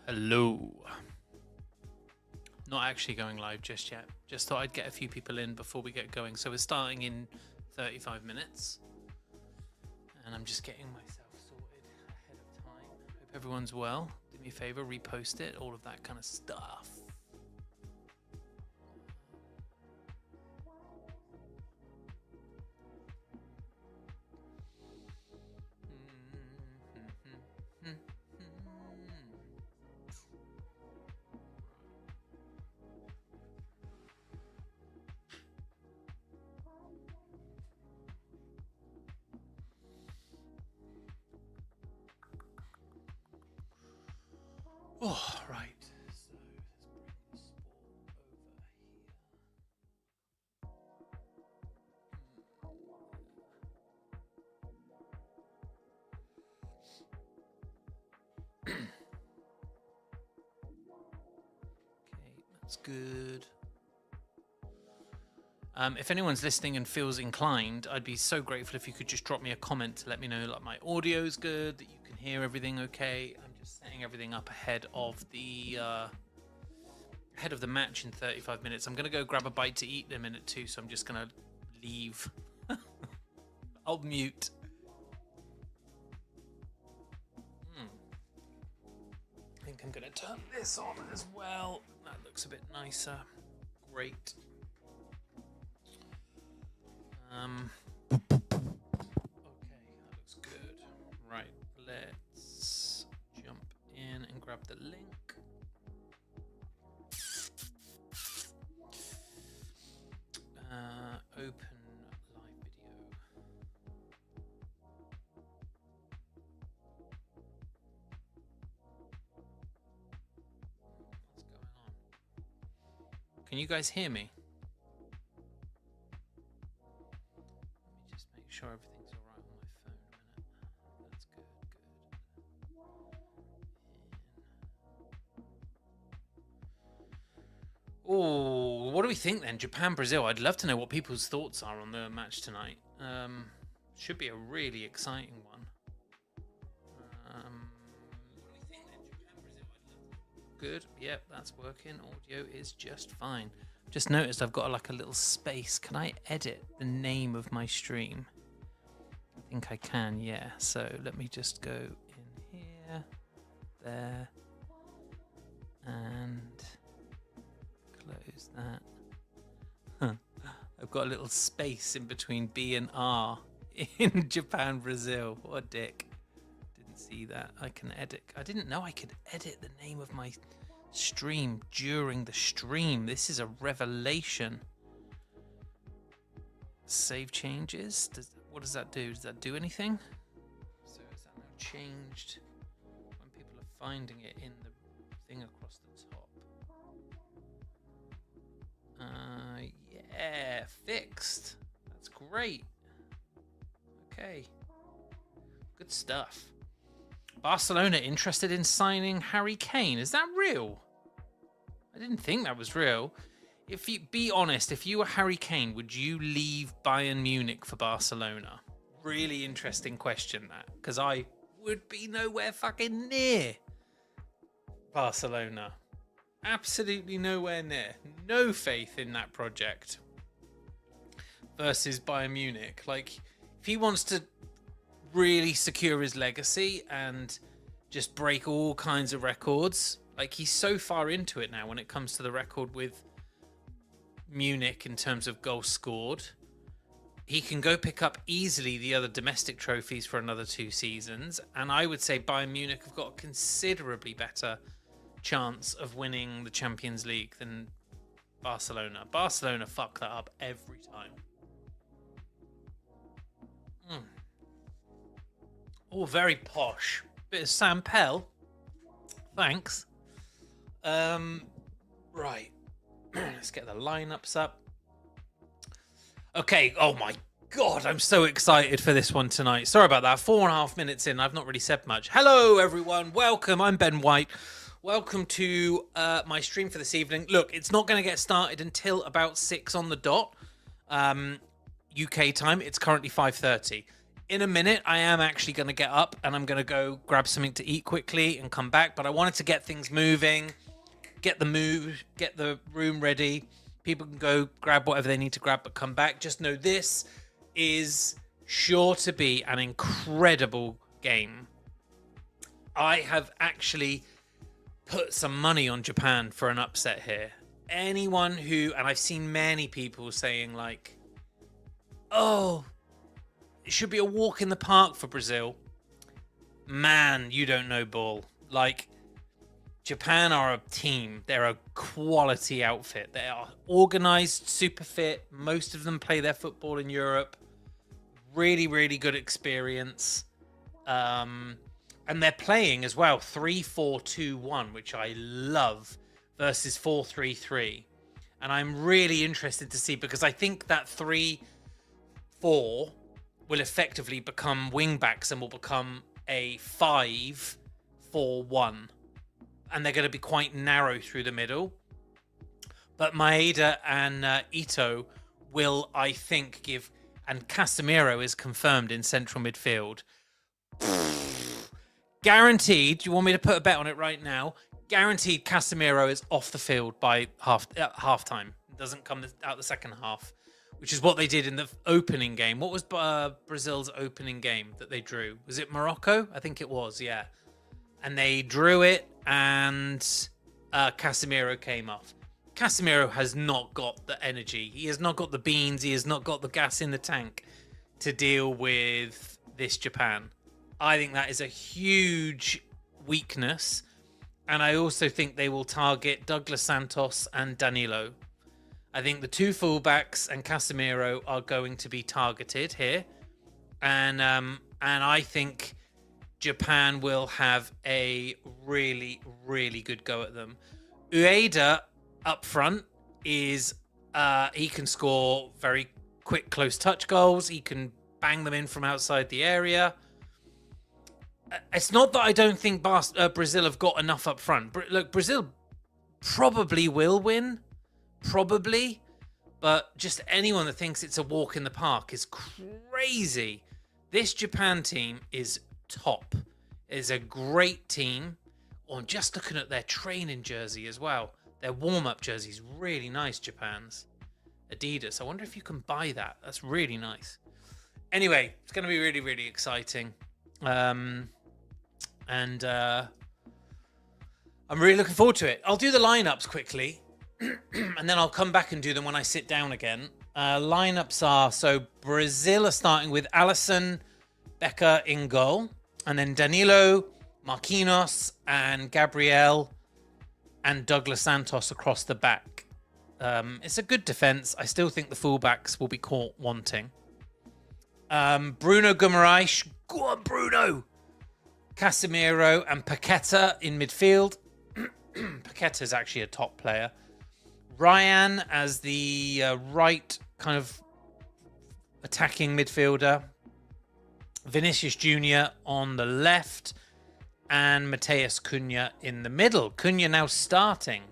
Hello. Not actually going live just yet. Just thought I'd get a few people in before we get going. So we're starting in 35 minutes. And I'm just getting myself sorted ahead of time. Hope everyone's well. Do me a favor, repost it, all of that kind of stuff. Oh, right. So let's bring the sport over here. Okay, that's good. If anyone's listening and feels inclined, I'd be so grateful if you could just drop me a comment to let me know like my audio's good, that you can hear everything okay. I'm just setting everything up ahead of the match in 35 minutes. I'm gonna go grab a bite to eat in a minute too, so I'm just gonna leave. I'll mute. I think I'm gonna turn this on as well. That looks a bit nicer. Great. Okay, that looks good. Right, let's jump in and grab the link. Open live video. What's going on? Can you guys hear me? Sure everything's all right on my phone a minute. That's good, good. Oh, what do we think then? Japan, Brazil. I'd love to know what people's thoughts are on the match tonight. Should be a really exciting one. What do we think then? Japan, Brazil. Good. Yep, that's working. Audio is just fine. Just noticed I've got like a little space. Can I edit the name of my stream? I think I can, yeah. So let me just go in here, there, and close that. I've got a little space in between B and R in Japan, Brazil. What a dick. Didn't see that. I can edit. I didn't know I could edit the name of my stream during the stream. This is a revelation. Save changes. What does that do? Does that do anything? So is that now changed when people are finding it in the thing across the top? Yeah, fixed. That's great. Okay. Good stuff. Barcelona interested in signing Harry Kane. Is that real? I didn't think that was real. If you be honest, if you were Harry Kane, would you leave Bayern Munich for Barcelona? Really interesting question, that, because I would be nowhere fucking near Barcelona. Absolutely nowhere near. No faith in that project versus Bayern Munich. Like, if he wants to really secure his legacy and just break all kinds of records, like, he's so far into it now when it comes to the record with Munich in terms of goals scored. He can go pick up easily the other domestic trophies for another 2 seasons, and I would say Bayern Munich have got a considerably better chance of winning the Champions League than Barcelona. Barcelona fuck that up every time. Oh, very posh. Bit of Sam Pell. Thanks. Right. Let's get the lineups up. Okay. Oh my God, I'm so excited for this one tonight. Sorry about that. 4.5 minutes in, I've not really said much. Hello, everyone. Welcome. I'm Ben White. Welcome to my stream for this evening. Look, it's not going to get started until about 6 on the dot. UK time. It's currently 5:30. in a minute, I am actually going to get up and I'm going to go grab something to eat quickly and come back. But I wanted to get things moving, get the room ready. People can go grab whatever they need to grab, but come back. Just know this is sure to be an incredible game. I have actually put some money on Japan for an upset here. Anyone who, and I've seen many people saying like, oh, it should be a walk in the park for Brazil. Man, you don't know ball. Like, Japan are a team. They're a quality outfit. They are organized, super fit. Most of them play their football in Europe. Really, really good experience. And they're playing as well 3-4-2-1, which I love, versus 4-3-3. And I'm really interested to see, because I think that 3-4 will effectively become wing backs and will become a 5-4-1. And they're going to be quite narrow through the middle. But Maeda and Ito will, I think, give... And Casemiro is confirmed in central midfield. Guaranteed. Do you want me to put a bet on it right now? Guaranteed Casemiro is off the field by halftime. It doesn't come out the second half, which is what they did in the opening game. What was Brazil's opening game that they drew? Was it Morocco? I think it was, yeah. And they drew it, and Casemiro came off. Casemiro has not got the energy. He has not got the beans. He has not got the gas in the tank to deal with this Japan. I think that is a huge weakness. And I also think they will target Douglas Santos and Danilo. I think the two fullbacks and Casemiro are going to be targeted here. And I think Japan will have a really, really good go at them. Ueda up front is he can score very quick close touch goals. He can bang them in from outside the area. It's not that I don't think Brazil have got enough up front. Look, Brazil probably will win, probably, but just anyone that thinks it's a walk in the park is crazy. This Japan team is top. It is a great team. Oh, I'm just looking at their training jersey as well. Their warm-up jersey is really nice, Japan's. Adidas. I wonder if you can buy that. That's really nice. Anyway, it's going to be really, really exciting. I'm really looking forward to it. I'll do the lineups quickly, and then I'll come back and do them when I sit down again. Lineups are, so Brazil are starting with Alisson Becker in goal, and then Danilo, Marquinhos, and Gabriel, and Douglas Santos across the back. It's a good defense. I still think the fullbacks will be caught wanting. Bruno Guimaraes, go on Bruno! Casemiro and Paqueta in midfield. Paqueta is actually a top player. Ryan as the right kind of attacking midfielder. Vinicius Jr. on the left. And Mateus Cunha in the middle. Cunha now starting.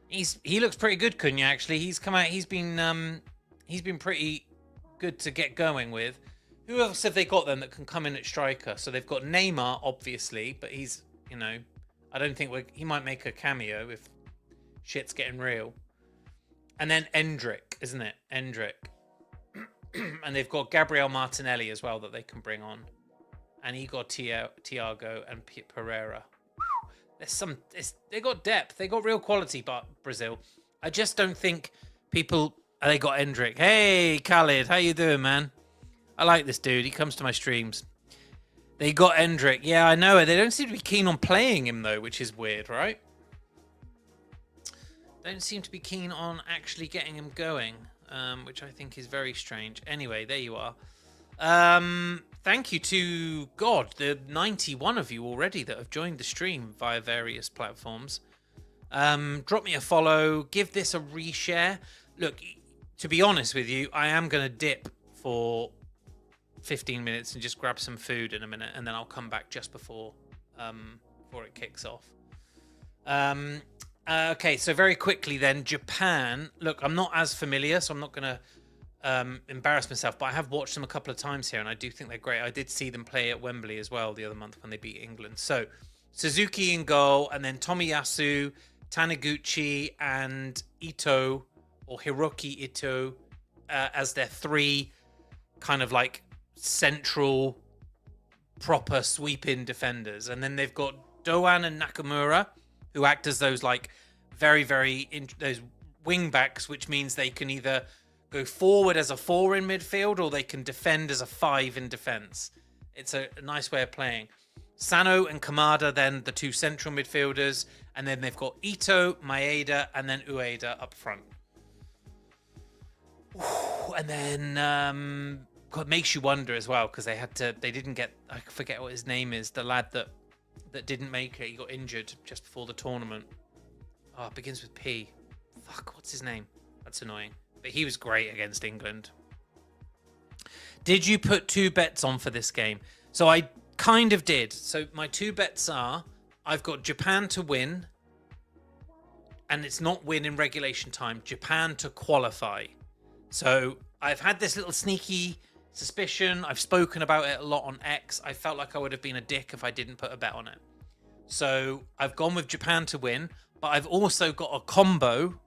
He looks pretty good, Cunha, actually. He's come out, he's been pretty good to get going with. Who else have they got then that can come in at striker? So they've got Neymar, obviously, but he's, I don't think he might make a cameo if shit's getting real. And then Endrick, isn't it? Endrick. And they've got Gabriel Martinelli as well that they can bring on. And Igor Thiago and Pereira. They got depth. They got real quality, but Brazil. I just don't think people... They got Endrick. Hey, Khalid. How you doing, man? I like this dude. He comes to my streams. They got Endrick. Yeah, I know. They don't seem to be keen on playing him, though, which is weird, right? Don't seem to be keen on actually getting him going, which I think is very strange. Anyway, there you are. Thank you to, God, the 91 of you already that have joined the stream via various platforms. Drop me a follow. Give this a reshare. Look, to be honest with you, I am going to dip for 15 minutes and just grab some food in a minute, and then I'll come back just before it kicks off. Okay, so very quickly then, Japan. Look, I'm not as familiar, so I'm not going to embarrass myself, but I have watched them a couple of times here, and I do think they're great. I did see them play at Wembley as well the other month when they beat England. So Suzuki in goal, and then Tomiyasu, Taniguchi, and Ito, or Hiroki Ito, as their three kind of like central proper sweep-in defenders. And then they've got Doan and Nakamura, who act as those like those wing backs, which means they can either go forward as a 4 in midfield or they can defend as a 5 in defense. It's a nice way of playing. Sano and Kamada, then the two central midfielders, and then they've got Ito, Maeda, and then Ueda up front. And then God, makes you wonder as well, because they didn't get, I forget what his name is, the lad that didn't make it. He got injured just before the tournament. Oh, it begins with P. Fuck, what's his name? That's annoying. But he was great against England. Did you put 2 bets on for this game? So I kind of did. So my 2 bets are, I've got Japan to win, and it's not win in regulation time, Japan to qualify. So I've had this little sneaky suspicion. I've spoken about it a lot on X. I felt like I would have been a dick if I didn't put a bet on it. So I've gone with Japan to win, but I've also got a combo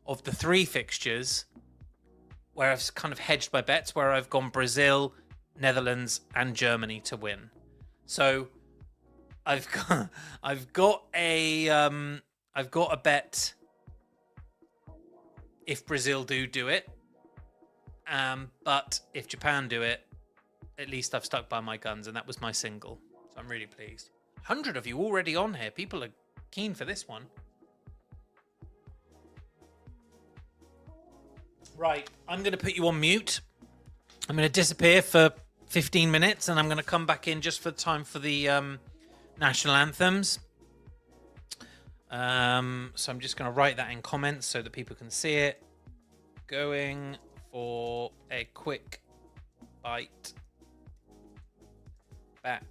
of the 3 fixtures where I've kind of hedged my bets, where I've gone Brazil, Netherlands, and Germany to win. So I've got a bet if Brazil do it. But if Japan do it, at least I've stuck by my guns, and that was my single. So I'm really pleased. 100 of you already on here. People are keen for this one. Right, I'm going to put you on mute. I'm going to disappear for 15 minutes, and I'm going to come back in just for time for the national anthems. So I'm just going to write that in comments so that people can see it. Going for a quick bite. Back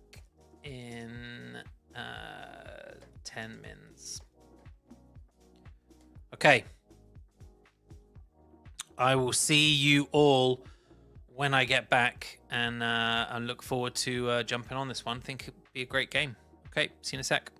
in 10 minutes. Okay. I will see you all when I get back, and I look forward to jumping on this one. I think it'd be a great game. Okay, see you in a sec.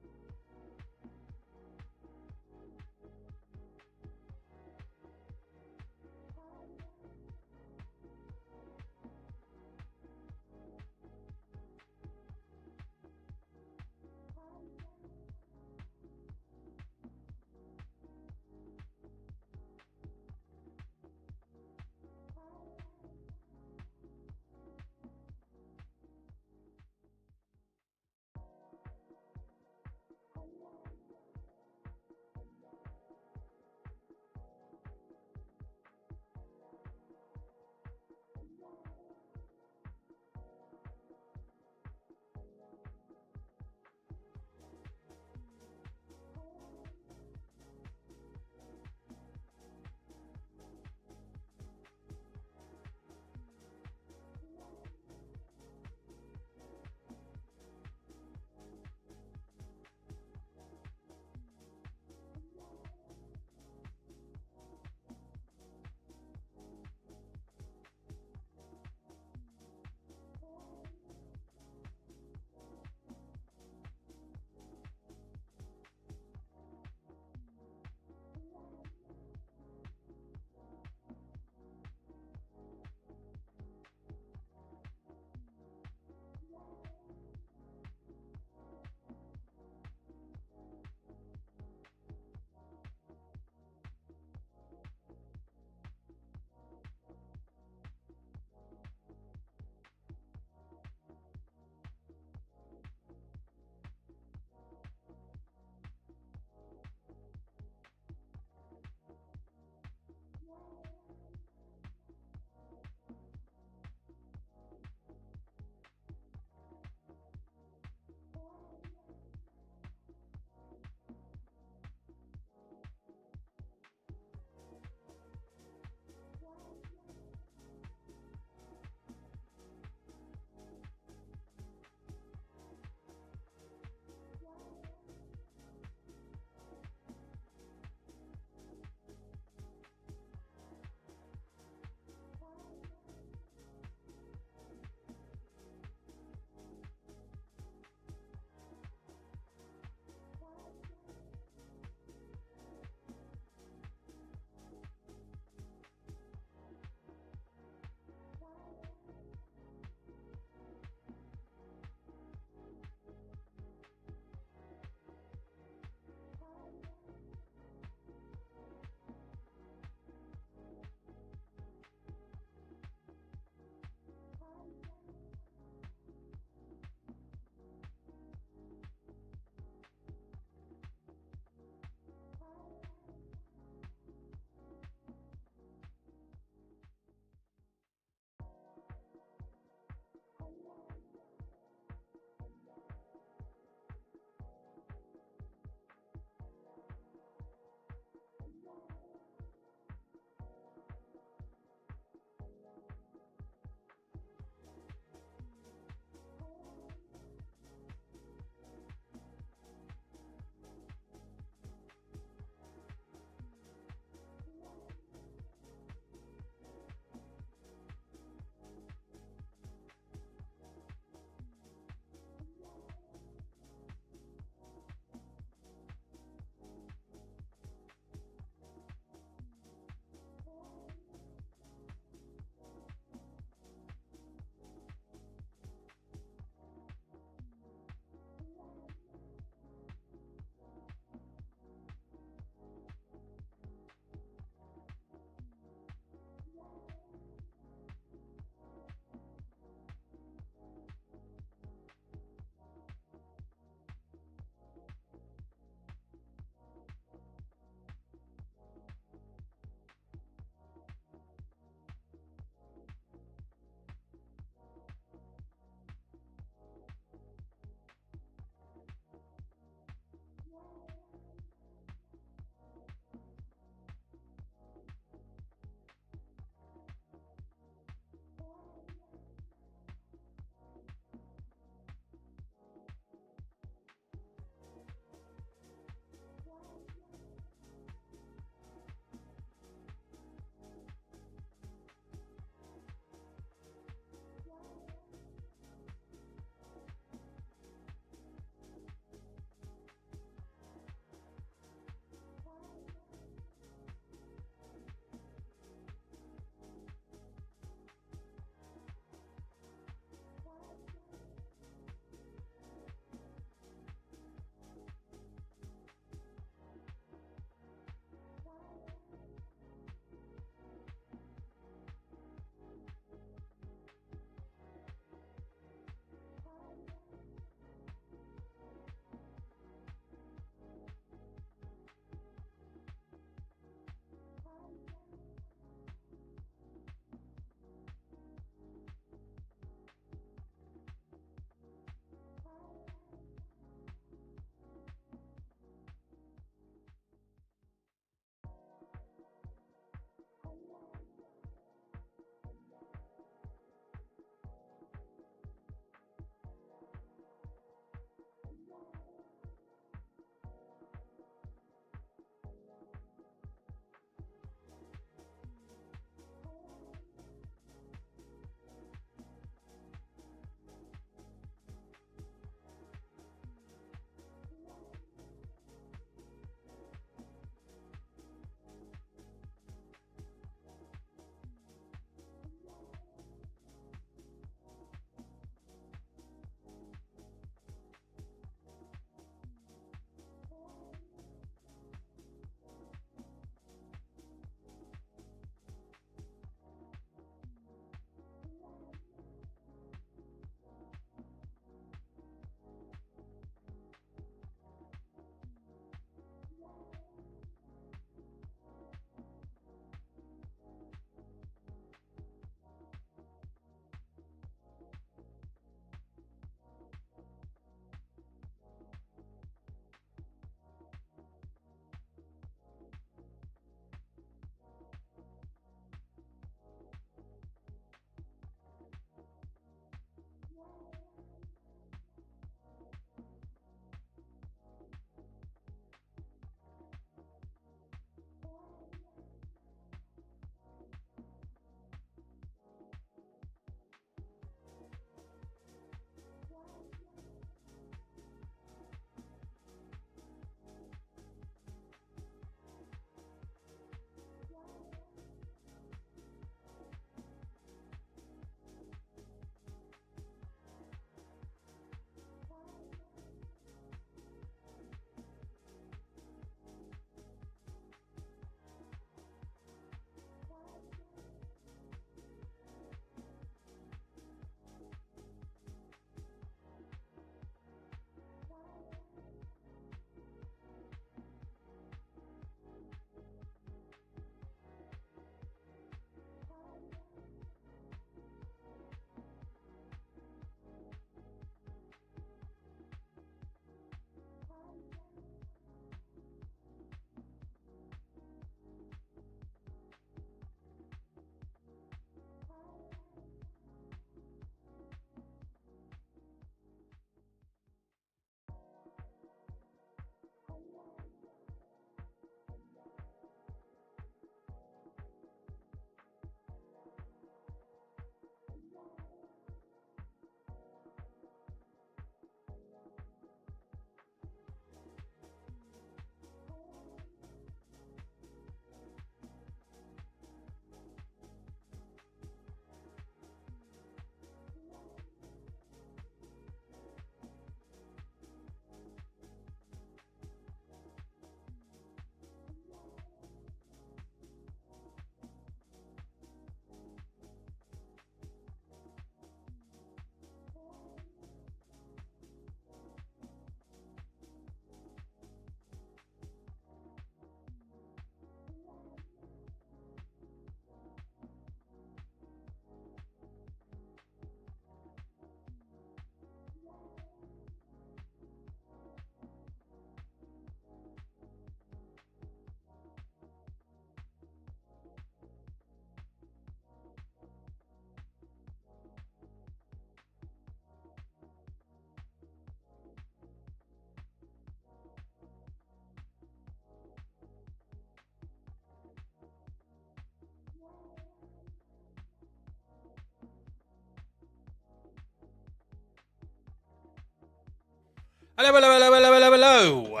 Hello, hello, hello, hello, hello, hello.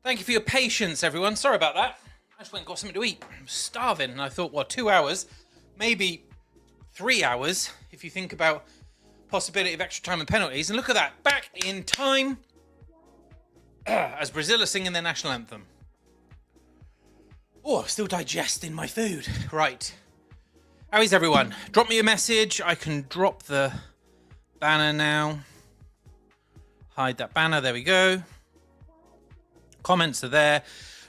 Thank you for your patience, everyone. Sorry about that. I just went and got something to eat. I'm starving, and I thought, well, 2 hours, maybe 3 hours, if you think about possibility of extra time and penalties. And look at that, back in time as Brazil are singing their national anthem. Oh, still digesting my food. Right. How is everyone? Drop me a message. I can drop the banner now. Hide that banner. There we go. Comments are there.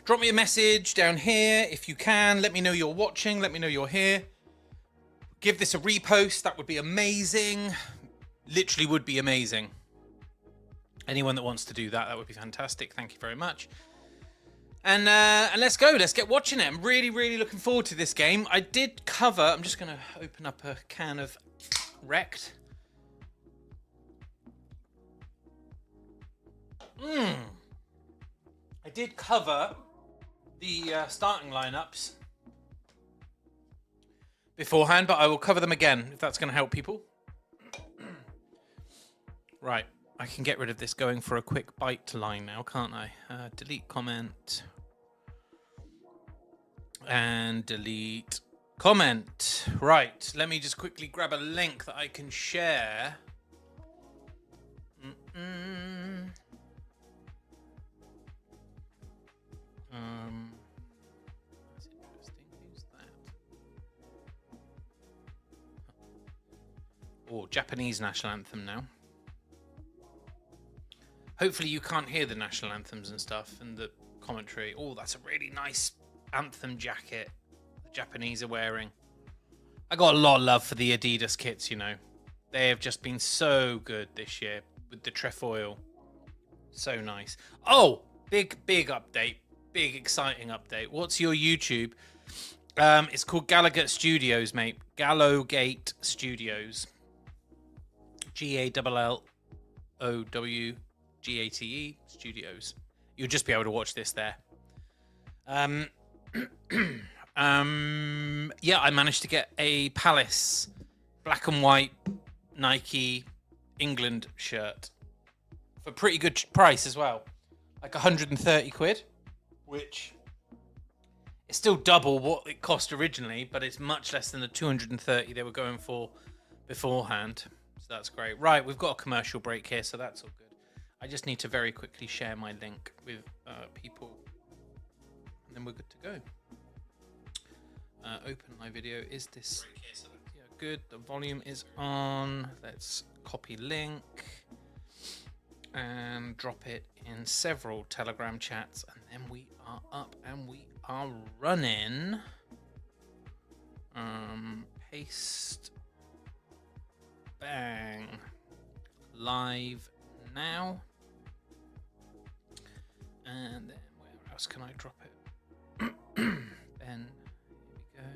Drop me a message down here if you can. Let me know you're watching. Let me know you're here. Give this a repost. That would be amazing. Literally would be amazing. Anyone that wants to do that, that would be fantastic. Thank you very much. And let's go. Let's get watching it. I'm really, really looking forward to this game. I did cover... I'm just going to open up a can of Wrecked. I did cover the starting lineups beforehand, but I will cover them again if that's going to help people. Right. I can get rid of this going for a quick bite line now, can't I? Delete comment. And delete comment. Right. Let me just quickly grab a link that I can share. That's interesting. Who's that? Oh, Japanese national anthem now. Hopefully you can't hear the national anthems and stuff and the commentary. Oh, that's a really nice anthem jacket the Japanese are wearing. I got a lot of love for the Adidas kits, you know. They have just been so good this year with the trefoil. So nice. Oh, big update. Big exciting update. What's your YouTube? It's called Gallowgate Studios, mate. Gallowgate Studios. GALLOWGATE Studios. You'll just be able to watch this there. Yeah, I managed to get a Palace black and white Nike England shirt for a pretty good price as well. Like 130 quid, which is still double what it cost originally, but it's much less than the 230 they were going for beforehand. So that's great. Right, we've got a commercial break here, so that's all good. I just need to very quickly share my link with people, and then we're good to go. Open my video. Is this... Yeah, good. The volume is on. Let's copy link and drop it in several Telegram chats, and then we are up and we are running. Paste. Bang. Live now. And then where else can I drop it? Then here we go.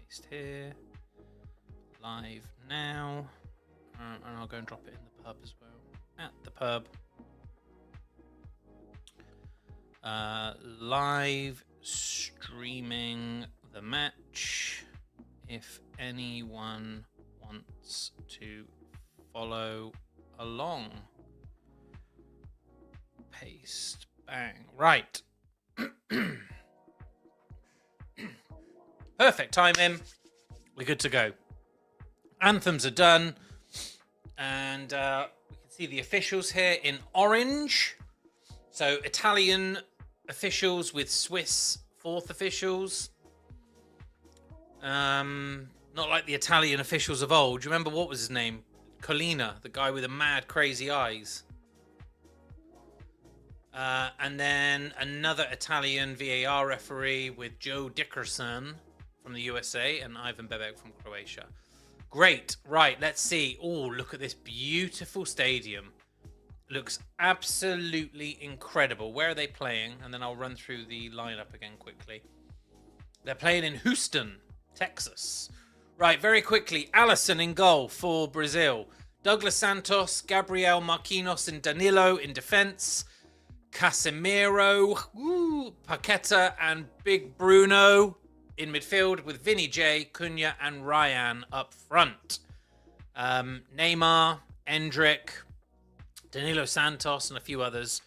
Paste here. Live now. And I'll go and drop it in the pub as well. At the pub. Live streaming the match. If anyone wants to follow along. Paste. Bang. Right. Perfect timing. We're good to go. Anthems are done. And we can see the officials here in orange. So Italian officials with Swiss fourth officials. Not like the Italian officials of old. Do you remember what was his name? Colina, the guy with the mad, crazy eyes. And then another Italian VAR referee with Joe Dickerson from the USA and Ivan Bebek from Croatia. Great. Right, let's see. Oh, look at this beautiful stadium. Looks absolutely incredible. Where are they playing? And then I'll run through the lineup again quickly. They're playing in Houston, Texas. Right, very quickly. Alisson in goal for Brazil. Douglas Santos, Gabriel Marquinhos and Danilo in defense. Casemiro, Paqueta and Big Bruno in midfield with Vinny J, Cunha and Ryan up front. Neymar, Endrick, Danilo Santos and a few others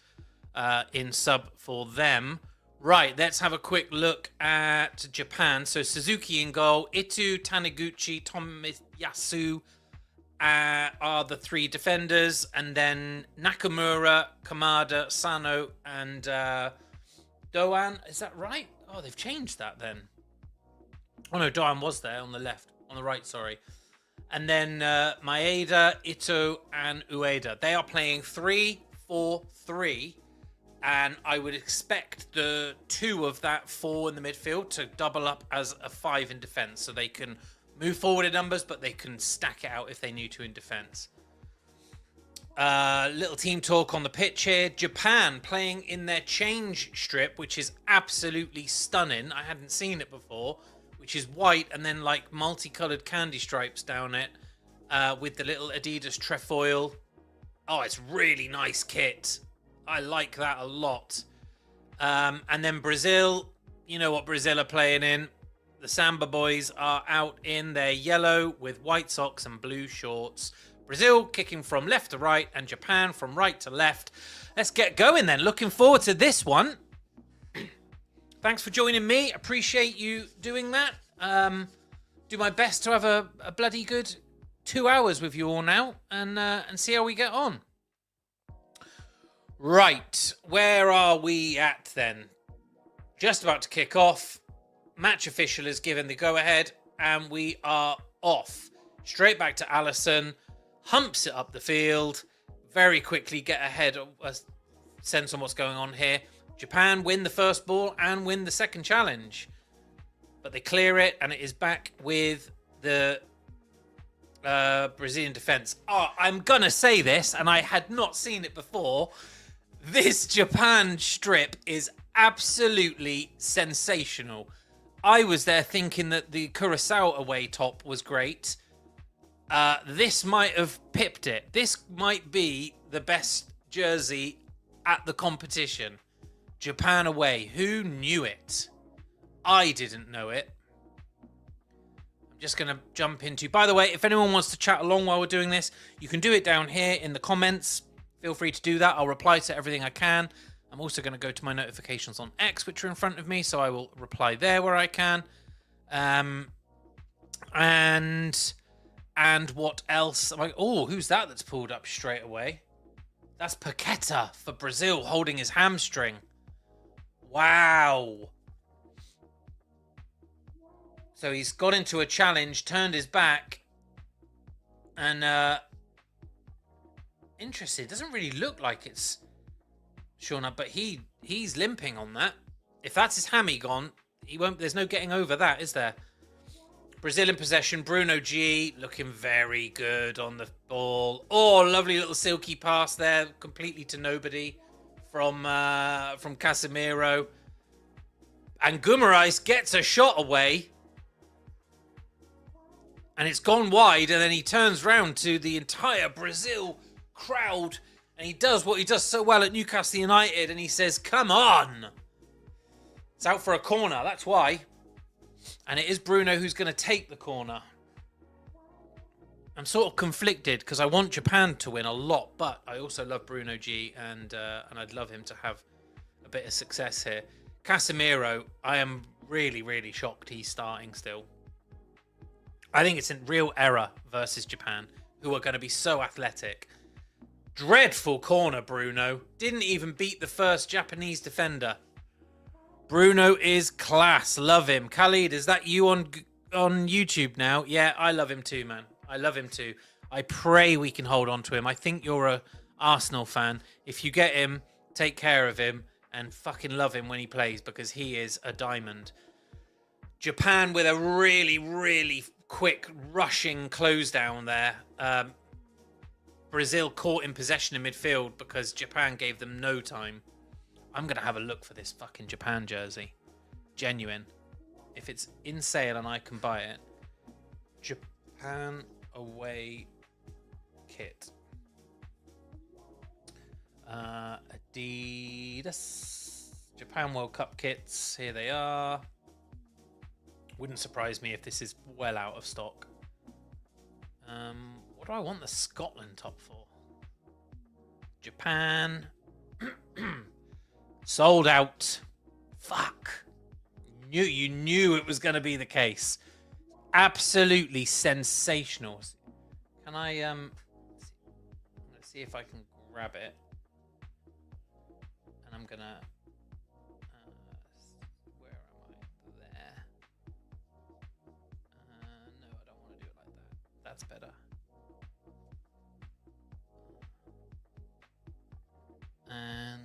in sub for them. Right, let's have a quick look at Japan. So Suzuki in goal, Itu, Taniguchi, Tomiyasu are the three defenders, and then Nakamura, Kamada, Sano, and Doan. Is that right? Oh, they've changed that then. Oh no, Doan was there on the left, on the right, sorry. And then Maeda, Ito, and Ueda. They are playing 3-4-3. And I would expect the two of that four in the midfield to double up as a 5 in defence. So they can move forward in numbers, but they can stack it out if they need to in defence. Little team talk on the pitch here. Japan playing in their change strip, which is absolutely stunning. I hadn't seen it before, which is white and then like multicoloured candy stripes down it with the little Adidas trefoil. Oh, it's really nice kit. I like that a lot. And then Brazil, you know what Brazil are playing in. The Samba boys are out in their yellow with white socks and blue shorts. Brazil kicking from left to right and Japan from right to left. Let's get going then. Looking forward to this one. Thanks for joining me. Appreciate you doing that. Do my best to have a bloody good 2 hours with you all now and see how we get on. Right, where are we at then? Just about to kick off. Match official has given the go-ahead, and we are off. Straight back to Allison. Humps it up the field. Very quickly get ahead of a sense on what's going on here. Japan win the first ball and win the second challenge. But they clear it, and it is back with the Brazilian defense. Oh, I'm going to say this, and I had not seen it before. This Japan strip is absolutely sensational. I was there thinking that the Curaçao away top was great. This might have pipped it. This might be the best jersey at the competition. Japan away. Who knew it? I didn't know it. I'm just going to jump into... By the way, if anyone wants to chat along while we're doing this, you can do it down here in the comments. Feel free to do that. I'll reply to everything I can. I'm also going to go to my notifications on X, which are in front of me, so I will reply there where I can. And what else? Oh, who's that that's pulled up straight away? That's Paqueta for Brazil holding his hamstring. Wow. So he's got into a challenge, turned his back, and interesting. It doesn't really look like it's shown up, but he's limping on that. If that's his hammy gone, he won't. There's no getting over that, is there? Brazil in possession. Bruno G looking very good on the ball. Oh, lovely little silky pass there, completely to nobody from Casemiro. And Guimaraes gets a shot away. And it's gone wide, and then he turns round to the entire Brazil crowd, and he does what he does so well at Newcastle United, and he says, come on. It's out for a corner, that's why. And it is Bruno who's going to take the corner. I'm sort of conflicted because I want Japan to win a lot, but I also love Bruno G, and I'd love him to have a bit of success here. Casemiro, I am really, really shocked he's starting still. I think it's a real error versus Japan, who are going to be so athletic. Dreadful corner, Bruno. Didn't even beat the first Japanese defender. Bruno is class. Love him. Khalid, is that you on YouTube now? Yeah, I love him too, man. I love him too. I pray we can hold on to him. I think you're a Arsenal fan. If you get him, take care of him and fucking love him when he plays, because he is a diamond. Japan with a really, really quick rushing close down there. Brazil caught in possession in midfield because Japan gave them no time. I'm going to have a look for this fucking Japan jersey. Genuine. If it's in sale and I can buy it. Japan away kit. Adidas. Japan World Cup kits. Here they are. Wouldn't surprise me if this is well out of stock. What do I want the Scotland top for? Japan. Sold out. Fuck. You knew it was going to be the case. Absolutely sensational. Can I let's see if I can grab it. And I'm gonna where am I? There. No, I don't want to do it like that. That's better. And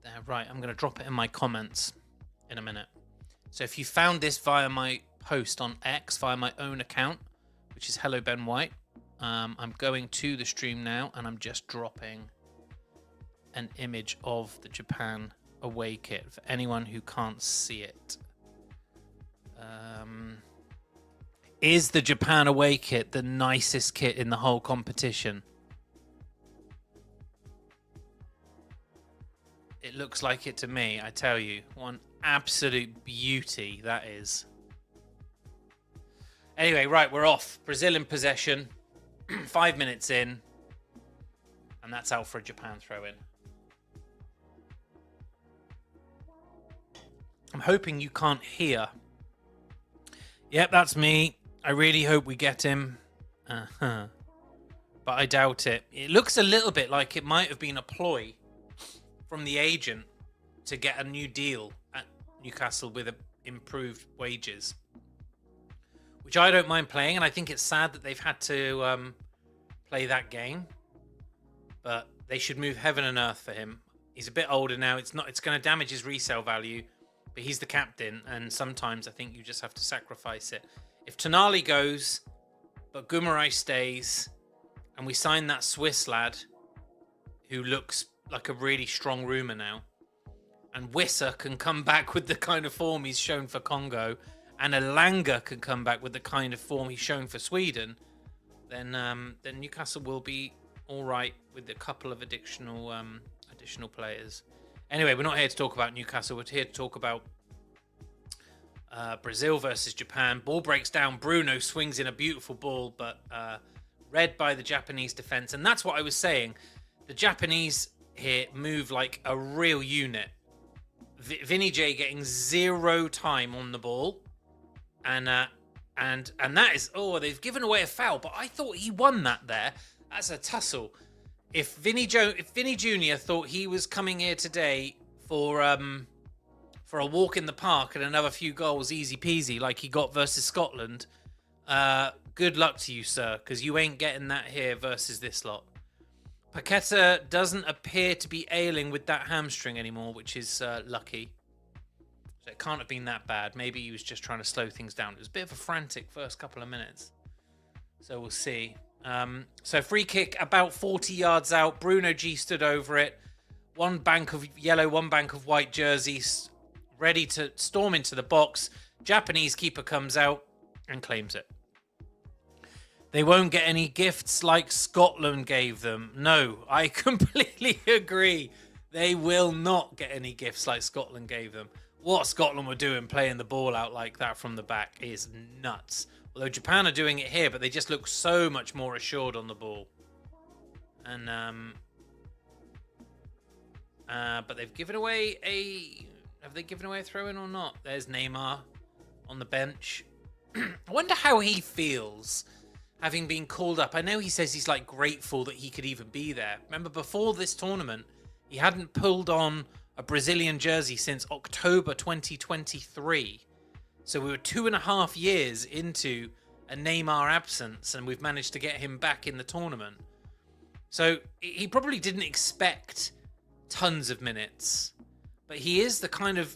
there, right, I'm gonna drop it in my comments in a minute. So if you found this via my post on X, via my own account, which is Hello Ben White, I'm going to the stream now and I'm just dropping an image of the Japan away kit for anyone who can't see it. Is the Japan away kit the nicest kit in the whole competition? It looks like it to me, I tell you. One absolute beauty that is. Anyway, right, we're off. Brazil in possession. 5 minutes in. And that's out for a Japan throw-in. I'm hoping you can't hear. Yep, that's me. I really hope we get him. But I doubt it. It looks a little bit like it might have been a ploy from the agent to get a new deal at Newcastle with improved wages, which I don't mind playing, and I think it's sad that they've had to play that game, but they should move heaven and earth for him. He's a bit older now. It's going to damage his resale value, but he's the captain, and sometimes I think you just have to sacrifice it. If Tonali goes, but Gumarai stays, and we sign that Swiss lad who looks like a really strong rumour now, and Wissa can come back with the kind of form he's shown for Congo, and Elanga can come back with the kind of form he's shown for Sweden, then Newcastle will be all right with a couple of additional players. Anyway, we're not here to talk about Newcastle. We're here to talk about Brazil versus Japan. Ball breaks down. Bruno swings in a beautiful ball, but read by the Japanese defense. And that's what I was saying. The Japanese here move like a real unit. Vinny J getting 0 time on the ball, and that is, they've given away a foul, but I thought he won that there. That's a tussle. If Vinny Jr. thought he was coming here today for a walk in the park and another few goals, easy peasy, like he got versus Scotland, good luck to you, sir, because you ain't getting that here versus this lot. Paqueta doesn't appear to be ailing with that hamstring anymore, which is lucky. So it can't have been that bad. Maybe he was just trying to slow things down. It was a bit of a frantic first couple of minutes. So we'll see. So free kick about 40 yards out. Bruno G stood over it. One bank of yellow, one bank of white jerseys, ready to storm into the box. Japanese keeper comes out and claims it. They won't get any gifts like Scotland gave them. No, I completely agree. They will not get any gifts like Scotland gave them. What Scotland were doing playing the ball out like that from the back is nuts. Although Japan are doing it here, but they just look so much more assured on the ball. And but they've given away have they given away a throw-in or not? There's Neymar on the bench. I wonder how he feels having been called up. I know he says he's like grateful that he could even be there. Remember, before this tournament, he hadn't pulled on a Brazilian jersey since October 2023. So we were 2.5 years into a Neymar absence, and we've managed to get him back in the tournament. So he probably didn't expect tons of minutes, but he is the kind of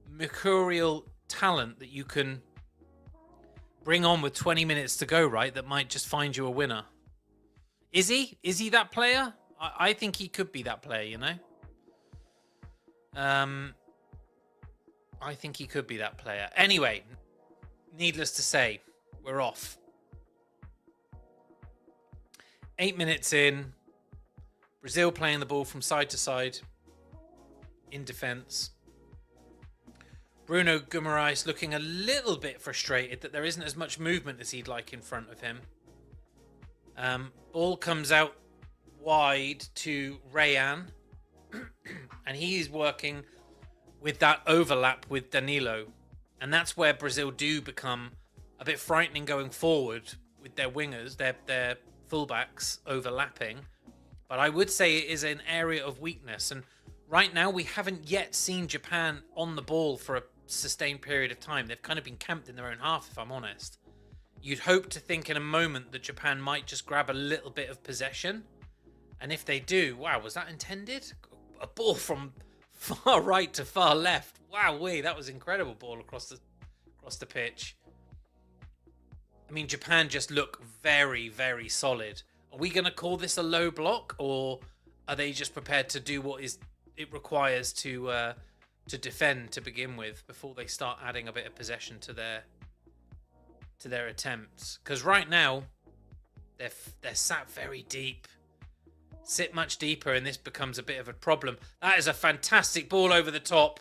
mercurial talent that you can bring on with 20 minutes to go, right? That might just find you a winner. Is he? Is he that player? I think he could be that player, you know? I think he could be that player. Anyway, needless to say, we're off. 8 minutes in. Brazil playing the ball from side to side in defense. Bruno Guimaraes looking a little bit frustrated that there isn't as much movement as he'd like in front of him. Ball comes out wide to Rayan, and he is working with that overlap with Danilo. And that's where Brazil do become a bit frightening going forward with their wingers, their fullbacks overlapping. But I would say it is an area of weakness. And right now, we haven't yet seen Japan on the ball for a sustained period of time. They've kind of been camped in their own half, if I'm honest. You'd hope to think in a moment that Japan might just grab a little bit of possession. And if they do, wow, was that intended? A ball from far right to far left. Wow, that was incredible ball across the pitch. I mean, Japan just look very, very solid. Are we going to call this a low block, or are they just prepared to do what it requires to defend to begin with before they start adding a bit of possession to their attempts? Because right now they're sat very deep. Sit much deeper, and this becomes a bit of a problem. That is a fantastic ball over the top.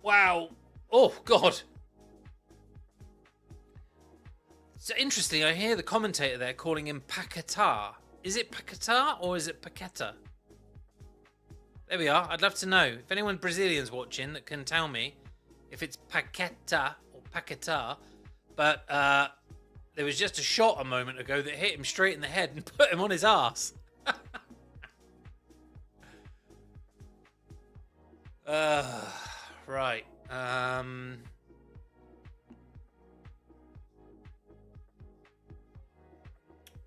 Wow. Oh, God. It's interesting. I hear the commentator there calling him Paquetá. Is it Paquetá or is it Paqueta? There we are. I'd love to know. If anyone Brazilian's watching that can tell me if it's Paqueta or Paquetá. But there was just a shot a moment ago that hit him straight in the head and put him on his ass. Right.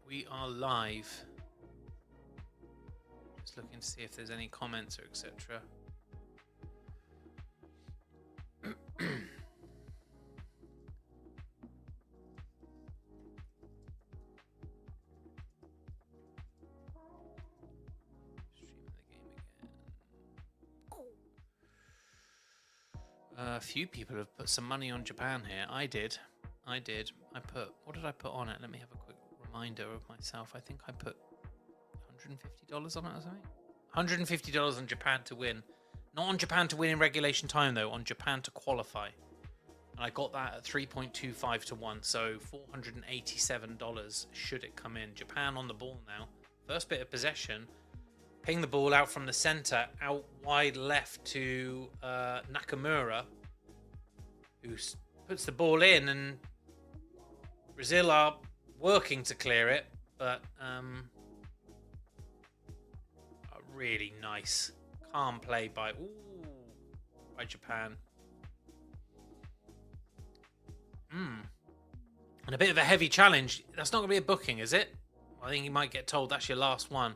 We are live. Just looking to see if there's any comments or etc. A few people have put some money on Japan here. I did. What did I put on it? Let me have a quick reminder of myself. I think I put $150 on it or something. $150 on Japan to win. Not on Japan to win in regulation time, though. On Japan to qualify. And I got that at 3.25 to 1. So $487 should it come in. Japan on the ball now. First bit of possession. Ping the ball out from the center, out wide left to Nakamura, who puts the ball in, and Brazil are working to clear it, but a really nice, calm play by Japan. And a bit of a heavy challenge. That's not going to be a booking, is it? I think you might get told that's your last one.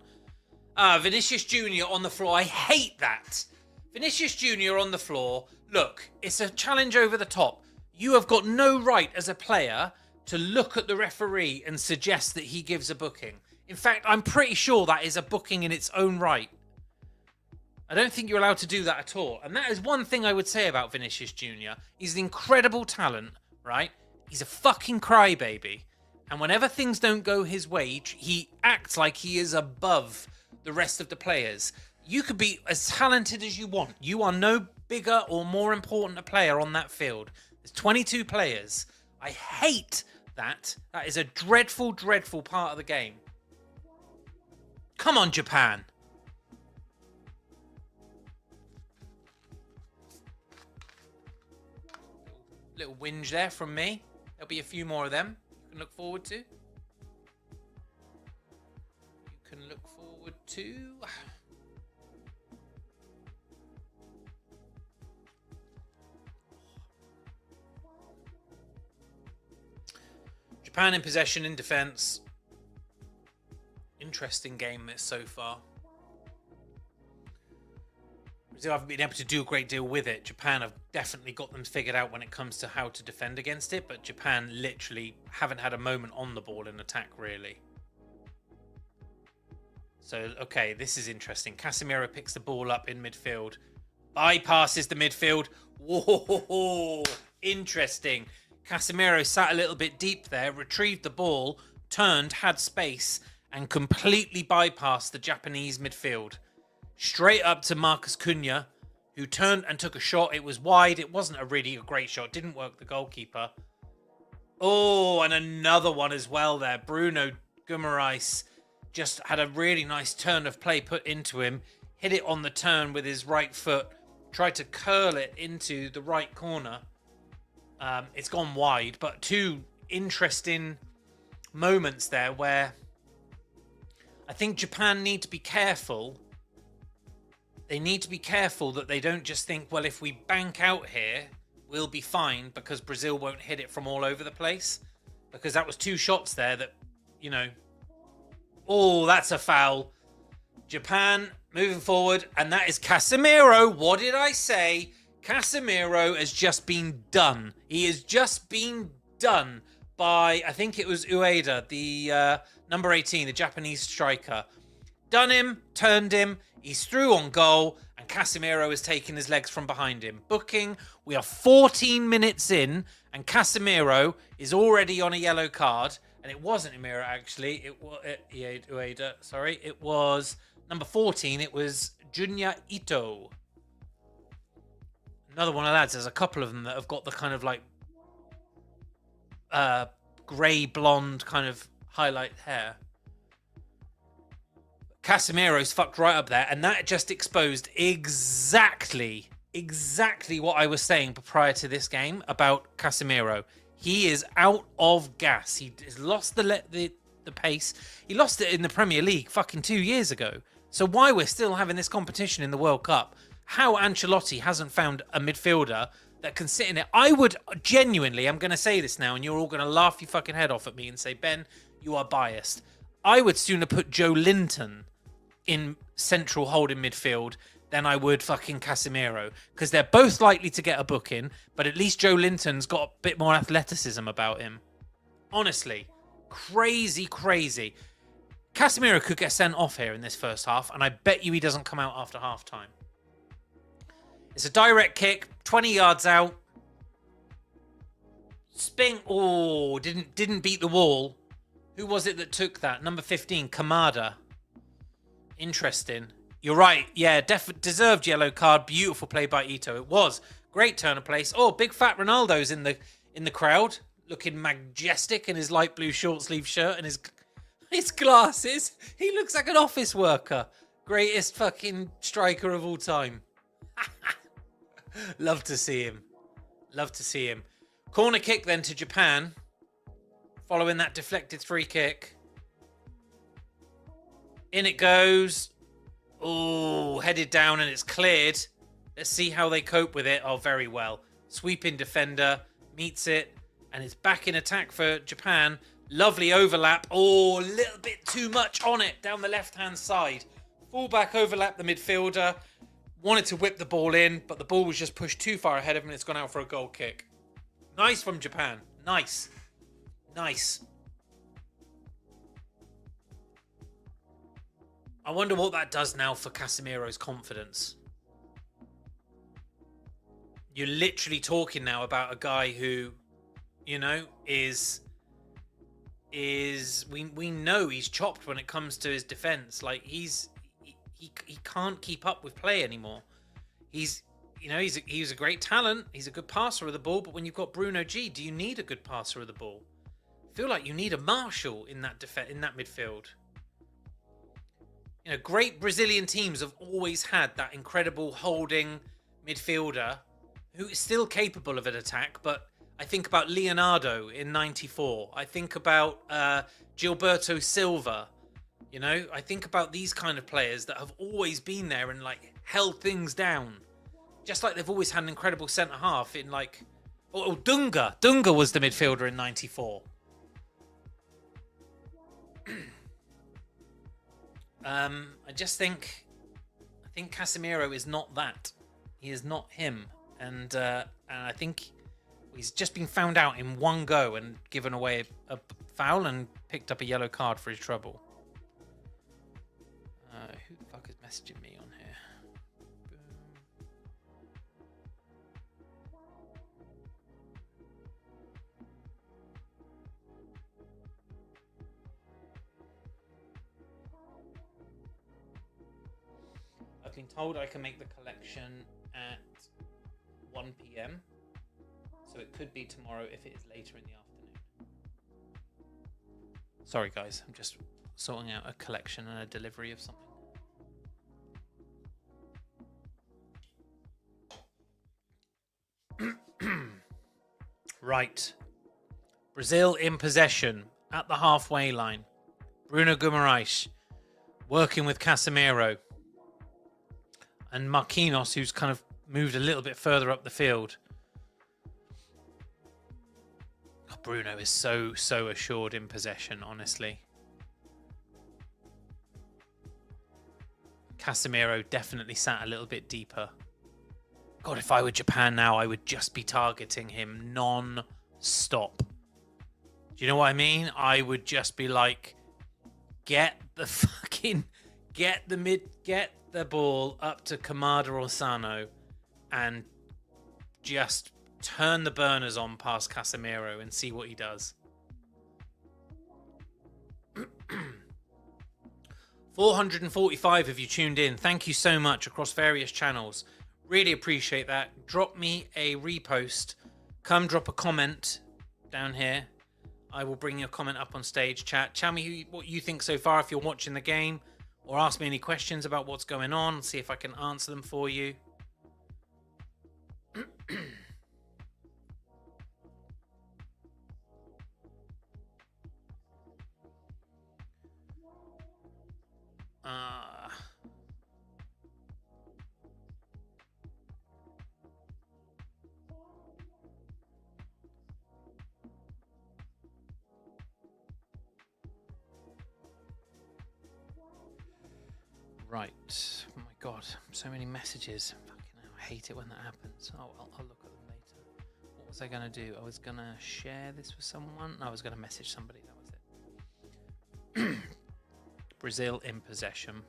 Vinicius Jr. on the floor. I hate that. Vinicius Jr. on the floor. Look, it's a challenge over the top. You have got no right as a player to look at the referee and suggest that he gives a booking. In fact, I'm pretty sure that is a booking in its own right. I don't think you're allowed to do that at all. And that is one thing I would say about Vinicius Jr. He's an incredible talent, right? He's a fucking crybaby. And whenever things don't go his way, he acts like he is above the rest of the players. You could be as talented as you want. You are no bigger or more important a player on that field. There's 22 players. I hate that. That is a dreadful, dreadful part of the game. Come on, Japan. Little whinge there from me. There'll be a few more of them you can look forward to. Japan in possession, in defense. Interesting game this so far. Brazil haven't been able to do a great deal with it. Japan have definitely got them figured out when it comes to how to defend against it, but Japan literally haven't had a moment on the ball in attack, really. So, okay, this is interesting. Casemiro picks the ball up in midfield. Bypasses the midfield. Whoa, interesting. Casemiro sat a little bit deep there, retrieved the ball, turned, had space, and completely bypassed the Japanese midfield. Straight up to Marcus Cunha, who turned and took a shot. It was wide. It wasn't a really great shot. Didn't work the goalkeeper. Oh, and another one as well there. Bruno Guimaraes just had a really nice turn of play put into him. Hit it on the turn with his right foot. Tried to curl it into the right corner. It's gone wide, but two interesting moments there where I think Japan need to be careful. They need to be careful that they don't just think, well, if we bank out here, we'll be fine because Brazil won't hit it from all over the place. Because that was two shots there that, you know... Oh, that's a foul. Japan moving forward, and that is Casemiro. What did I say? Casemiro has just been done. He has just been done by, I think it was Ueda, the number 18, the Japanese striker. Done him, turned him, he's through on goal, and Casemiro has taken his legs from behind him. Booking, we are 14 minutes in, and Casemiro is already on a yellow card. And it wasn't Emira, actually. It was Ueda, sorry. It was number 14. It was Junya Ito. Another one of the lads. There's a couple of them that have got the kind of like grey blonde kind of highlight hair. Casemiro's fucked right up there, and that just exposed exactly what I was saying prior to this game about Casemiro. He is out of gas. He has lost the pace. He lost it in the Premier League fucking 2 years ago. So why we're still having this competition in the World Cup? How Ancelotti hasn't found a midfielder that can sit in it? I would genuinely, I'm going to say this now, and you're all going to laugh your fucking head off at me and say, Ben, you are biased. I would sooner put Joe Linton in central holding midfield than I would fucking Casemiro, because they're both likely to get a booking, but at least Joe Linton's got a bit more athleticism about him. Honestly, crazy. Casemiro could get sent off here in this first half, and I bet you he doesn't come out after half time. It's a direct kick, 20 yards out. Spink, oh, didn't beat the wall. Who was it that took that? Number 15, Kamada. Interesting. You're right. Yeah, deserved yellow card. Beautiful play by Ito. It was. Great turn of place. Oh, big fat Ronaldo's in the crowd, looking majestic in his light blue short sleeve shirt and his glasses. He looks like an office worker. Greatest fucking striker of all time. Love to see him. Love to see him. Corner kick then to Japan, following that deflected free kick. In it goes. Oh, headed down and it's cleared. Let's see how they cope with it. Oh, very well. Sweeping defender, meets it, and it's back in attack for Japan. Lovely overlap. Oh, a little bit too much on it down the left-hand side. Fullback overlapped the midfielder. Wanted to whip the ball in, but the ball was just pushed too far ahead of him and it's gone out for a goal kick. Nice from Japan. Nice. I wonder what that does now for Casemiro's confidence. You're literally talking now about a guy who, you know, is we know he's chopped when it comes to his defense. Like he can't keep up with play anymore. He's a great talent. He's a good passer of the ball, but when you've got Bruno G, do you need a good passer of the ball? I feel like you need a Marshall in that midfield. You know, great Brazilian teams have always had that incredible holding midfielder who is still capable of an attack, but I think about Leonardo in '94. I think about Gilberto Silva. You know, I think about these kind of players that have always been there and like held things down. Just like they've always had an incredible centre half in like... Oh, Dunga. Dunga was the midfielder in '94. I think Casemiro is not that. He is not him. And I think he's just been found out in one go and given away a foul and picked up a yellow card for his trouble. Who the fuck is messaging me on here? Boom. I've been told I can make the collection at 1 p.m. So it could be tomorrow if it is later in the afternoon. Sorry, guys. I'm just sorting out a collection and a delivery of something. Right. Brazil in possession at the halfway line. Bruno Guimaraes working with Casemiro. And Marquinhos, who's kind of moved a little bit further up the field. Oh, Bruno is so assured in possession, honestly. Casemiro definitely sat a little bit deeper. God, if I were Japan now, I would just be targeting him non-stop. Do you know what I mean? I would just be like, get the ball up to Kamada or Sano and just turn the burners on past Casemiro and see what he does. 445 of you tuned in. Thank you so much across various channels. Really appreciate that. Drop me a repost. Come drop a comment down here. I will bring your comment up on stage. Chat. Tell me what you think so far if you're watching the game, or ask me any questions about what's going on. See if I can answer them for you. Right. Oh my god, so many messages. Fucking hell, I hate it when that happens. Oh, I'll look at them later. What was I going to do? I was going to share this with someone. No, I was going to message somebody. That was it. Brazil in possession.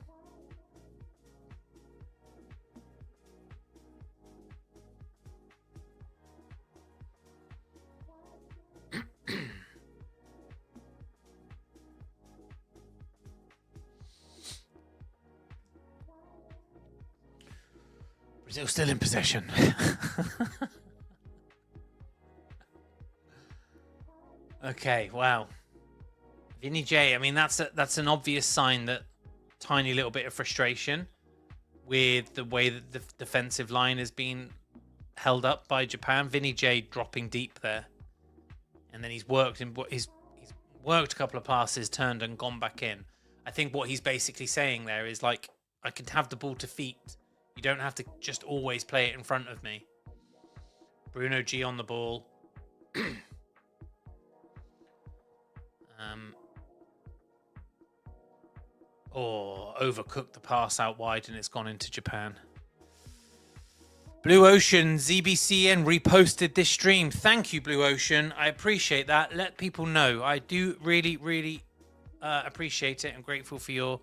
Brazil still in possession. Okay, wow. Vinny J, I mean, that's an obvious sign that tiny little bit of frustration with the way that the defensive line has been held up by Japan. Vinny J dropping deep there. And then he's worked a couple of passes, turned and gone back in. I think what he's basically saying there is like, I can have the ball to feet. You don't have to just always play it in front of me. Bruno G on the ball. Overcooked the pass out wide and it's gone into Japan. Blue Ocean ZBCN reposted this stream. Thank you, Blue Ocean. I appreciate that. Let people know. I do really appreciate it. I'm grateful for your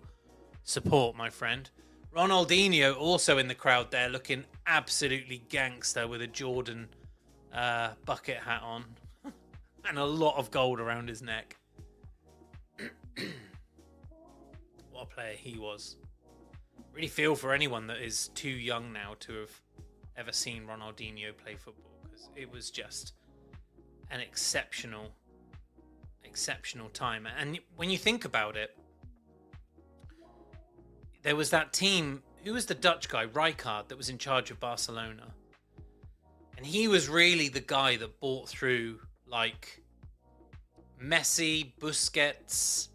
support, my friend. Ronaldinho also in the crowd there, looking absolutely gangster with a Jordan bucket hat on and a lot of gold around his neck. What a player he was. Really feel for anyone that is too young now to have ever seen Ronaldinho play football, because it was just an exceptional time. And when you think about it, there was that team, who was the Dutch guy, Rijkaard, that was in charge of Barcelona. And he was really the guy that brought through, like, Messi, Busquets,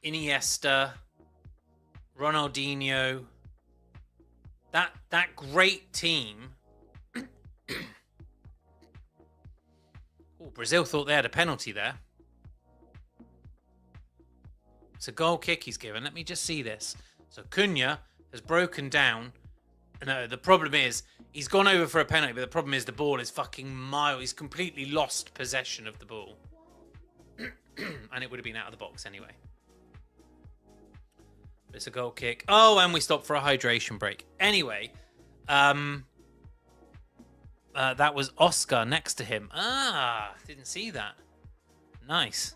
Iniesta, Ronaldinho. That great team. Oh, Brazil thought they had a penalty there. It's a goal kick he's given. Let me just see this. So Cunha has broken down. No, the problem is he's gone over for a penalty, but the problem is the ball is fucking miles. He's completely lost possession of the ball. And it would have been out of the box anyway. But it's a goal kick. Oh, and we stopped for a hydration break. Anyway, that was Oscar next to him. Didn't see that. Nice.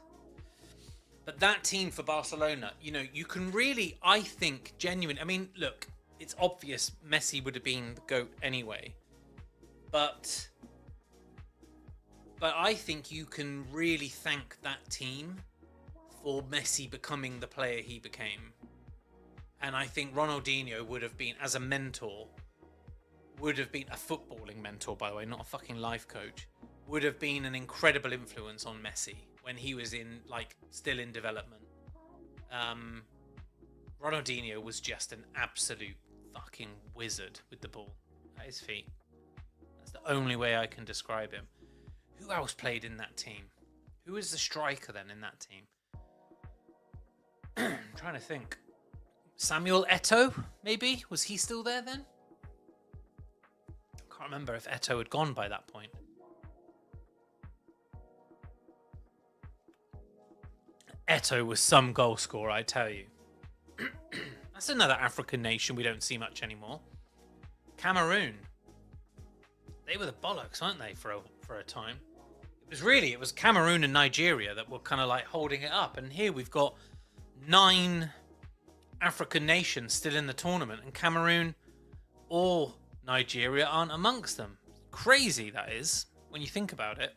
But that team for Barcelona, you know, you can really, I think, I mean, look, it's obvious Messi would have been the GOAT anyway. But I think you can really thank that team for Messi becoming the player he became. And I think Ronaldinho would have been, as a mentor, would have been a footballing mentor, by the way, not a fucking life coach, would have been an incredible influence on Messi when he was still in development. Ronaldinho was just an absolute fucking wizard with the ball at his feet. That's the only way I can describe him. Who else played in that team? Who was the striker then in that team? I'm trying to think. Samuel Eto'o, maybe? Was he still there then? I can't remember if Eto'o had gone by that point. Eto'o was some goal scorer, I tell you. That's another African nation we don't see much anymore. Cameroon. They were the bollocks, weren't they, for a time? It was Cameroon and Nigeria that were kind of like holding it up. And here we've got 9 African nations still in the tournament, and Cameroon or Nigeria aren't amongst them. Crazy, that is, when you think about it.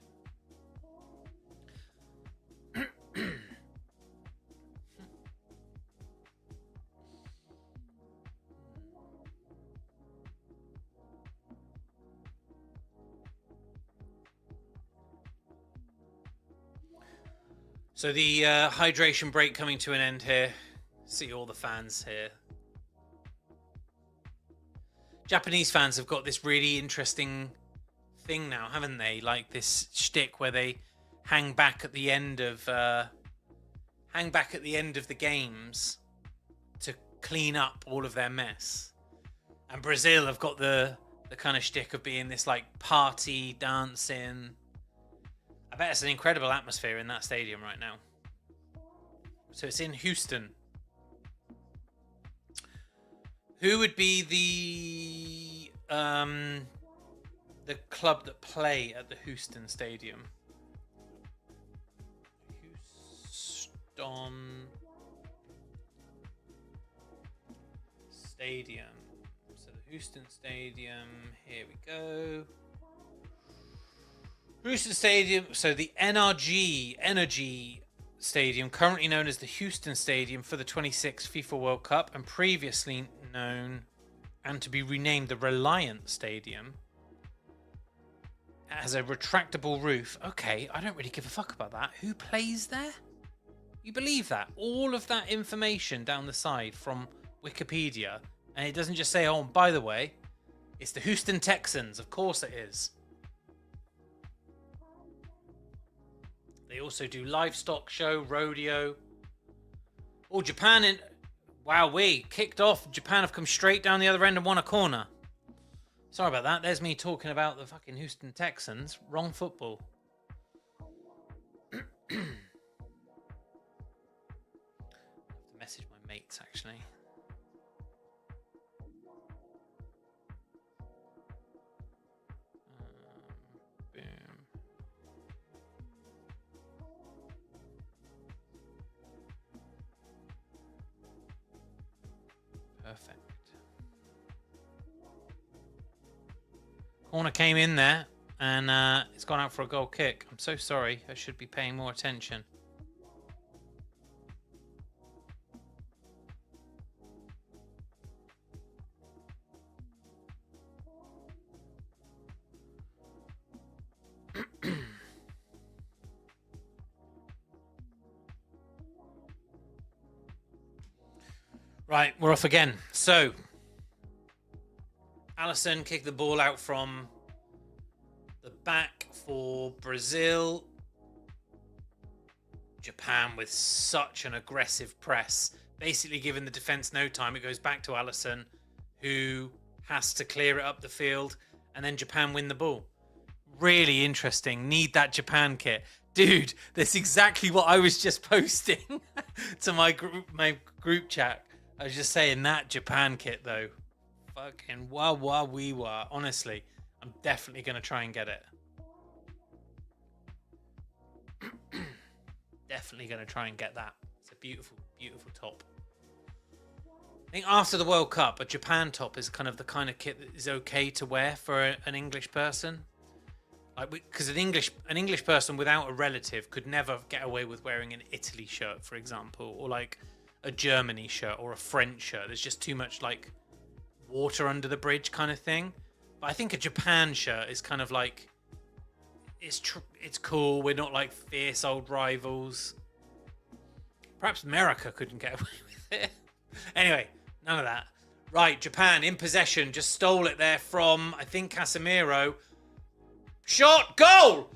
So the hydration break coming to an end here. See all the fans here. Japanese fans have got this really interesting thing now, haven't they? Like this shtick where they hang back at the end of the games to clean up all of their mess. And Brazil have got the kind of shtick of being this like party, dancing. I bet it's an incredible atmosphere in that stadium right now. So it's in Houston. Who would be the club that play at the Houston Stadium? Houston Stadium. So the Houston Stadium. Here we go. Houston Stadium. So the NRG Energy Stadium, currently known as the Houston Stadium for the 26th FIFA World Cup, and previously known and to be renamed the Reliant Stadium. It has a retractable roof. Okay, I don't really give a fuck about that. Who plays there? You believe that? All of that information down the side from Wikipedia, and it doesn't just say, oh, by the way, it's the Houston Texans. Of course it is. They also do livestock show, rodeo. Oh, Japan in... Wow, we kicked off. Japan have come straight down the other end and won a corner. Sorry about that. There's me talking about the fucking Houston Texans. Wrong football. I have to message my mates, actually. Boom. Perfect. Corner came in there, and it's gone out for a goal kick. I'm so sorry. I should be paying more attention. Right, we're off again. So, Alisson kicked the ball out from the back for Brazil. Japan with such an aggressive press. Basically giving the defense no time. It goes back to Alisson, who has to clear it up the field. And then Japan win the ball. Really interesting. Need that Japan kit. Dude, that's exactly what I was just posting to my group chat. I was just saying that Japan kit, though. Fucking wee wah. Honestly, I'm definitely going to try and get it. Definitely going to try and get that. It's a beautiful, beautiful top. I think after the World Cup, a Japan top is kind of the kind of kit that is okay to wear for an English person. Like, because an English person without a relative could never get away with wearing an Italy shirt, for example, or like a Germany shirt or a French shirt. There's just too much like water under the bridge kind of thing. But I think a Japan shirt is kind of like, it's cool. We're not like fierce old rivals. Perhaps America couldn't get away with it. Anyway, none of that. Right, Japan in possession, just stole it there from, I think, Casemiro. Shot, goal!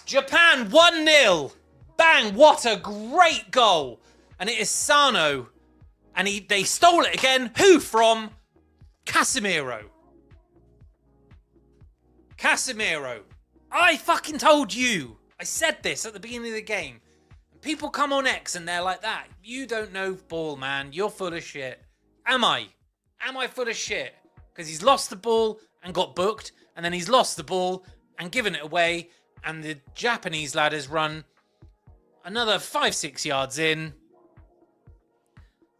Japan 1-0. Bang, what a great goal. And it is Sano. And they stole it again. Who from? Casemiro. Casemiro. I fucking told you. I said this at the beginning of the game. People come on X and they're like that. You don't know ball, man. You're full of shit. Am I? Am I full of shit? Because he's lost the ball and got booked. And then he's lost the ball and given it away. And the Japanese lad has run another 5-6 yards in.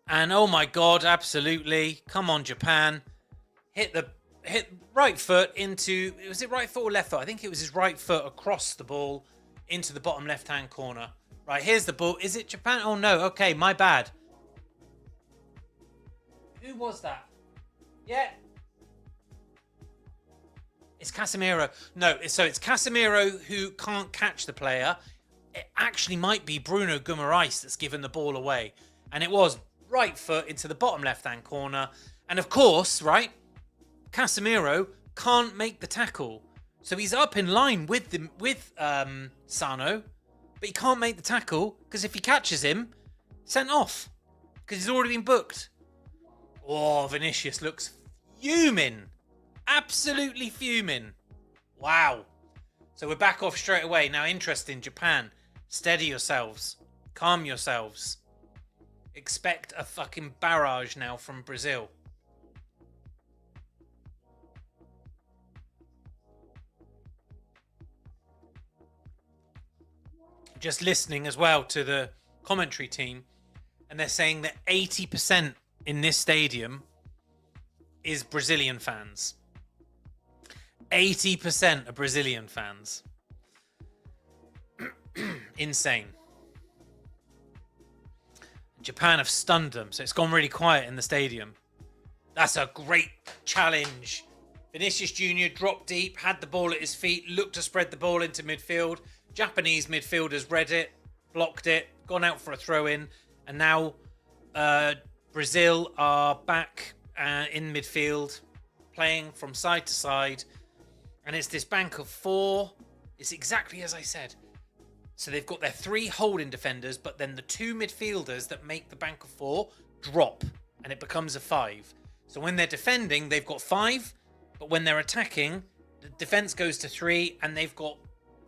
And oh my God, absolutely. Come on, Japan. Hit right foot into, was it right foot or left foot? I think it was his right foot across the ball into the bottom left-hand corner. Right, here's the ball. Is it Japan? Oh no, okay, my bad. Who was that? Yeah. It's Casemiro. No, so it's Casemiro who can't catch the player. It actually might be Bruno Guimaraes that's given the ball away. And it was right foot into the bottom left-hand corner. And of course, right, Casemiro can't make the tackle. So he's up in line with Sano, but he can't make the tackle because if he catches him, sent off because he's already been booked. Oh, Vinicius looks fuming. Absolutely fuming. Wow. So we're back off straight away. Now, interesting, Japan. Steady yourselves. Calm yourselves. Expect a fucking barrage now from Brazil. Just listening as well to the commentary team, and they're saying that 80% in this stadium is Brazilian fans. 80% are Brazilian fans. Insane. Japan have stunned them, so it's gone really quiet in the stadium. That's a great challenge. Vinicius Jr. dropped deep, had the ball at his feet, looked to spread the ball into midfield. Japanese midfielders read it, blocked it, gone out for a throw-in, and now Brazil are back in midfield, playing from side to side, and it's this bank of four. It's exactly as I said. So they've got their 3 holding defenders, but then the 2 midfielders that make the bank of 4 drop, and it becomes a 5. So when they're defending, they've got 5, but when they're attacking, the defense goes to 3, and they've got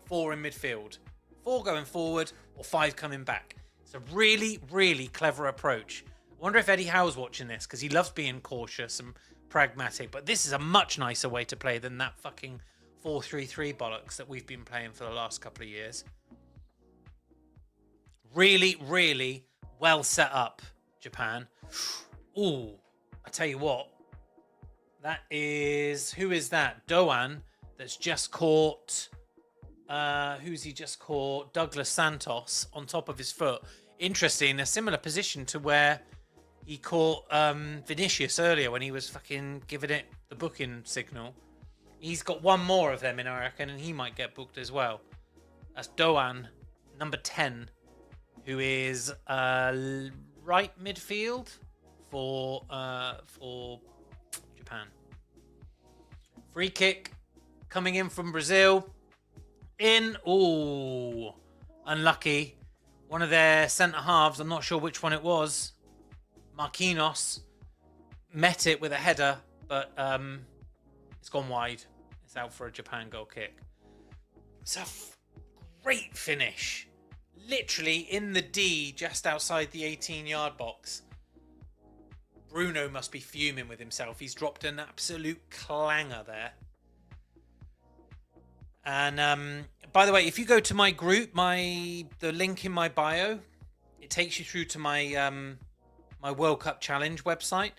4 in midfield. 4 going forward or 5 coming back. It's a really, really clever approach. I wonder if Eddie Howe's watching this because he loves being cautious and pragmatic. But this is a much nicer way to play than that fucking 4-3-3 bollocks that we've been playing for the last couple of years. Really, really well set up, Japan. Ooh, I tell you what. That is... Who is that? Doan that's just caught... who's he just caught? Douglas Santos on top of his foot. Interesting, a similar position to where he caught Vinicius earlier when he was fucking giving it the booking signal. He's got one more of them in, I reckon, and he might get booked as well. That's Doan, number 10, who is right midfield for Japan. Free kick coming in from Brazil. In. Ooh, unlucky. One of their centre halves, I'm not sure which one it was, Marquinhos, met it with a header, but it's gone wide. It's out for a Japan goal kick. It's a great finish. Literally in the D, just outside the 18-yard box. Bruno must be fuming with himself. He's dropped an absolute clanger there. And by the way, if you go to my group, the link in my bio, it takes you through to my my World Cup Challenge website.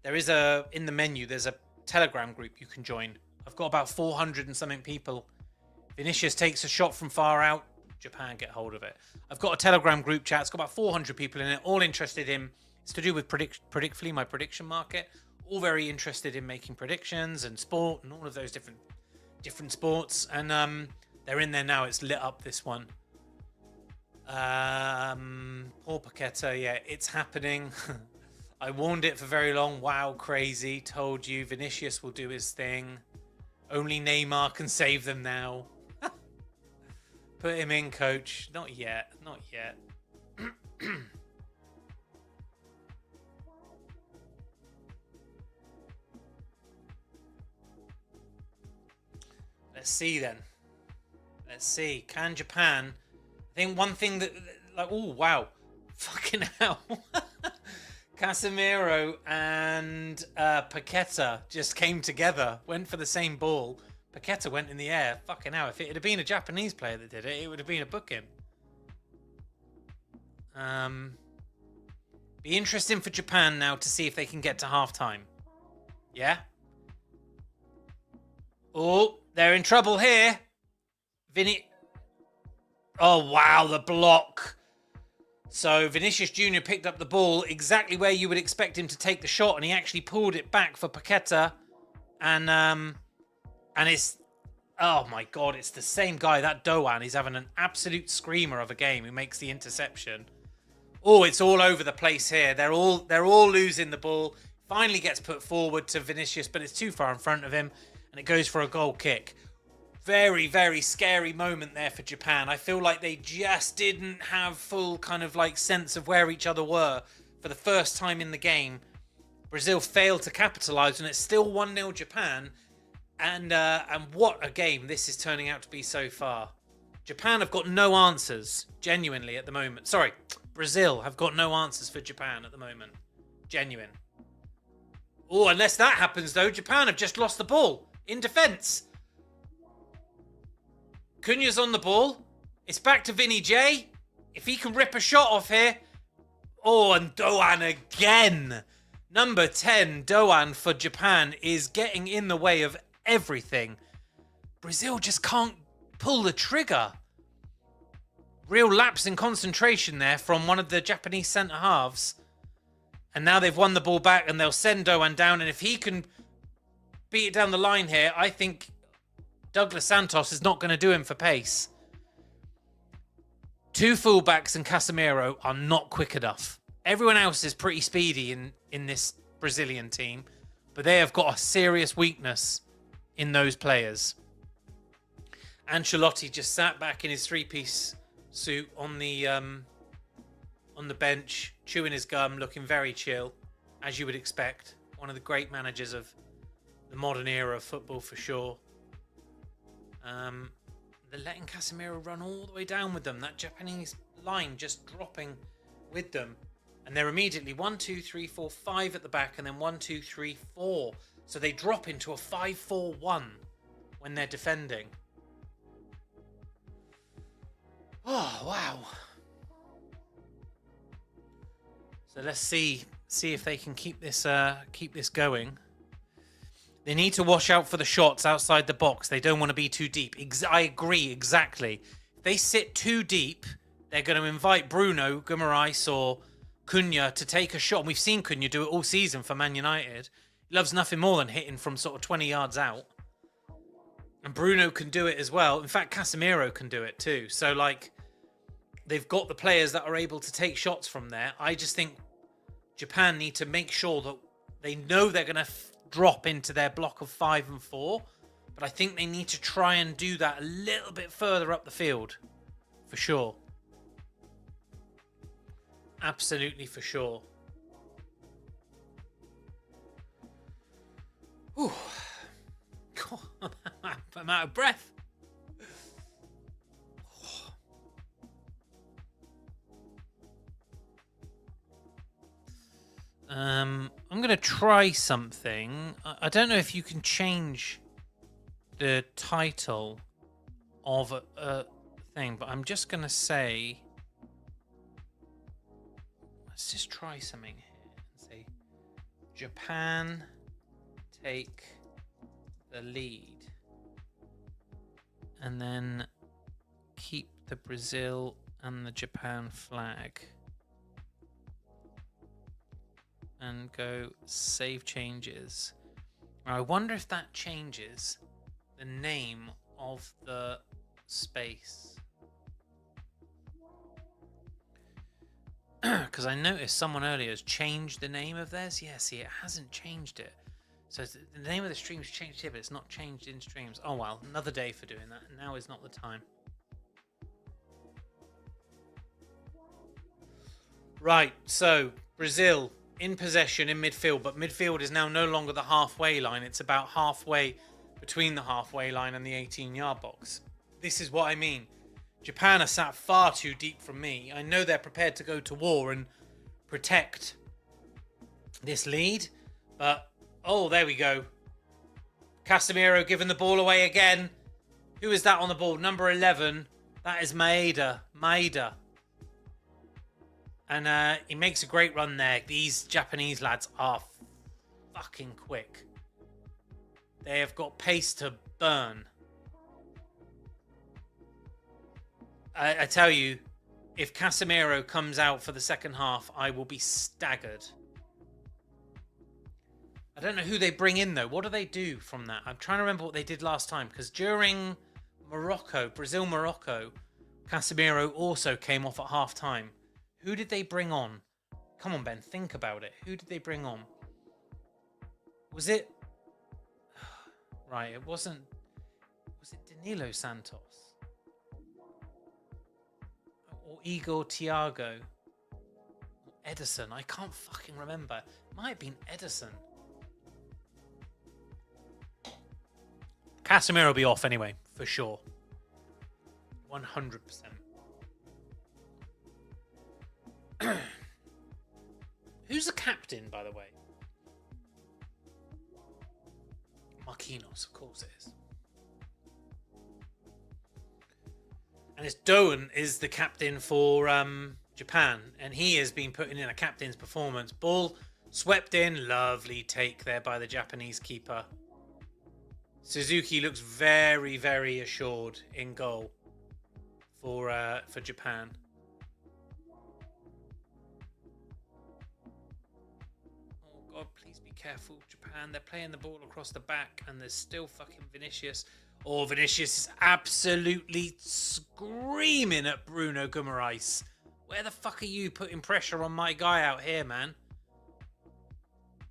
There is in the menu, there's a Telegram group you can join. I've got about 400 and something people Vinicius takes a shot from far out. Japan get hold of it. I've got a Telegram group chat. It's got about 400 people in it, all interested in. It's to do with Predictfully, my prediction market. All very interested in making predictions and sport and all of those different sports. And they're in there now. It's lit up, this one. Paul Paqueta, yeah, it's happening. I warned it for very long. Wow, crazy. Told you. Vinicius will do his thing. Only Neymar can save them now. Put him in, coach. Not yet. Not yet. Let's see then. Let's see. Can Japan... I think one thing that... like, oh, wow. Fucking hell. Casemiro and Paqueta just came together. Went for the same ball. Paqueta went in the air. Fucking hell. If it had been a Japanese player that did it, it would have been a booking. Be interesting for Japan now to see if they can get to half-time. Yeah? Oh, they're in trouble here. Oh, wow, the block. So Vinicius Jr. picked up the ball exactly where you would expect him to take the shot, and he actually pulled it back for Paqueta. And it's... oh, my God, it's the same guy. That Doan, he's having an absolute screamer of a game who makes the interception. Oh, it's all over the place here. They're all losing the ball. Finally gets put forward to Vinicius, but it's too far in front of him, and it goes for a goal kick. Very, very scary moment there for Japan. I feel like they just didn't have full kind of like sense of where each other were for the first time in the game. Brazil failed to capitalise, and it's still 1-0 Japan. And what a game this is turning out to be so far. Japan have got no answers, genuinely, at the moment. Sorry, Brazil have got no answers for Japan at the moment. Genuine. Oh, unless that happens, though, Japan have just lost the ball in defence. Cunha's on the ball. It's back to Vinny J. If he can rip a shot off here. Oh, and Doan again. Number 10, Doan for Japan, is getting in the way of everything. Brazil just can't pull the trigger. Real lapse in concentration there from one of the Japanese centre-halves. And now they've won the ball back, and they'll send Doan down. And if he can beat it down the line here, I think Douglas Santos is not going to do him for pace. Two fullbacks and Casemiro are not quick enough. Everyone else is pretty speedy in this Brazilian team, but they have got a serious weakness in those players. Ancelotti just sat back in his three-piece suit on the bench, chewing his gum, looking very chill, as you would expect. One of the great managers of the modern era of football, for sure. They're letting Casemiro run all the way down with them. That Japanese line just dropping with them. And they're immediately 1, 2, 3, 4, 5 at the back, and then 1, 2, 3, 4. So they drop into a 5-4-1 when they're defending. Oh, wow. So let's see if they can keep this going. They need to watch out for the shots outside the box. They don't want to be too deep. I agree, exactly. If they sit too deep, they're going to invite Bruno, Guimaraes, or Cunha to take a shot. And we've seen Cunha do it all season for Man United. He loves nothing more than hitting from sort of 20 yards out. And Bruno can do it as well. In fact, Casemiro can do it too. So, like, they've got the players that are able to take shots from there. I just think Japan need to make sure that they know they're going to drop into their block of 5 and 4, but I think they need to try and do that a little bit further up the field, for sure. Absolutely, for sure. Ooh. God, I'm out of breath. I'm going to try something. I don't know if you can change the title of a thing, but I'm just going to say, let's just try something here and say, Japan take the lead. And then keep the Brazil and the Japan flag. And go save changes. I wonder if that changes the name of the space. Because I noticed someone earlier has changed the name of theirs. Yeah, see, it hasn't changed it. So the name of the stream's changed here, but it's not changed in streams. Oh well, another day for doing that. Now is not the time. Right, so Brazil in possession in midfield, but midfield is now no longer the halfway line. It's about halfway between the halfway line and the 18-yard box. This is what I mean. Japan are sat far too deep from me. I know they're prepared to go to war and protect this lead, but oh, there we go. Casemiro giving the ball away again. Who is that on the ball? Number 11. That is Maeda. Maeda. And he makes a great run there. These Japanese lads are fucking quick. They have got pace to burn. I tell you, if Casemiro comes out for the second half, I will be staggered. I don't know who they bring in, though. What do they do from that? I'm trying to remember what they did last time. Because during Brazil-Morocco, Casemiro also came off at half-time. Who did they bring on? Come on, Ben, think about it. Who did they bring on? Was it... Right, it wasn't... Was it Danilo Santos? Or Igor Thiago? Or Edison? I can't fucking remember. It might have been Edison. Casemiro will be off anyway, for sure. 100%. Who's the captain, by the way? Marquinhos, of course it is. And it's Doan is the captain for Japan, and he has been putting in a captain's performance. Ball swept in, lovely take there by the Japanese keeper. Suzuki looks very, very assured in goal for Japan. Oh God, please be careful, Japan. They're playing the ball across the back, and there's still fucking Vinicius. Oh, Vinicius is absolutely screaming at Bruno Guimaraes. Where the fuck are you putting pressure on my guy out here, man?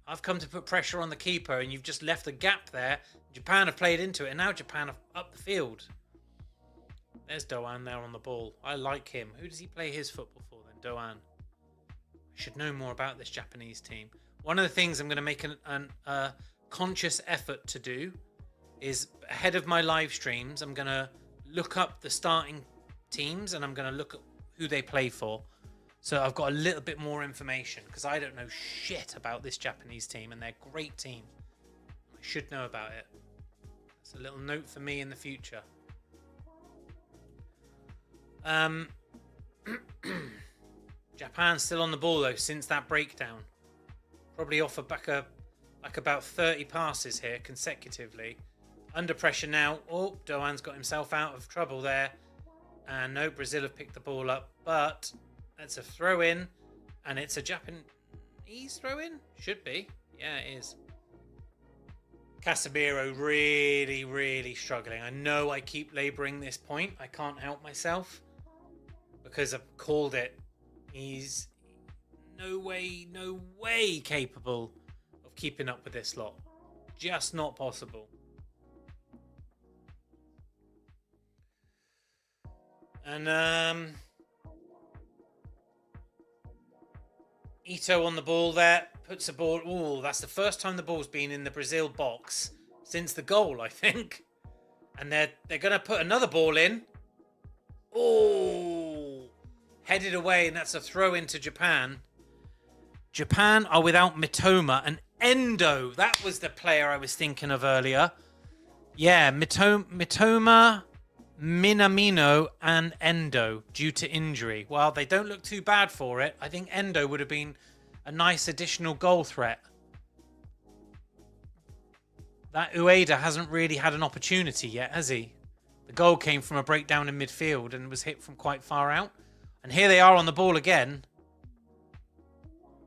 I've come to put pressure on the keeper, and you've just left a gap there. Japan have played into it, and now Japan have up the field. There's Doan there on the ball. I like him. Who does he play his football for then? Doan. I should know more about this Japanese team. One of the things I'm going to make a conscious effort to do is ahead of my live streams, I'm going to look up the starting teams, and I'm going to look at who they play for. So I've got a little bit more information, because I don't know shit about this Japanese team, and they're a great team. I should know about it. It's a little note for me in the future. Japan still on the ball though since that breakdown. Probably off like about 30 passes here consecutively. Under pressure now. Oh, Doan's got himself out of trouble there. And no, Brazil have picked the ball up, but that's a throw in, and it's a Japanese throw in? Should be. Yeah, it is. Casemiro really, really struggling. I know I keep labouring this point. I can't help myself because I've called it. He's no way capable of keeping up with this lot. Just not possible. And Ito on the ball there. Puts the ball... Oh, that's the first time the ball's been in the Brazil box since the goal, I think. And they're going to put another ball in. Oh, headed away, and that's a throw into Japan. Japan are without Mitoma and Endo. That was the player I was thinking of earlier. Yeah, Mitoma, Minamino, and Endo due to injury. Well, they don't look too bad for it. I think Endo would have been a nice additional goal threat. That Ueda hasn't really had an opportunity yet, has he? The goal came from a breakdown in midfield and was hit from quite far out. And here they are on the ball again.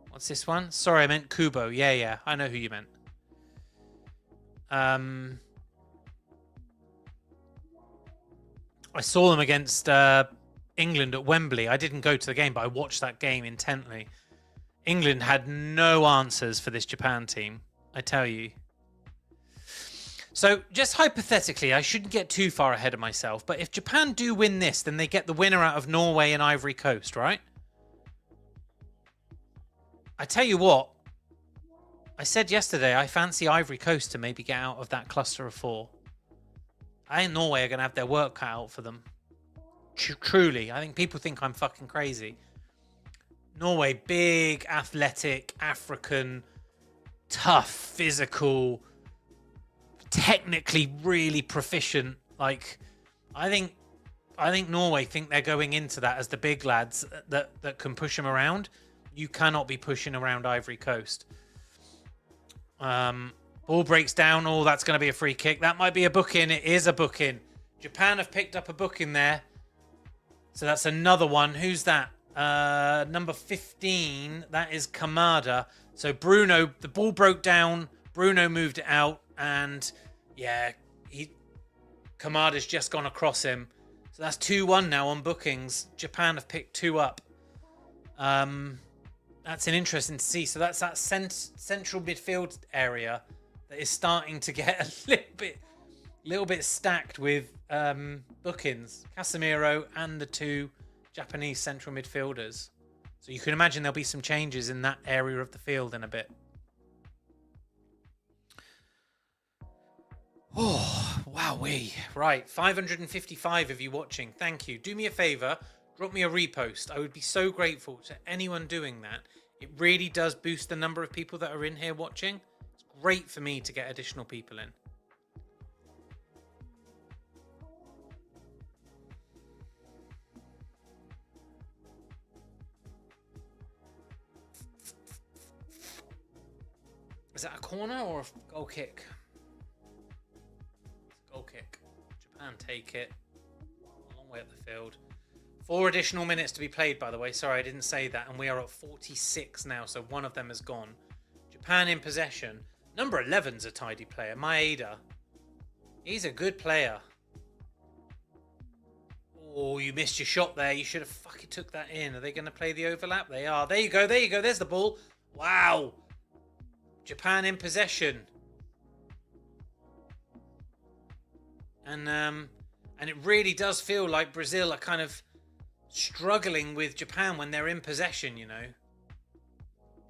What's this one? Sorry, I meant Kubo. Yeah. I know who you meant. I saw them against England at Wembley. I didn't go to the game, but I watched that game intently. England had no answers for this Japan team, I tell you. So, just hypothetically, I shouldn't get too far ahead of myself, but if Japan do win this, then they get the winner out of Norway and Ivory Coast, right? I tell you what, I said yesterday I fancy Ivory Coast to maybe get out of that cluster of 4. I think Norway are going to have their work cut out for them. Truly, I think people think I'm fucking crazy. Norway, big, athletic, African, tough, physical, technically really proficient. Like, I think Norway think they're going into that as the big lads that can push them around. You cannot be pushing around Ivory Coast. Ball breaks down. Oh, that's going to be a free kick. That might be a booking. It is a booking. Japan have picked up a booking there. So that's another one. Who's that? Number 15. That is Kamada. So Bruno, the ball broke down. Bruno moved it out. And yeah, Kamada's just gone across him. So that's 2-1 now on bookings. Japan have picked 2 up. That's an interesting to see. So that's that central midfield area that is starting to get a little bit stacked with bookings. Casemiro and the 2 Japanese central midfielders. So you can imagine there'll be some changes in that area of the field in a bit. Oh, wowee. Right, 555 of you watching. Thank you. Do me a favor, drop me a repost. I would be so grateful to anyone doing that. It really does boost the number of people that are in here watching. It's great for me to get additional people in. Is that a corner or a goal kick? Goal kick. Japan take it. A long way up the field. 4 additional minutes to be played, by the way. Sorry, I didn't say that. And we are at 46 now, so one of them has gone. Japan in possession. Number 11's a tidy player. Maeda. He's a good player. Oh, you missed your shot there. You should have fucking took that in. Are they going to play the overlap? They are. There you go. There you go. There's the ball. Wow. Japan in possession. And it really does feel like Brazil are kind of struggling with Japan when they're in possession, you know.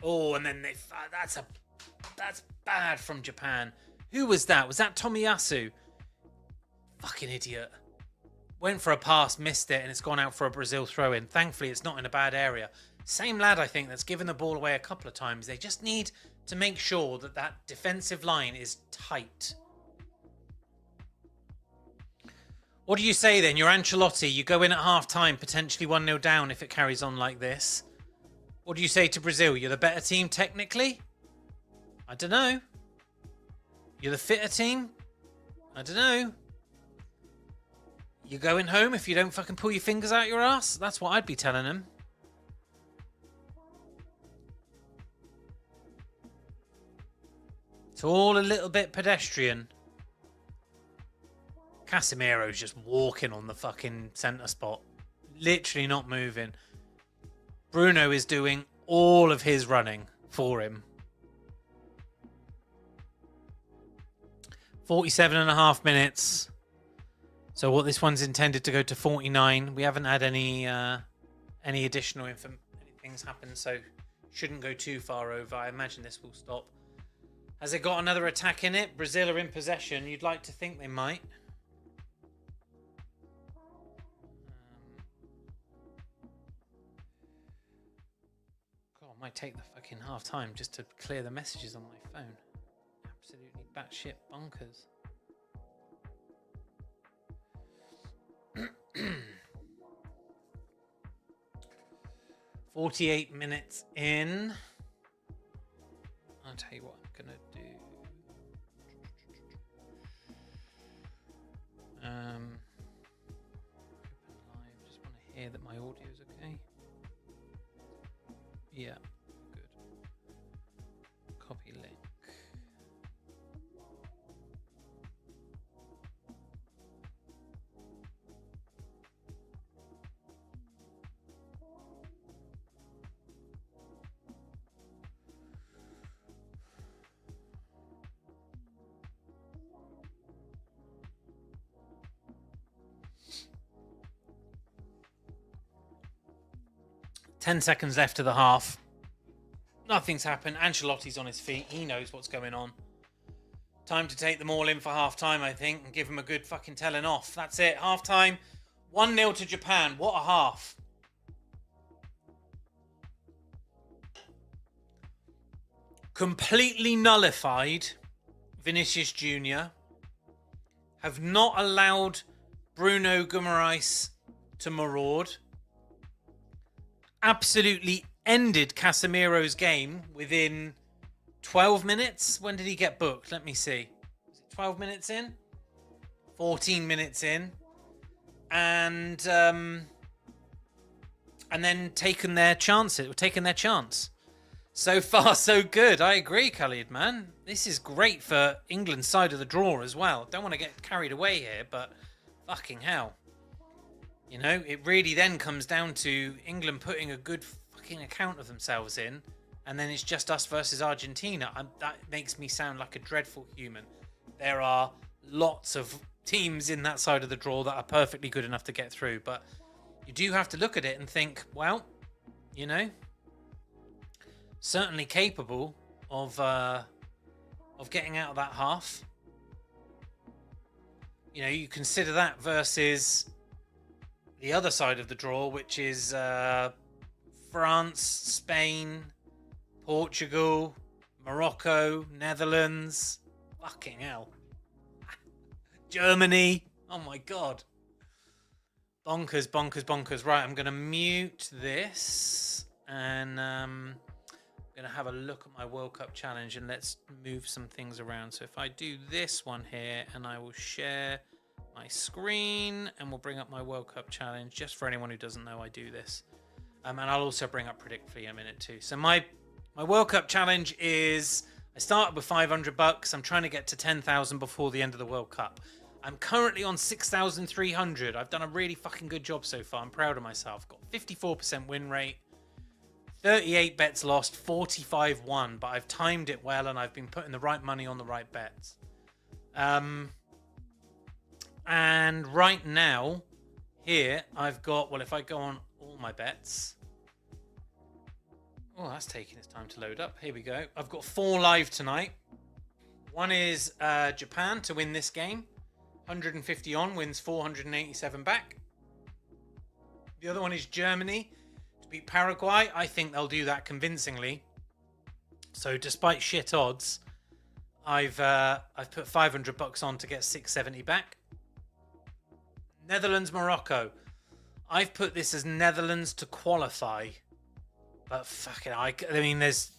Oh, and then that's bad from Japan. Who was that? Was that Tomiyasu? Fucking idiot. Went for a pass, missed it, and it's gone out for a Brazil throw-in. Thankfully, it's not in a bad area. Same lad, I think, that's given the ball away a couple of times. They just need to make sure that that defensive line is tight. What do you say then? You're Ancelotti. You go in at half-time, potentially 1-0 down if it carries on like this. What do you say to Brazil? You're the better team technically? I don't know. You're the fitter team? I don't know. You're going home if you don't fucking pull your fingers out your ass? That's what I'd be telling him. It's all a little bit pedestrian. Casemiro's just walking on the fucking centre spot. Literally not moving. Bruno is doing all of his running for him. 47.5 minutes. So what this one's intended to go to 49. We haven't had any additional things happen, so shouldn't go too far over. I imagine this will stop. Has it got another attack in it? Brazil are in possession. You'd like to think they might. God, I might take the fucking half time just to clear the messages on my phone. Absolutely batshit bonkers. 48 minutes in. I'll tell you what I'm gonna do. hear that my audio is okay? Yeah, good. Copy link. Ten seconds left of the half. Nothing's happened. Ancelotti's on his feet. He knows what's going on. Time to take them all in for half-time, I think, and give them a good fucking telling off. That's it. Half-time. 1-0 to Japan. What a half. Completely nullified Vinicius Jr. Have not allowed Bruno Guimaraes to maraud. Absolutely ended Casemiro's game within 12 minutes. When did he get booked? Let me see. Was it 12 minutes in? 14 minutes in. And then taken their chance. So far, so good. I agree, Khalid, man. This is great for England's side of the draw as well. Don't want to get carried away here, but fucking hell. You know, it really then comes down to England putting a good fucking account of themselves in, and then it's just us versus Argentina. That makes me sound like a dreadful human. There are lots of teams in that side of the draw that are perfectly good enough to get through, but you do have to look at it and think, well, you know, certainly capable of getting out of that half. You know, you consider that versus the other side of the draw, which is France, Spain, Portugal, Morocco, Netherlands. Fucking hell. Germany. Oh my God. Bonkers, bonkers, bonkers. Right, I'm going to mute this and I'm going to have a look at my World Cup challenge and let's move some things around. So if I do this one here and I will share my screen and we'll bring up my World Cup challenge just for anyone who doesn't know I do this. And I'll also bring up Predictfully in a minute too. So my World Cup challenge is, I started with $500. I'm trying to get to 10,000 before the end of the World Cup. I'm currently on 6,300. I've done a really fucking good job so far. I'm proud of myself. Got 54% win rate, 38 bets lost, 45 won, but I've timed it well and I've been putting the right money on the right bets. And right now, here, I've got, well, if I go on all my bets. Oh, that's taking its time to load up. Here we go. I've got 4 live tonight. One is Japan to win this game. 150 on, wins 487 back. The other one is Germany to beat Paraguay. I think they'll do that convincingly. So despite shit odds, I've put $500 on to get 670 back. Netherlands, Morocco. I've put this as Netherlands to qualify, but fuck it, I mean, there's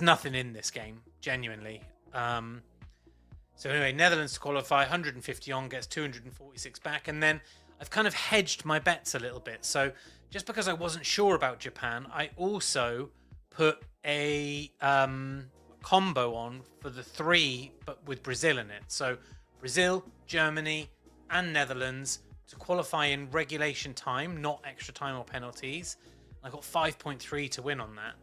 nothing in this game, genuinely. So anyway, Netherlands to qualify, 150 on, gets 246 back, and then I've kind of hedged my bets a little bit. So just because I wasn't sure about Japan, I also put a combo on for the 3, but with Brazil in it. So Brazil, Germany, and Netherlands to qualify in regulation time, not extra time or penalties. I got 5.3 to win on that.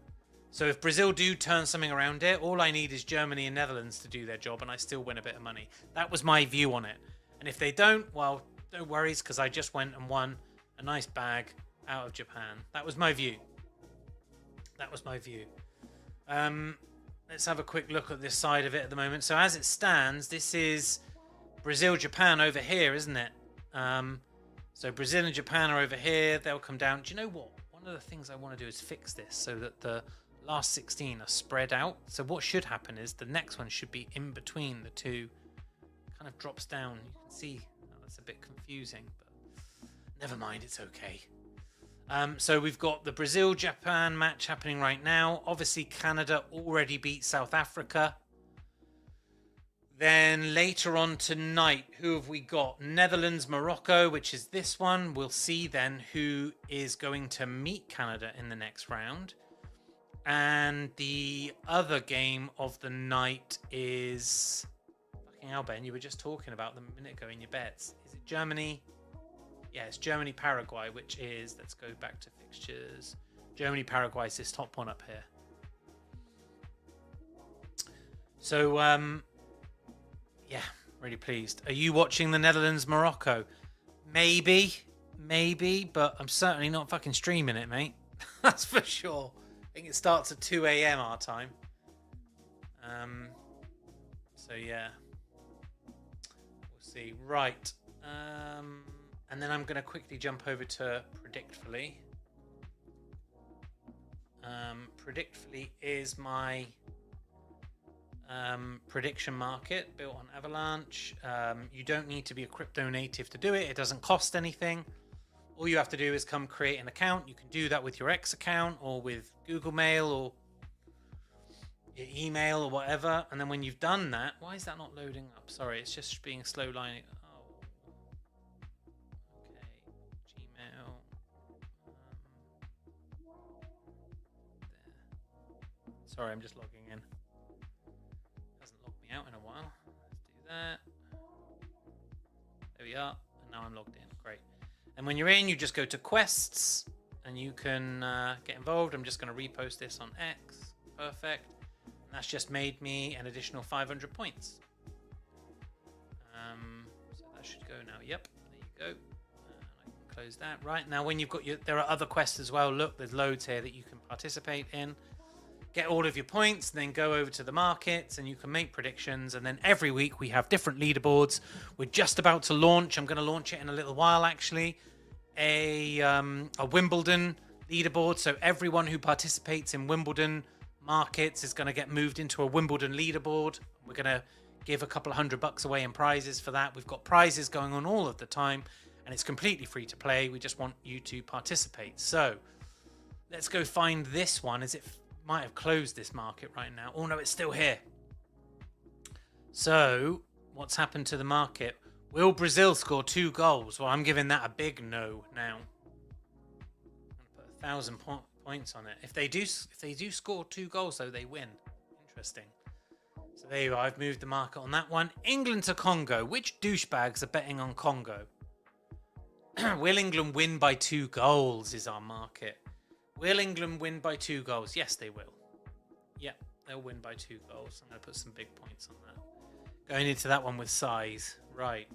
So if Brazil do turn something around it, all I need is Germany and Netherlands to do their job and I still win a bit of money. That was my view on it. And if they don't, well, no worries, because I just went and won a nice bag out of Japan. That was my view. Let's have a quick look at this side of it at the moment. So as it stands, this is Brazil-Japan over here, isn't it? So Brazil and Japan are over here. They'll come down. Do you know what? One of the things I want to do is fix this so that the last 16 are spread out. So what should happen is the next one should be in between the two. Kind of drops down. You can see that's a bit confusing, but never mind, it's okay. So we've got the Brazil-Japan match happening right now. Obviously, Canada already beat South Africa. Then later on tonight, who have we got? Netherlands, Morocco, which is this one. We'll see then who is going to meet Canada in the next round. And the other game of the night is... Fucking hell, Ben, you were just talking about them a minute ago in your bets. Is it Germany? Yeah, it's Germany, Paraguay, which is... Let's go back to fixtures. Germany, Paraguay is this top one up here. So, yeah, really pleased. Are you watching the Netherlands, Morocco? Maybe, but I'm certainly not fucking streaming it, mate. That's for sure. I think it starts at 2 a.m. our time. So yeah, we'll see. Right, and then I'm going to quickly jump over to Predictfully. Predictfully is my prediction market built on Avalanche. You don't need to be a crypto native to do it. It doesn't cost anything. All you have to do is come create an account. You can do that with your X account or with Google Mail or your email or whatever. And then when you've done that, why is that not loading up? Sorry, it's just being slow lining. Oh, okay. Gmail. There. Sorry, I'm just logging in. Hasn't logged me out in a while. Let's do that. There we are. And now I'm logged in. Great. And when you're in, you just go to quests and you can get involved. I'm just going to repost this on X. Perfect. And that's just made me an additional 500 points. So that should go now. Yep, there you go. I can close that. Right, now when you've got your... There are other quests as well. Look, there's loads here that you can participate in. Get all of your points, then go over to the markets and you can make predictions. And then every week we have different leaderboards. We're just about to launch. I'm going to launch it in a little while, actually. A Wimbledon leaderboard. So everyone who participates in Wimbledon markets is going to get moved into a Wimbledon leaderboard. We're going to give a couple of $100 away in prizes for that. We've got prizes going on all of the time and it's completely free to play. We just want you to participate. So let's go find this one. Is it... Might have closed this market right now. Oh no, it's still here. So what's happened to the market? Will Brazil score 2 goals? Well, I'm giving that a big no now. I'm gonna put 1,000 points on it. If they do score 2 goals though, they win. Interesting. So there you go. I've moved the market on that one. England to Congo. Which douchebags are betting on Congo? Will England win by 2 goals is our market. Will England win by 2 goals? Yes, they will. Yep, they'll win by 2 goals. I'm going to put some big points on that. Going into that one with size. Right.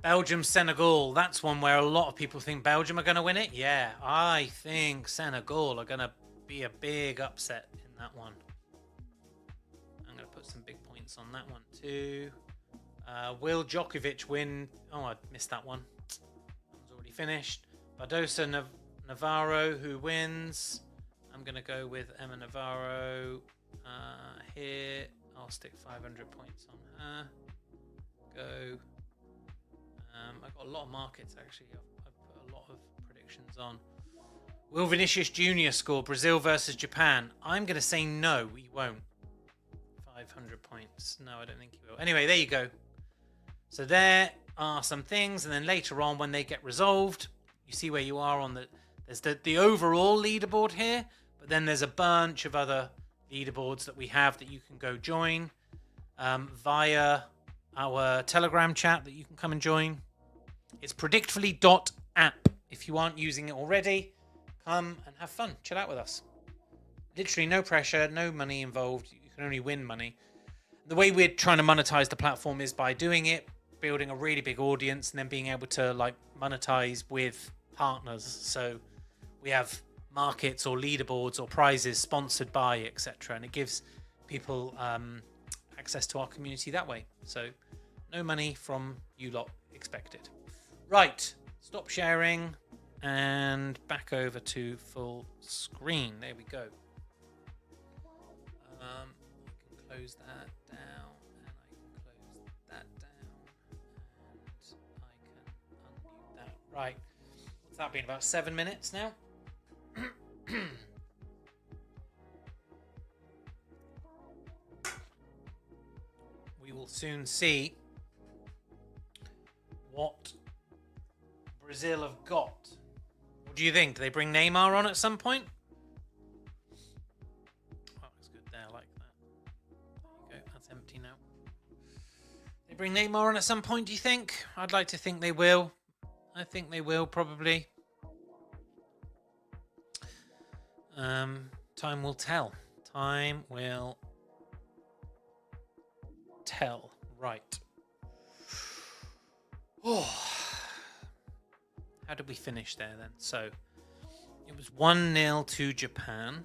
Belgium, Senegal. That's one where a lot of people think Belgium are going to win it. Yeah, I think Senegal are going to be a big upset in that one. I'm going to put some big points on that one too. Will Djokovic win? Oh, I missed that one. That one's already finished. Badosa Navarro, who wins? I'm going to go with Emma Navarro here. I'll stick 500 points on her. Go. I've got a lot of markets, actually. I've put a lot of predictions on. Will Vinicius Jr. score Brazil versus Japan? I'm going to say no, he won't. 500 points. No, I don't think he will. Anyway, there you go. So there are some things, and then later on, when they get resolved... You see where you are on the... There's the overall leaderboard here, but then there's a bunch of other leaderboards that we have that you can go join via our Telegram chat that you can come and join. It's predictfully.app. If you aren't using it already, come and have fun. Chill out with us. Literally no pressure, no money involved. You can only win money. The way we're trying to monetize the platform is by doing it, building a really big audience, and then being able to like monetize with partners. So we have markets or leaderboards or prizes sponsored by, etc., and it gives people access to our community that way. So no money from you lot expected. Right, stop sharing and back over to full screen. There we go. I can close that down, and I can close that down, and I can unmute that. Right, what's that been, about 7 minutes now? will soon see what Brazil have got. What do you think? Do they bring Neymar on at some point? Oh, it's good there, I like that. There you go, that's empty now. They bring Neymar on at some point, do you think? I'd like to think they will. I think they will, probably. Time will tell. Time will tell. Right. Oh. How did we finish there then? So, it was 1-0 to Japan.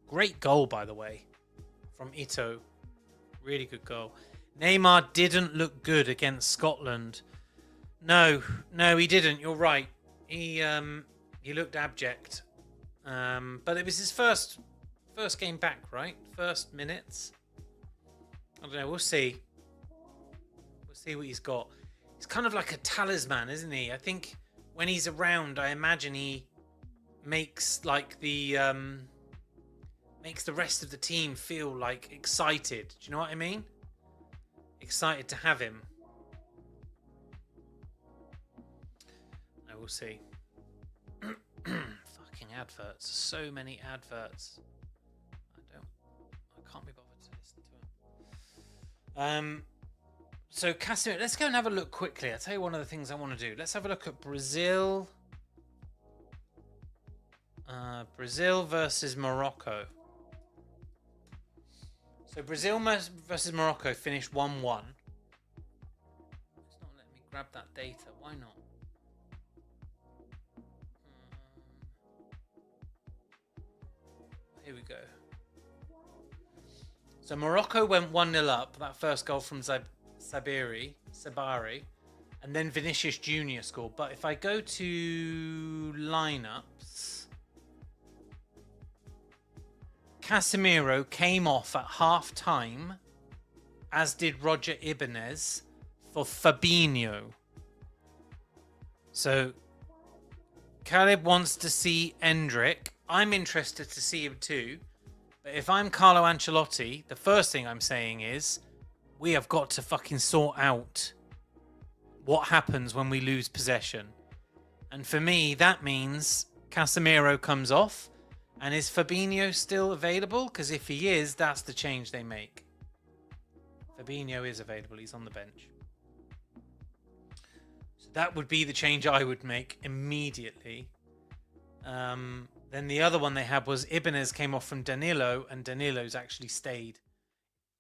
Great goal, by the way, from Ito. Really good goal. Neymar didn't look good against Scotland. No, he didn't. You're right. He looked abject. But it was his first game back, right? First minutes. I don't know. We'll see. We'll see what he's got. He's kind of like a talisman, isn't he? I think when he's around, I imagine he makes like the rest of the team feel like excited. Do you know what I mean? Excited to have him. I will see. Fucking adverts. So many adverts. I can't be bothered to listen to them. So Casemiro, let's go and have a look quickly. I'll tell you one of the things I want to do. Let's have a look at Brazil. Brazil versus Morocco. So Brazil versus Morocco finished 1-1. It's not letting me grab that data. Why not? Here we go. So Morocco went 1-0 up. That first goal from Sabiri, and then Vinicius Jr. scored. But if I go to lineups, Casemiro came off at half time, as did Roger Ibanez for Fabinho. So Caleb wants to see Endrick. I'm interested to see him too. But if I'm Carlo Ancelotti, the first thing I'm saying is we have got to fucking sort out what happens when we lose possession. And for me, that means Casemiro comes off. And is Fabinho still available? Because if he is, that's the change they make. Fabinho is available. He's on the bench. So that would be the change I would make immediately. Then the other one they had was Ibanez came off from Danilo, and Danilo's actually stayed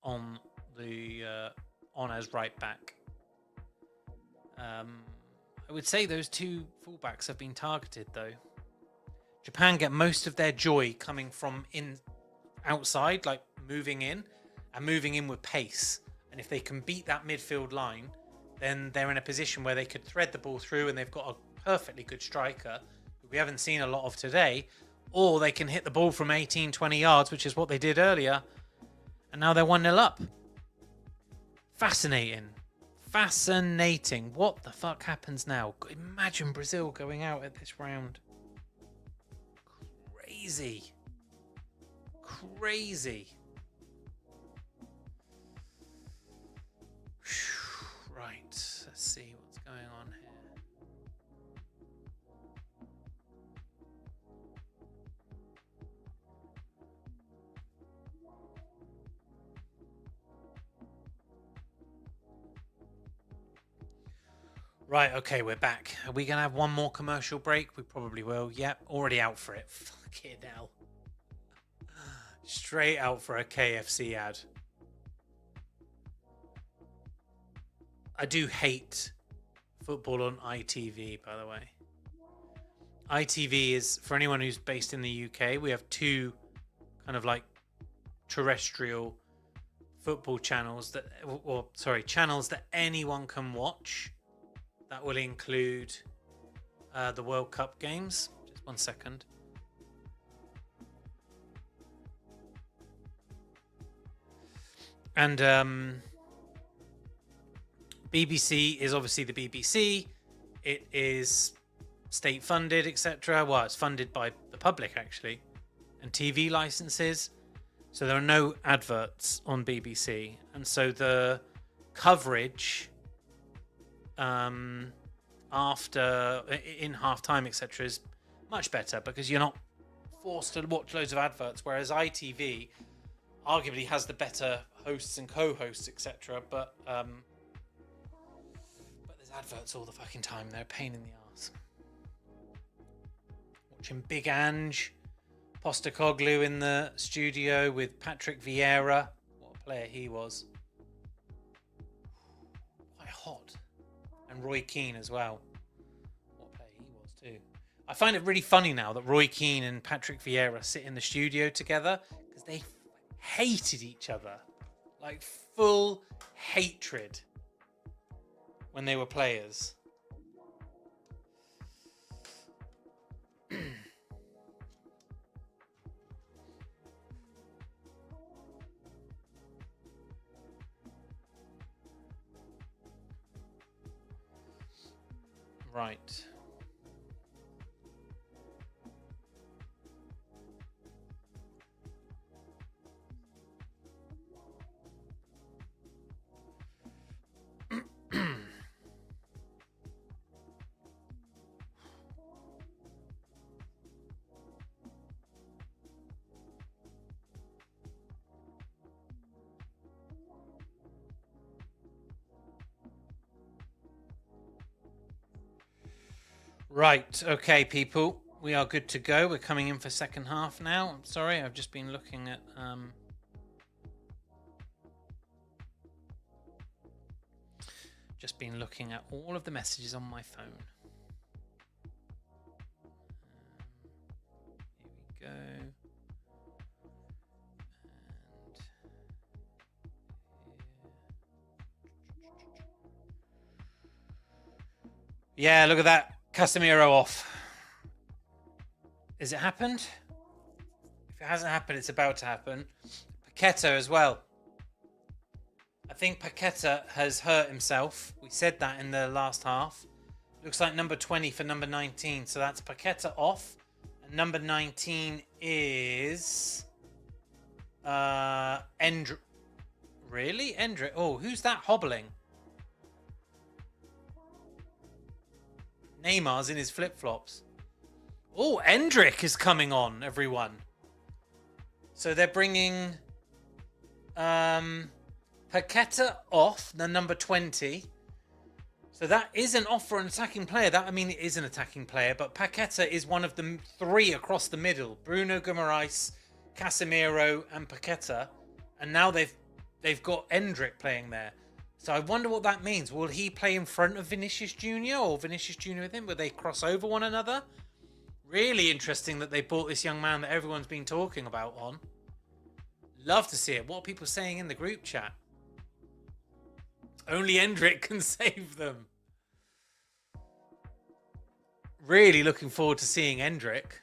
on as right back. I would say those two fullbacks have been targeted though. Japan get most of their joy coming from outside, like moving in, and moving in with pace. And if they can beat that midfield line, then they're in a position where they could thread the ball through, and they've got a perfectly good striker who we haven't seen a lot of today. Or they can hit the ball from 18, 20 yards, which is what they did earlier. And now they're 1-0 up. Fascinating. Fascinating. What the fuck happens now? Imagine Brazil going out at this round. Crazy. Crazy. Right. Let's see what's going on here. Right, okay, we're back. Are we going to have one more commercial break? We probably will. Yep, already out for it. Fucking hell. Straight out for a KFC ad. I do hate football on ITV, by the way. ITV is, for anyone who's based in the UK, we have two kind of like terrestrial football channels that, channels that anyone can watch. That will include the World Cup games. Just 1 second. And BBC is obviously the BBC. It is state funded, etc. Well, it's funded by the public actually, and TV licenses. So there are no adverts on BBC, and so the coverage after in half time, etc., is much better because you're not forced to watch loads of adverts. Whereas ITV arguably has the better hosts and co-hosts, etc. But there's adverts all the fucking time. They're a pain in the arse. Watching Big Ange Postecoglou in the studio with Patrick Vieira. What a player he was. Quite hot. And Roy Keane as well. What a player he was too. I find it really funny now that Roy Keane and Patrick Vieira sit in the studio together because they hated each other. Like full hatred when they were players. Right. Right, okay, people. We are good to go. We're coming in for second half now. I'm sorry, I've just been looking at all of the messages on my phone. Here we go. Yeah, look at that. Casemiro off. Has it happened? If it hasn't happened, it's about to happen. Paqueta as well. I think Paqueta has hurt himself. We said that in the last half. Looks like number 20 for number 19. So that's Paqueta off. And number 19 is... Endrick. Really? Endrick. Oh, who's that hobbling? Neymar's in his flip-flops. Oh, Endrick is coming on, everyone. So they're bringing Paqueta off, the number 20. So that is an off for an attacking player. That, I mean, it is an attacking player, but Paqueta is one of the three across the middle. Bruno Guimaraes, Casemiro, and Paqueta. And now they've got Endrick playing there. So I wonder what that means. Will he play in front of Vinicius Jr. or Vinicius Jr. with him? Will they cross over one another? Really interesting that they bought this young man that everyone's been talking about on. Love to see it. What are people saying in the group chat? Only Endrick can save them. Really looking forward to seeing Endrick.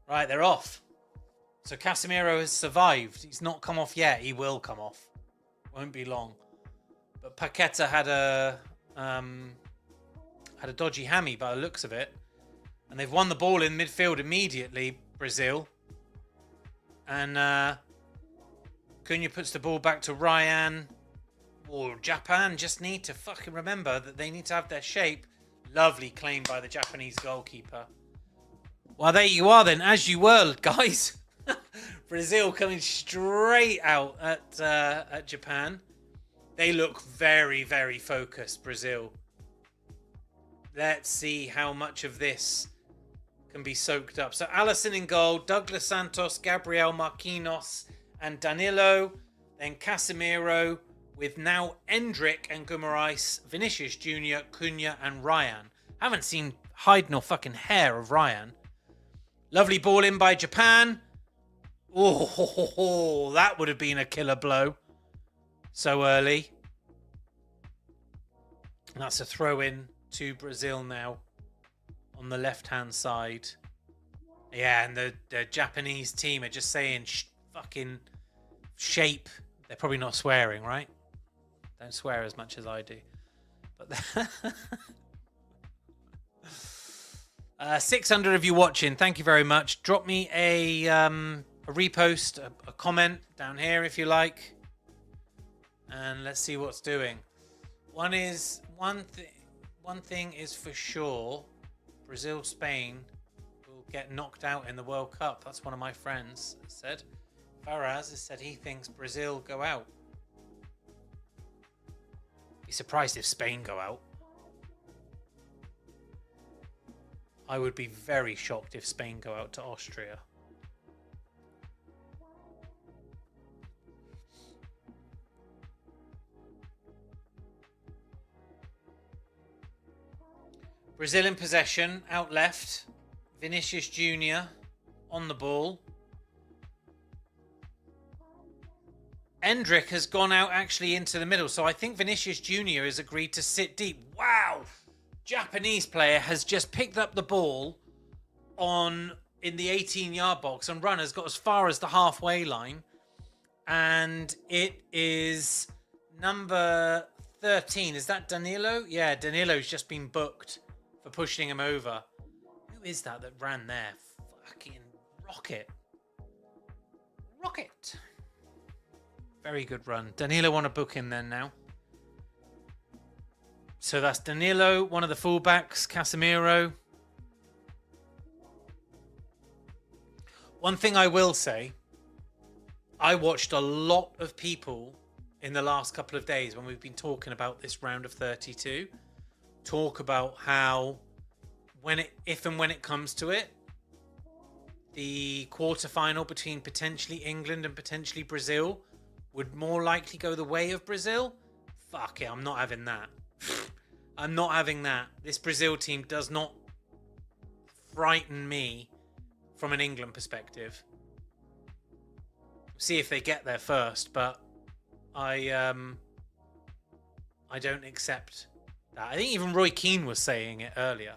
Right, they're off. So Casemiro has survived. He's not come off yet. He will come off. Won't be long. But Paqueta had a dodgy hammy by the looks of it. And they've won the ball in midfield immediately, Brazil. And Cunha puts the ball back to Ryan. Or Japan just need to fucking remember that they need to have their shape. Lovely claim by the Japanese goalkeeper. Well, there you are then, as you were, guys. Brazil coming straight out at Japan. They look very, very focused, Brazil. Let's see how much of this can be soaked up. So Alisson in goal, Douglas Santos, Gabriel Marquinhos and Danilo. Then Casemiro with now Endrick and Guimaraes, Vinicius Jr., Cunha and Ryan. Haven't seen hide nor fucking hair of Ryan. Lovely ball in by Japan. Oh, that would have been a killer blow so early. And that's a throw in to Brazil now on the left-hand side. Yeah, and the Japanese team are just saying fucking shape. They're probably not swearing, right? Don't swear as much as I do. But 600 of you watching. Thank you very much. Drop me a repost, a comment down here if you like, and let's see what's doing. One thing is for sure: Brazil, Spain will get knocked out in the World Cup. That's one of my friends said. Faraz has said he thinks Brazil go out. Be surprised if Spain go out. I would be very shocked if Spain go out to Austria. Brazil in possession, out left. Vinicius Jr. on the ball. Endrick has gone out actually into the middle, so I think Vinicius Jr. has agreed to sit deep. Wow! Japanese player has just picked up the ball in the 18-yard box and run has got as far as the halfway line, and it is number 13. Is that Danilo? Yeah, Danilo's just been booked for pushing him over. Who is that ran there? Fucking Rocket. Very good run. Danilo want to book him then now. So that's Danilo, one of the fullbacks, Casemiro. One thing I will say, I watched a lot of people in the last couple of days when we've been talking about this round of 32 talk about how if and when it comes to it, the quarterfinal between potentially England and potentially Brazil would more likely go the way of Brazil. Fuck it, I'm not having that. I'm not having that. This Brazil team does not frighten me from an England perspective. See if they get there first, but I don't accept that. I think even Roy Keane was saying it earlier.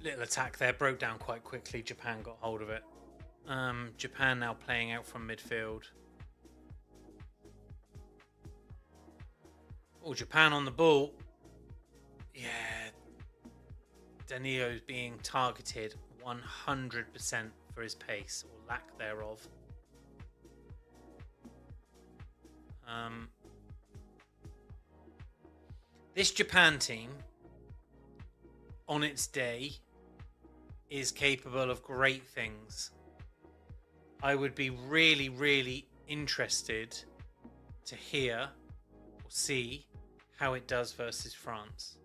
Little attack there, broke down quite quickly. Japan got hold of it. Japan now playing out from midfield. Oh, Japan on the ball. Yeah. Danilo's being targeted 100% for his pace, or lack thereof. This Japan team, on its day, is capable of great things. I would be really, really interested to hear or see how it does versus France.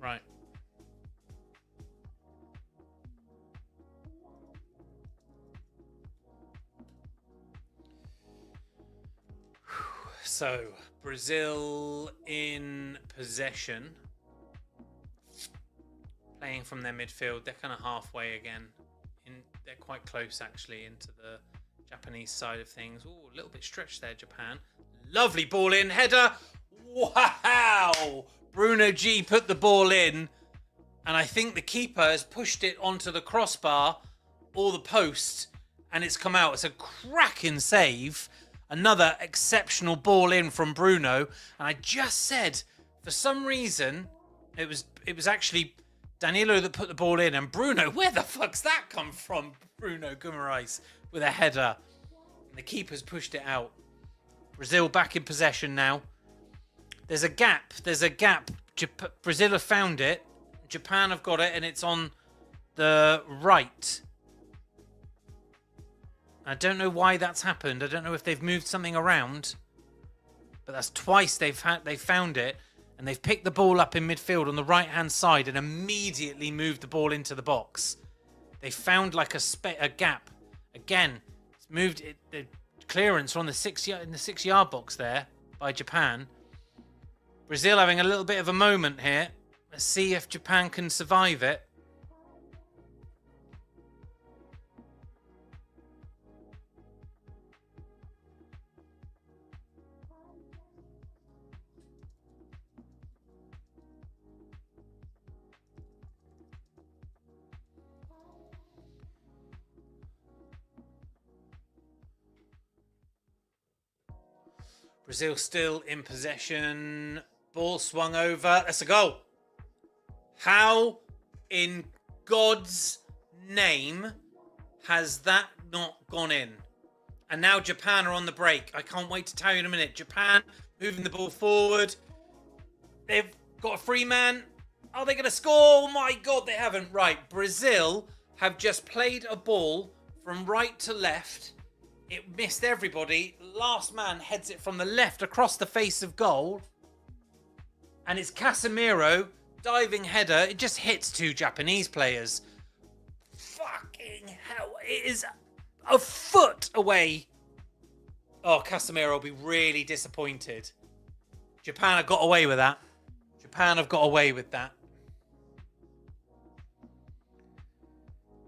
Right. So, Brazil in possession. Playing from their midfield. They're kind of halfway again. They're quite close, actually, into the Japanese side of things. Oh, a little bit stretched there, Japan. Lovely ball in. Header. Wow! Bruno Bruno G put the ball in, and I think the keeper has pushed it onto the crossbar or the post, and it's come out. It's a cracking save. Another exceptional ball in from Bruno. And I just said, for some reason, it was actually Danilo that put the ball in. And Bruno, where the fuck's that come from? Bruno Guimaraes with a header. And the keeper's pushed it out. Brazil back in possession now. There's a gap. Brazil have found it. Japan have got it, and it's on the right. I don't know why that's happened. I don't know if they've moved something around, but that's twice they've found it, and they've picked the ball up in midfield on the right-hand side and immediately moved the ball into the box. They found like a gap. Again, it's moved it. The clearance on the 6-yard box there by Japan. Brazil having a little bit of a moment here. Let's see if Japan can survive it. Brazil still in possession. Ball swung over. That's a goal. How in God's name has that not gone in? And now Japan are on the break. I can't wait to tell you in a minute. Japan moving the ball forward. They've got a free man. Are they going to score? Oh my God, they haven't. Right, Brazil have just played a ball from right to left. It missed everybody. Last man heads it from the left across the face of goal. And it's Casemiro, diving header. It just hits two Japanese players. Fucking hell. It is a foot away. Oh, Casemiro will be really disappointed. Japan have got away with that. Japan have got away with that.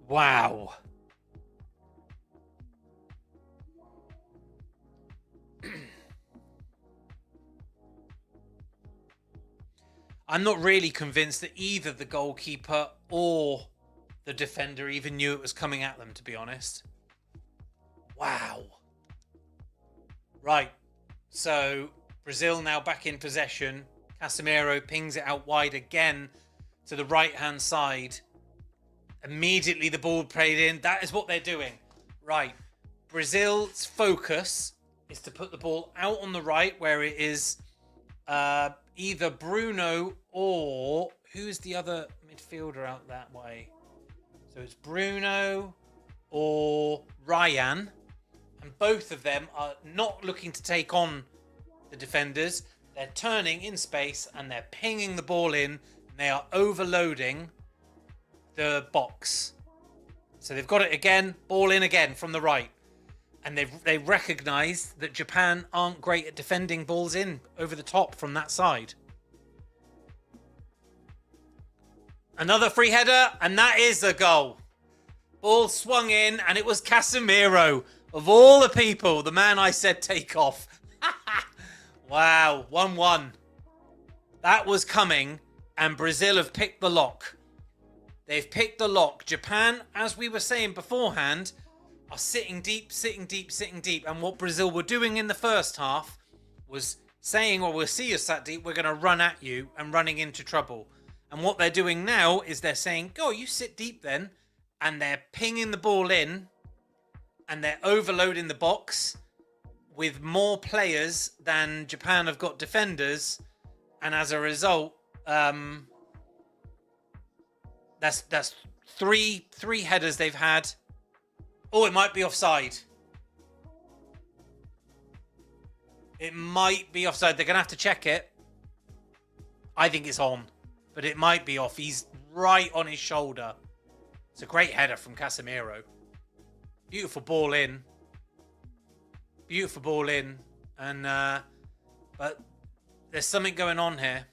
Wow. I'm not really convinced that either the goalkeeper or the defender even knew it was coming at them, to be honest. Wow. Right. So Brazil now back in possession. Casemiro pings it out wide again to the right-hand side. Immediately the ball played in. That is what they're doing. Right. Brazil's focus is to put the ball out on the right where it is either Bruno or who's the other midfielder out that way? So it's Bruno or Ryan, and both of them are not looking to take on the defenders. They're turning in space and they're pinging the ball in, and they are overloading the box. So they've got it again, ball in again from the right. And they recognise that Japan aren't great at defending balls in over the top from that side. Another free header, and that is a goal. Ball swung in, and it was Casemiro. Of all the people, the man I said take off. Wow, 1-1. That was coming, and Brazil have picked the lock. They've picked the lock. Japan, as we were saying beforehand, are sitting deep. And what Brazil were doing in the first half was saying, well, we'll see you sat deep. We're going to run at you and running into trouble. And what they're doing now is they're saying, go, you sit deep then. And they're pinging the ball in and they're overloading the box with more players than Japan have got defenders. And as a result, that's three headers they've had. Oh, it might be offside. It might be offside. They're going to have to check it. I think it's on, but it might be off. He's right on his shoulder. It's a great header from Casemiro. Beautiful ball in. Beautiful ball in. And, but there's something going on here.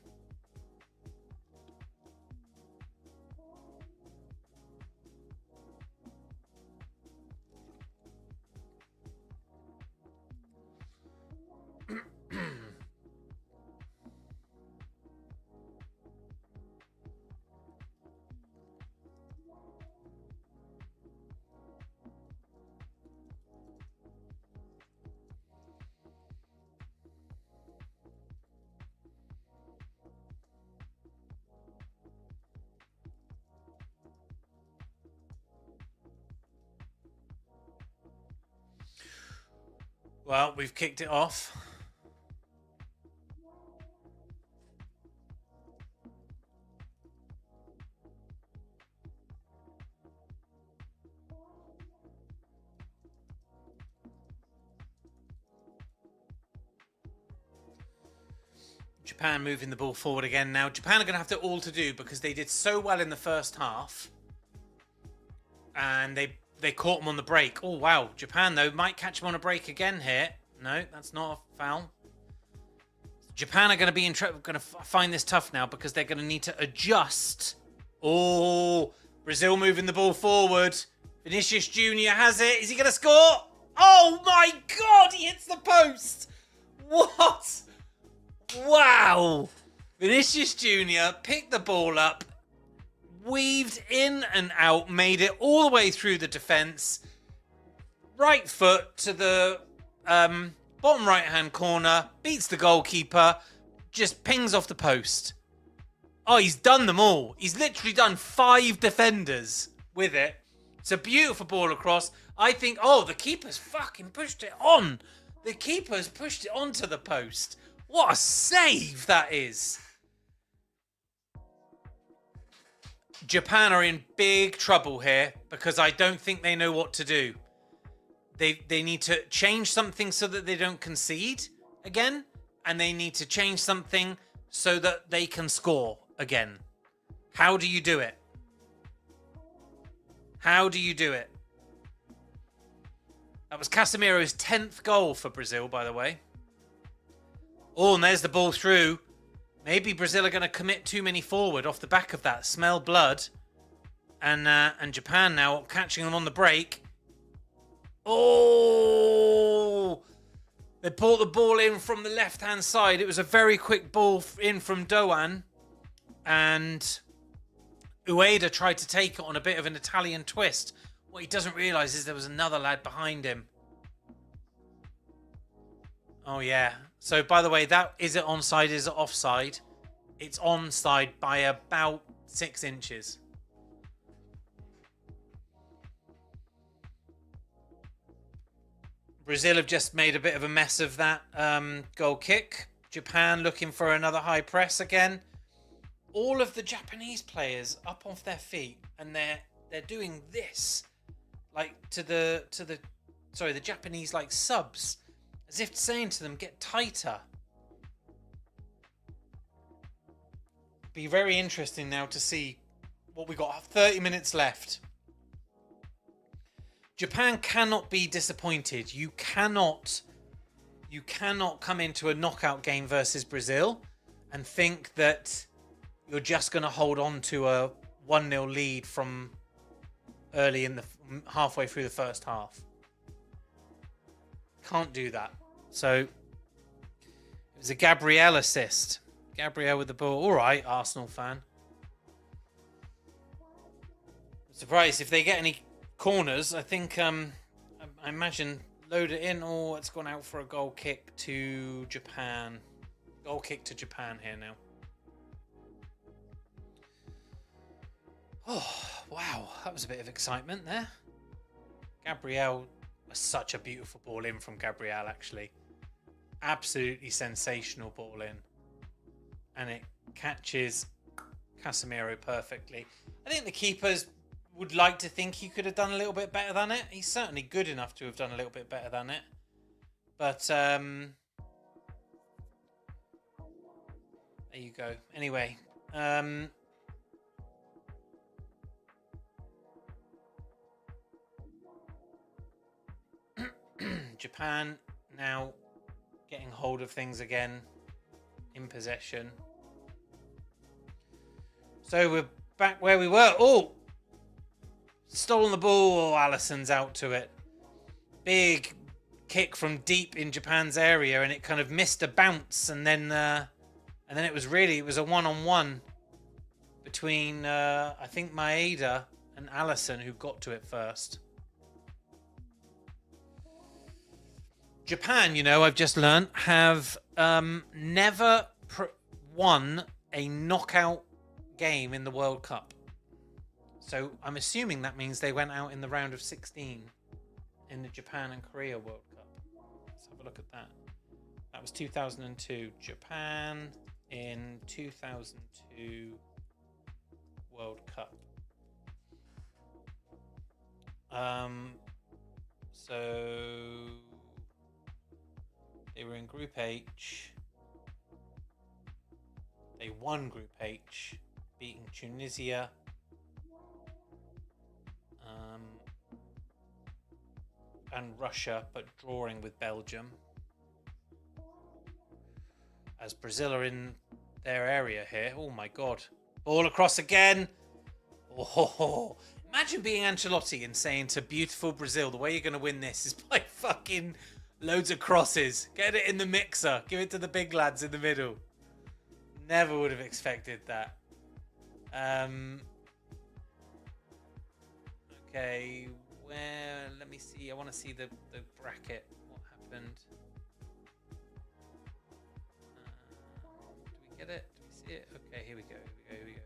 Well, we've kicked it off. Japan moving the ball forward again now. Japan are going to have to all to do because they did so well in the first half. And they caught them on the break. Oh, wow. Japan, though, might catch them on a break again here. No, that's not a foul. Japan are going to be going to find this tough now because they're going to need to adjust. Oh, Brazil moving the ball forward. Vinicius Jr. has it. Is he going to score? Oh, my God. He hits the post. What? Wow. Vinicius Jr. picked the ball up, weaved in and out, made it all the way through the defence. Right foot to the bottom right-hand corner, beats the goalkeeper, just pings off the post. Oh, he's done them all. He's literally done 5 defenders with it. It's a beautiful ball across. I think, oh, the keeper's fucking pushed it on. The keeper's pushed it onto the post. What a save that is. Japan are in big trouble here because I don't think they know what to do. They need to change something so that they don't concede again, and they need to change something so that they can score again. How do you do it? How do you do it? That was Casemiro's 10th goal for Brazil, by the way. Oh, and there's the ball through. Maybe Brazil are going to commit too many forward off the back of that. Smell blood. And Japan now catching them on the break. Oh! They brought the ball in from the left-hand side. It was a very quick ball in from Doan. And Ueda tried to take it on a bit of an Italian twist. What he doesn't realise is there was another lad behind him. Oh, yeah. So, by the way, that is it onside, is it offside? It's onside by about 6 inches. Brazil have just made a bit of a mess of that goal kick. Japan looking for another high press again. All of the Japanese players up off their feet, and they're doing this, like to the Japanese like subs, as if saying to them, get tighter. Be very interesting now to see what we got. 30 minutes left. Japan cannot be disappointed. You cannot come into a knockout game versus Brazil and think that you're just going to hold on to a 1-0 lead from early in the halfway through the first half. Can't do that. So it was a Gabriel assist. Gabriel with the ball. All right, Arsenal fan. I'm surprised if they get any corners. I think I imagine load it in. Oh, it's gone out for a goal kick to Japan. Goal kick to Japan here now. Oh, wow. That was a bit of excitement there. Gabriel, such a beautiful ball in from Gabriel, actually. Absolutely sensational ball in. And it catches Casemiro perfectly. I think the keepers would like to think he could have done a little bit better than it. He's certainly good enough to have done a little bit better than it. But, there you go. Anyway, Japan now getting hold of things again, in possession. So we're back where we were. Oh! Stolen the ball. Oh, Alisson's out to it. Big kick from deep in Japan's area, and it kind of missed a bounce, and then it was a one-on-one between I think Maeda and Alisson, who got to it first. Japan, I've just learned, have never won a knockout game in the World Cup. So I'm assuming that means they went out in the round of 16 in the Japan and Korea World Cup. Let's have have a look at that. That was 2002. Japan in 2002 World Cup. So they were in Group H. They won Group H, beating Tunisia. And Russia, but drawing with Belgium. As Brazil are in their area here. Oh my god. Ball across again. Oh, imagine being Ancelotti and saying to beautiful Brazil, the way you're going to win this is by fucking loads of crosses. Get it in the mixer. Give it to the big lads in the middle. Never would have expected that. Okay, where? Let me see. I want to see the bracket. What happened? Do we get it? Do we see it? Okay, here we go. Here we go.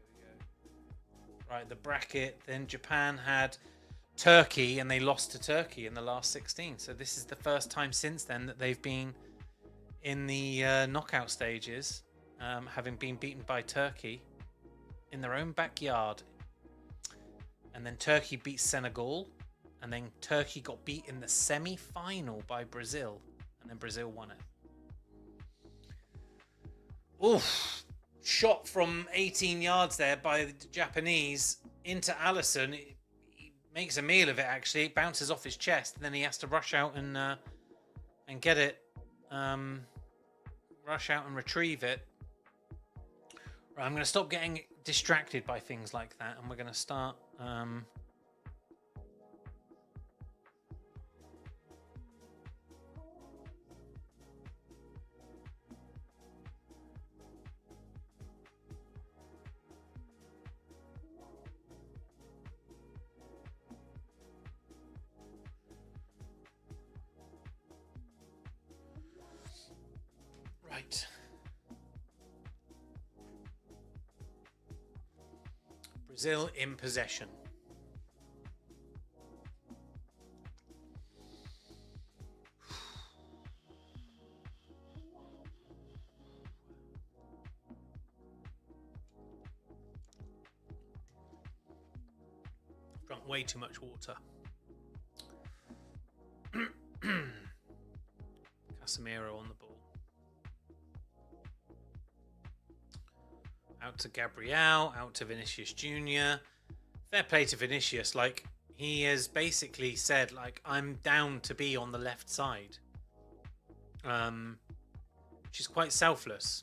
Right, the bracket. Then Japan had Turkey, and they lost to Turkey in the last 16. So this is the first time since then that they've been in the knockout stages, having been beaten by Turkey in their own backyard. And then Turkey beat Senegal, and then Turkey got beat in the semi-final by Brazil, and then Brazil won it. Oof. Shot from 18 yards there by the Japanese into Alisson. He makes a meal of it, actually. It bounces off his chest, and then he has to rush out and get it. Rush out and retrieve it. Right, I'm going to stop getting distracted by things like that, and we're going to start... Right. Brazil in possession. Drunk way too much water. Casemiro on the ball. Out to Gabriel, out to Vinicius Jr. Fair play to Vinicius. Like, he has basically said, like, I'm down to be on the left side. Which is quite selfless.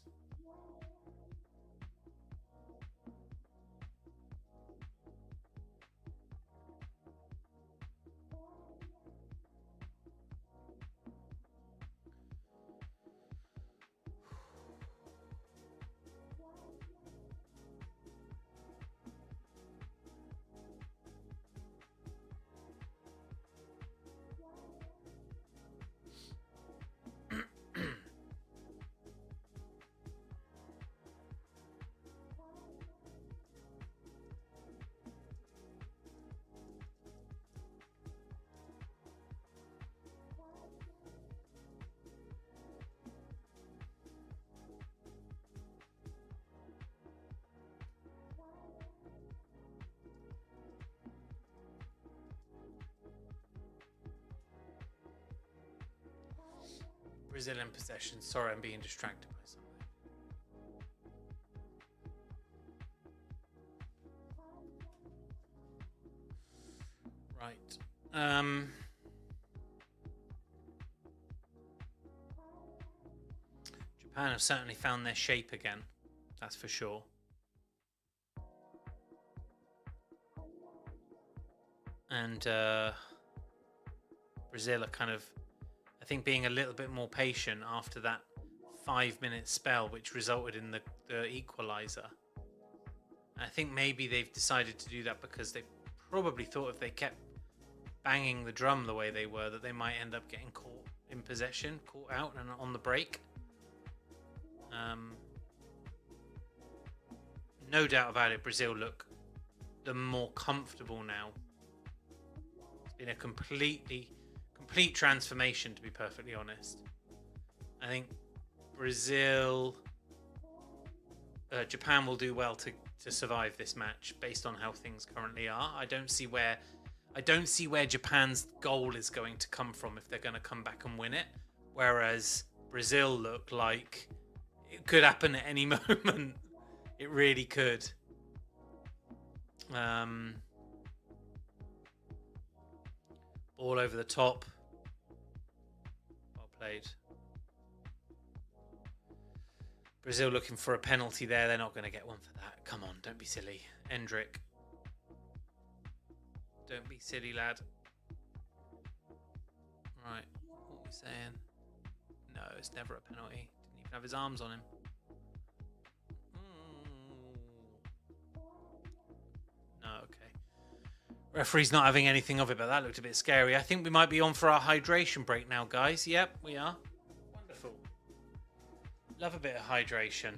Brazil in possession. Sorry, I'm being distracted by something. Right. Japan have certainly found their shape again. That's for sure. And Brazil are kind of, I think, being a little bit more patient after that 5-minute spell, which resulted in the equaliser. I think maybe they've decided to do that because they probably thought if they kept banging the drum the way they were, that they might end up getting caught in possession, caught out and on the break. No doubt about it, Brazil look the more comfortable now. It's been a complete transformation, to be perfectly honest. think Brazil, Japan will do well to survive this match based on how things currently are. I don't see where Japan's goal is going to come from if they're going to come back and win it. Whereas Brazil look like it could happen at any moment. It really could. Ball over the top. Well played. Brazil looking for a penalty there. They're not going to get one for that. Come on, don't be silly. Endrick. Don't be silly, lad. Right, what are we saying? No, it's never a penalty. Didn't even have his arms on him. No, okay. Referee's not having anything of it, but that looked a bit scary. I think we might be on for our hydration break now, guys. Yep, we are. Wonderful. Love a bit of hydration.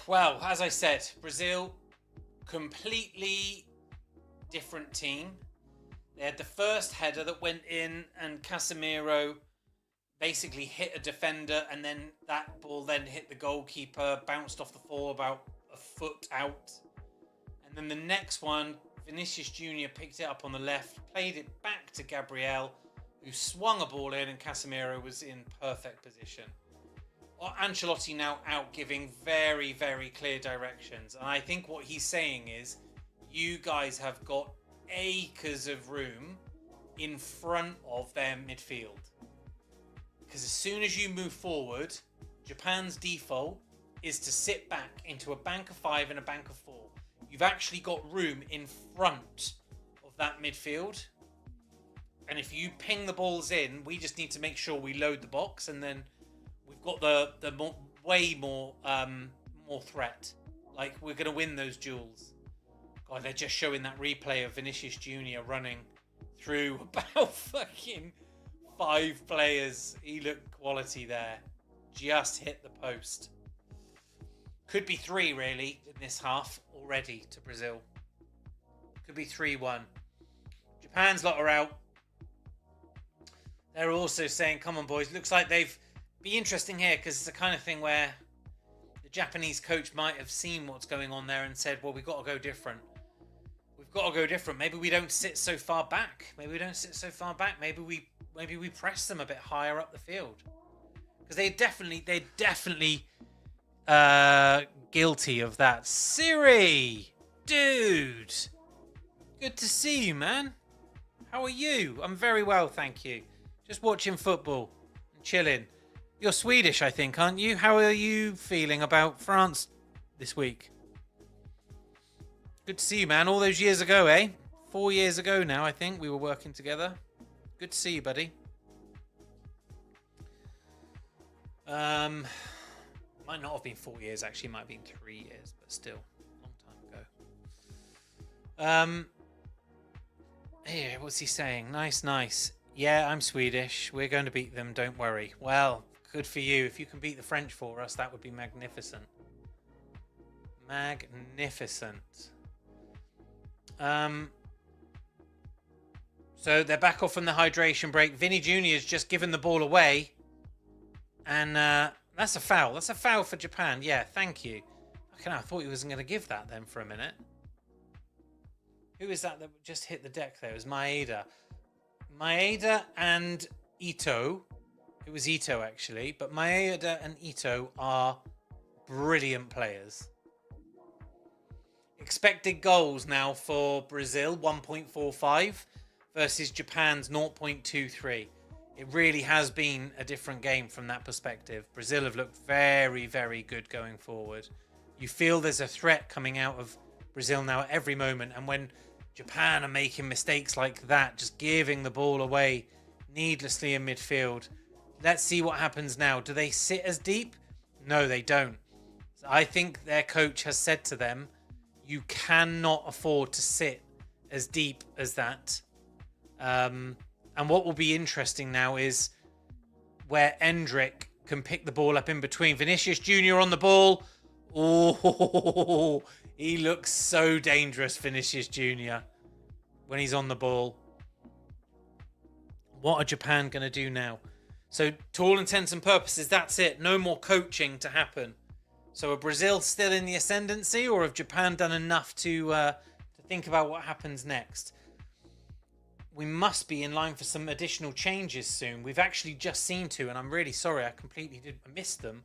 Well, as I said, Brazil, completely different team. They had the first header that went in and Casemiro basically hit a defender, and then that ball then hit the goalkeeper, bounced off the floor about a foot out. And then the next one, Vinicius Jr. picked it up on the left, played it back to Gabriel, who swung a ball in, and Casemiro was in perfect position. Ancelotti now out giving very, very clear directions. And I think what he's saying is, you guys have got acres of room in front of their midfield. Because as soon as you move forward, Japan's default is to sit back into a bank of 5 and a bank of 4. You've actually got room in front of that midfield. And if you ping the balls in, we just need to make sure we load the box, and then we've got the way more threat. Like, we're going to win those duels. God, they're just showing that replay of Vinicius Jr. running through about fucking 5 players. He looked quality there. Just hit the post. Could be 3, really, in this half already to Brazil. Could be 3-1. Japan's lot are out. They're also saying, come on, boys. Looks like they've... Be interesting here, because it's the kind of thing where the Japanese coach might have seen what's going on there and said, well, we've got to go different. We've got to go different. Maybe we don't sit so far back. Maybe we don't sit so far back. Maybe we press them a bit higher up the field. Because they're definitely guilty of that. Siri! Dude! Good to see you, man. How are you? I'm very well, thank you. Just watching football and chilling. You're Swedish, I think, aren't you? How are you feeling about France this week? Good to see you, man. All those years ago, eh? 4 years ago now, I think, we were working together. Good to see you, buddy. Might not have been 4 years, actually. It might have been 3 years, but still, long time ago. Here, what's he saying? Nice. Yeah, I'm Swedish. We're going to beat them, don't worry. Well... Good for you. If you can beat the French for us, that would be magnificent. Magnificent. So they're back off from the hydration break. Vinny Jr. has just given the ball away. And that's a foul. That's a foul for Japan. Yeah, thank you. Okay, I thought he wasn't going to give that then for a minute. Who is that just hit the deck there? It was Maeda. Maeda and Ito... It was Ito, actually. But Maeda and Ito are brilliant players. Expected goals now for Brazil, 1.45 versus Japan's 0.23. It really has been a different game from that perspective. Brazil have looked very, very good going forward. You feel there's a threat coming out of Brazil now at every moment. And when Japan are making mistakes like that, just giving the ball away needlessly in midfield, let's see what happens now. Do they sit as deep? No, they don't. I think their coach has said to them, you cannot afford to sit as deep as that. And what will be interesting now is where Endrick can pick the ball up in between. Vinicius Jr. on the ball. Oh, he looks so dangerous, Vinicius Jr., when he's on the ball. What are Japan going to do now? So, to all intents and purposes, that's it. No more coaching to happen. So, are Brazil still in the ascendancy, or have Japan done enough to think about what happens next? We must be in line for some additional changes soon. We've actually just seen two, and I'm really sorry. I missed them.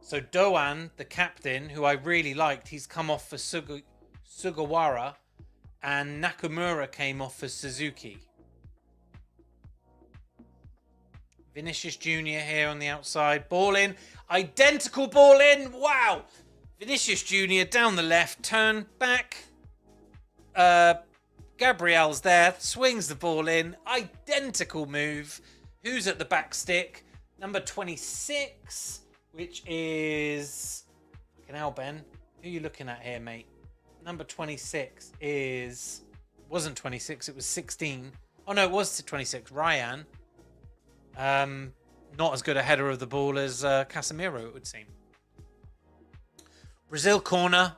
So Doan, the captain, who I really liked, he's come off for Sugawara, and Nakamura came off for Suzuki. Vinicius Jr. here on the outside. Ball in. Identical ball in. Wow. Vinicius Jr. down the left. Turn back. Gabriel's there. Swings the ball in. Identical move. Who's at the back stick? Number 26, which is... Fucking hell, Ben. Who are you looking at here, mate? Number 26 is... Wasn't 26, it was 16. Oh, no, it was 26. Ryan. Not as good a header of the ball as Casemiro, it would seem. Brazil corner.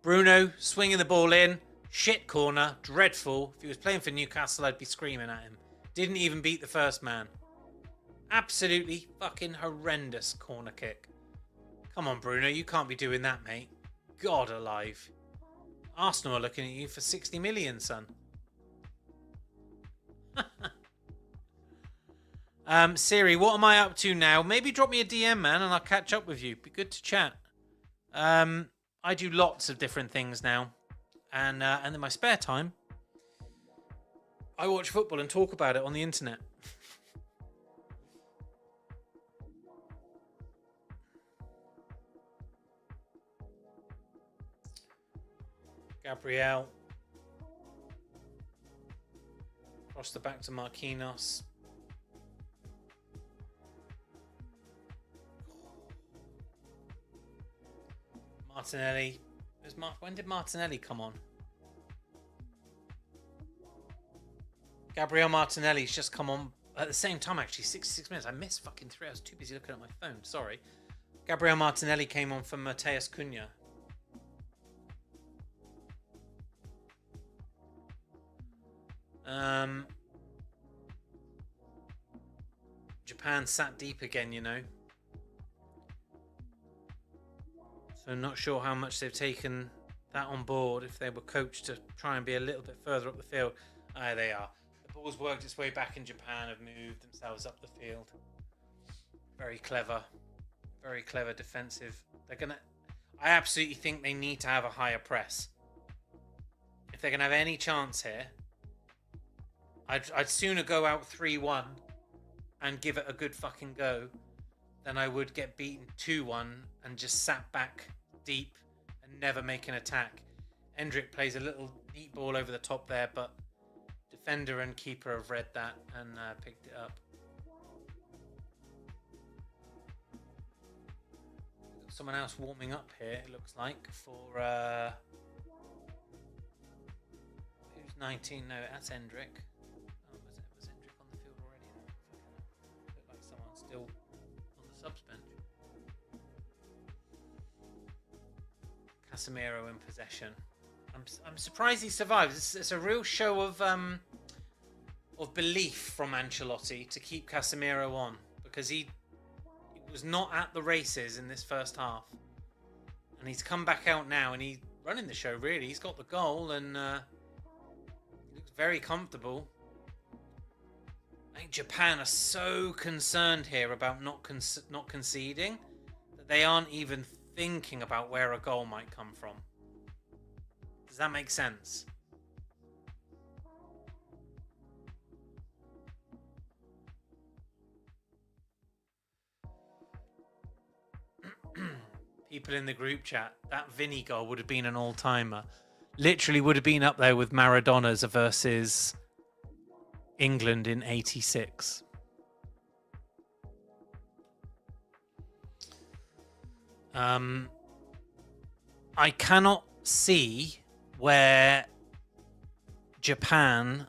Bruno swinging the ball in. Shit corner. Dreadful. If he was playing for Newcastle, I'd be screaming at him. Didn't even beat the first man. Absolutely fucking horrendous corner kick. Come on, Bruno. You can't be doing that, mate. God alive. Arsenal are looking at you for 60 million, son. Siri, what am I up to now? Maybe drop me a DM, man, and I'll catch up with you. Be good to chat. I do lots of different things now. And in my spare time, I watch football and talk about it on the internet. Gabriel. Cross the back to Marquinhos. Martinelli. When did Martinelli come on? Gabriel Martinelli's just come on at the same time, actually. 66 minutes. I missed fucking 3. I was too busy looking at my phone. Sorry. Gabriel Martinelli came on for Mateus Cunha. Japan sat deep again, you know. So not sure how much they've taken that on board, if they were coached to try and be a little bit further up the field. Ah, they are. The ball's worked its way back in Japan, have moved themselves up the field. Very clever. Very clever defensive. I absolutely think they need to have a higher press. If they're going to have any chance here, I'd sooner go out 3-1 and give it a good fucking go than I would get beaten 2-1 and just sat back deep and never make an attack. Endrick plays a little neat ball over the top there, but defender and keeper have read that and picked it up. Someone else warming up here, it looks like, for... who's 19? No, that's Endrick. Oh, was Endrick on the field already? Looked like someone still on the subs bench. Casemiro in possession. I'm surprised he survived. It's a real show of belief from Ancelotti to keep Casemiro on, because he was not at the races in this first half, and he's come back out now and he's running the show. Really, he's got the goal and he looks very comfortable. I think Japan are so concerned here about not conceding that they aren't even thinking about where a goal might come from. Does that make sense? People in the group chat, that Vinny goal would have been an all-timer. Literally would have been up there with Maradona's versus England in '86. I cannot see where Japan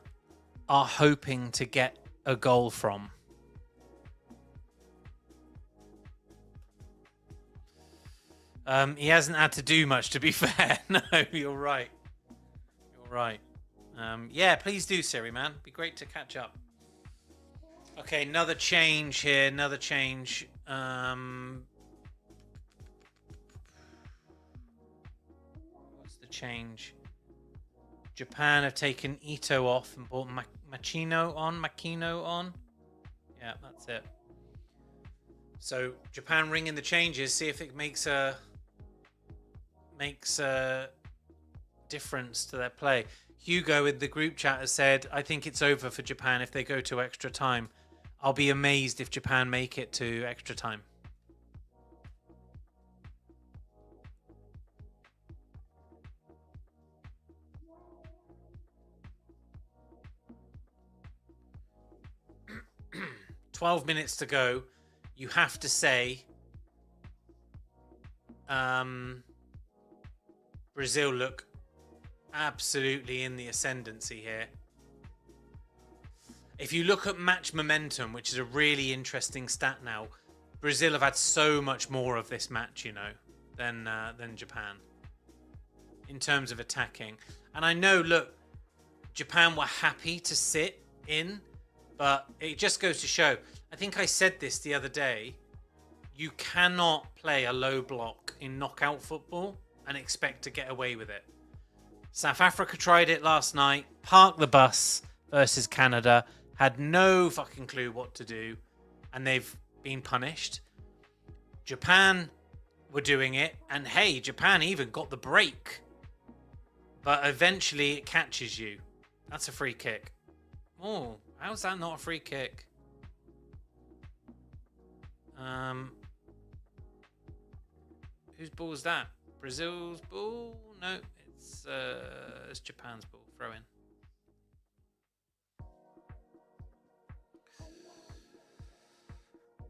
are hoping to get a goal from. He hasn't had to do much, to be fair. No, you're right. You're right. Yeah, please do, Siri, man. Be great to catch up. Okay, another change here. Another change. What's the change? Japan have taken Ito off and brought Makino on. Yeah, that's it. So Japan ring in the changes. See if it makes a difference to their play. Hugo in the group chat has said, I think it's over for Japan if they go to extra time. I'll be amazed if Japan make it to extra time. "12 minutes to go. You have to say Brazil look absolutely in the ascendancy here. If you look at match momentum, which is a really interesting stat now, Brazil have had so much more of this match, you know, than Japan in terms of attacking. And I know, look, Japan were happy to sit in, but it just goes to show. I think I said this the other day. You cannot play a low block in knockout football and expect to get away with it. South Africa tried it last night, parked the bus versus Canada, had no fucking clue what to do, and they've been punished. Japan were doing it, and hey, Japan even got the break. But eventually it catches you. That's a free kick. Oh, how's that not a free kick? Whose ball is that? Brazil's ball? No, it's Japan's ball. Throw in.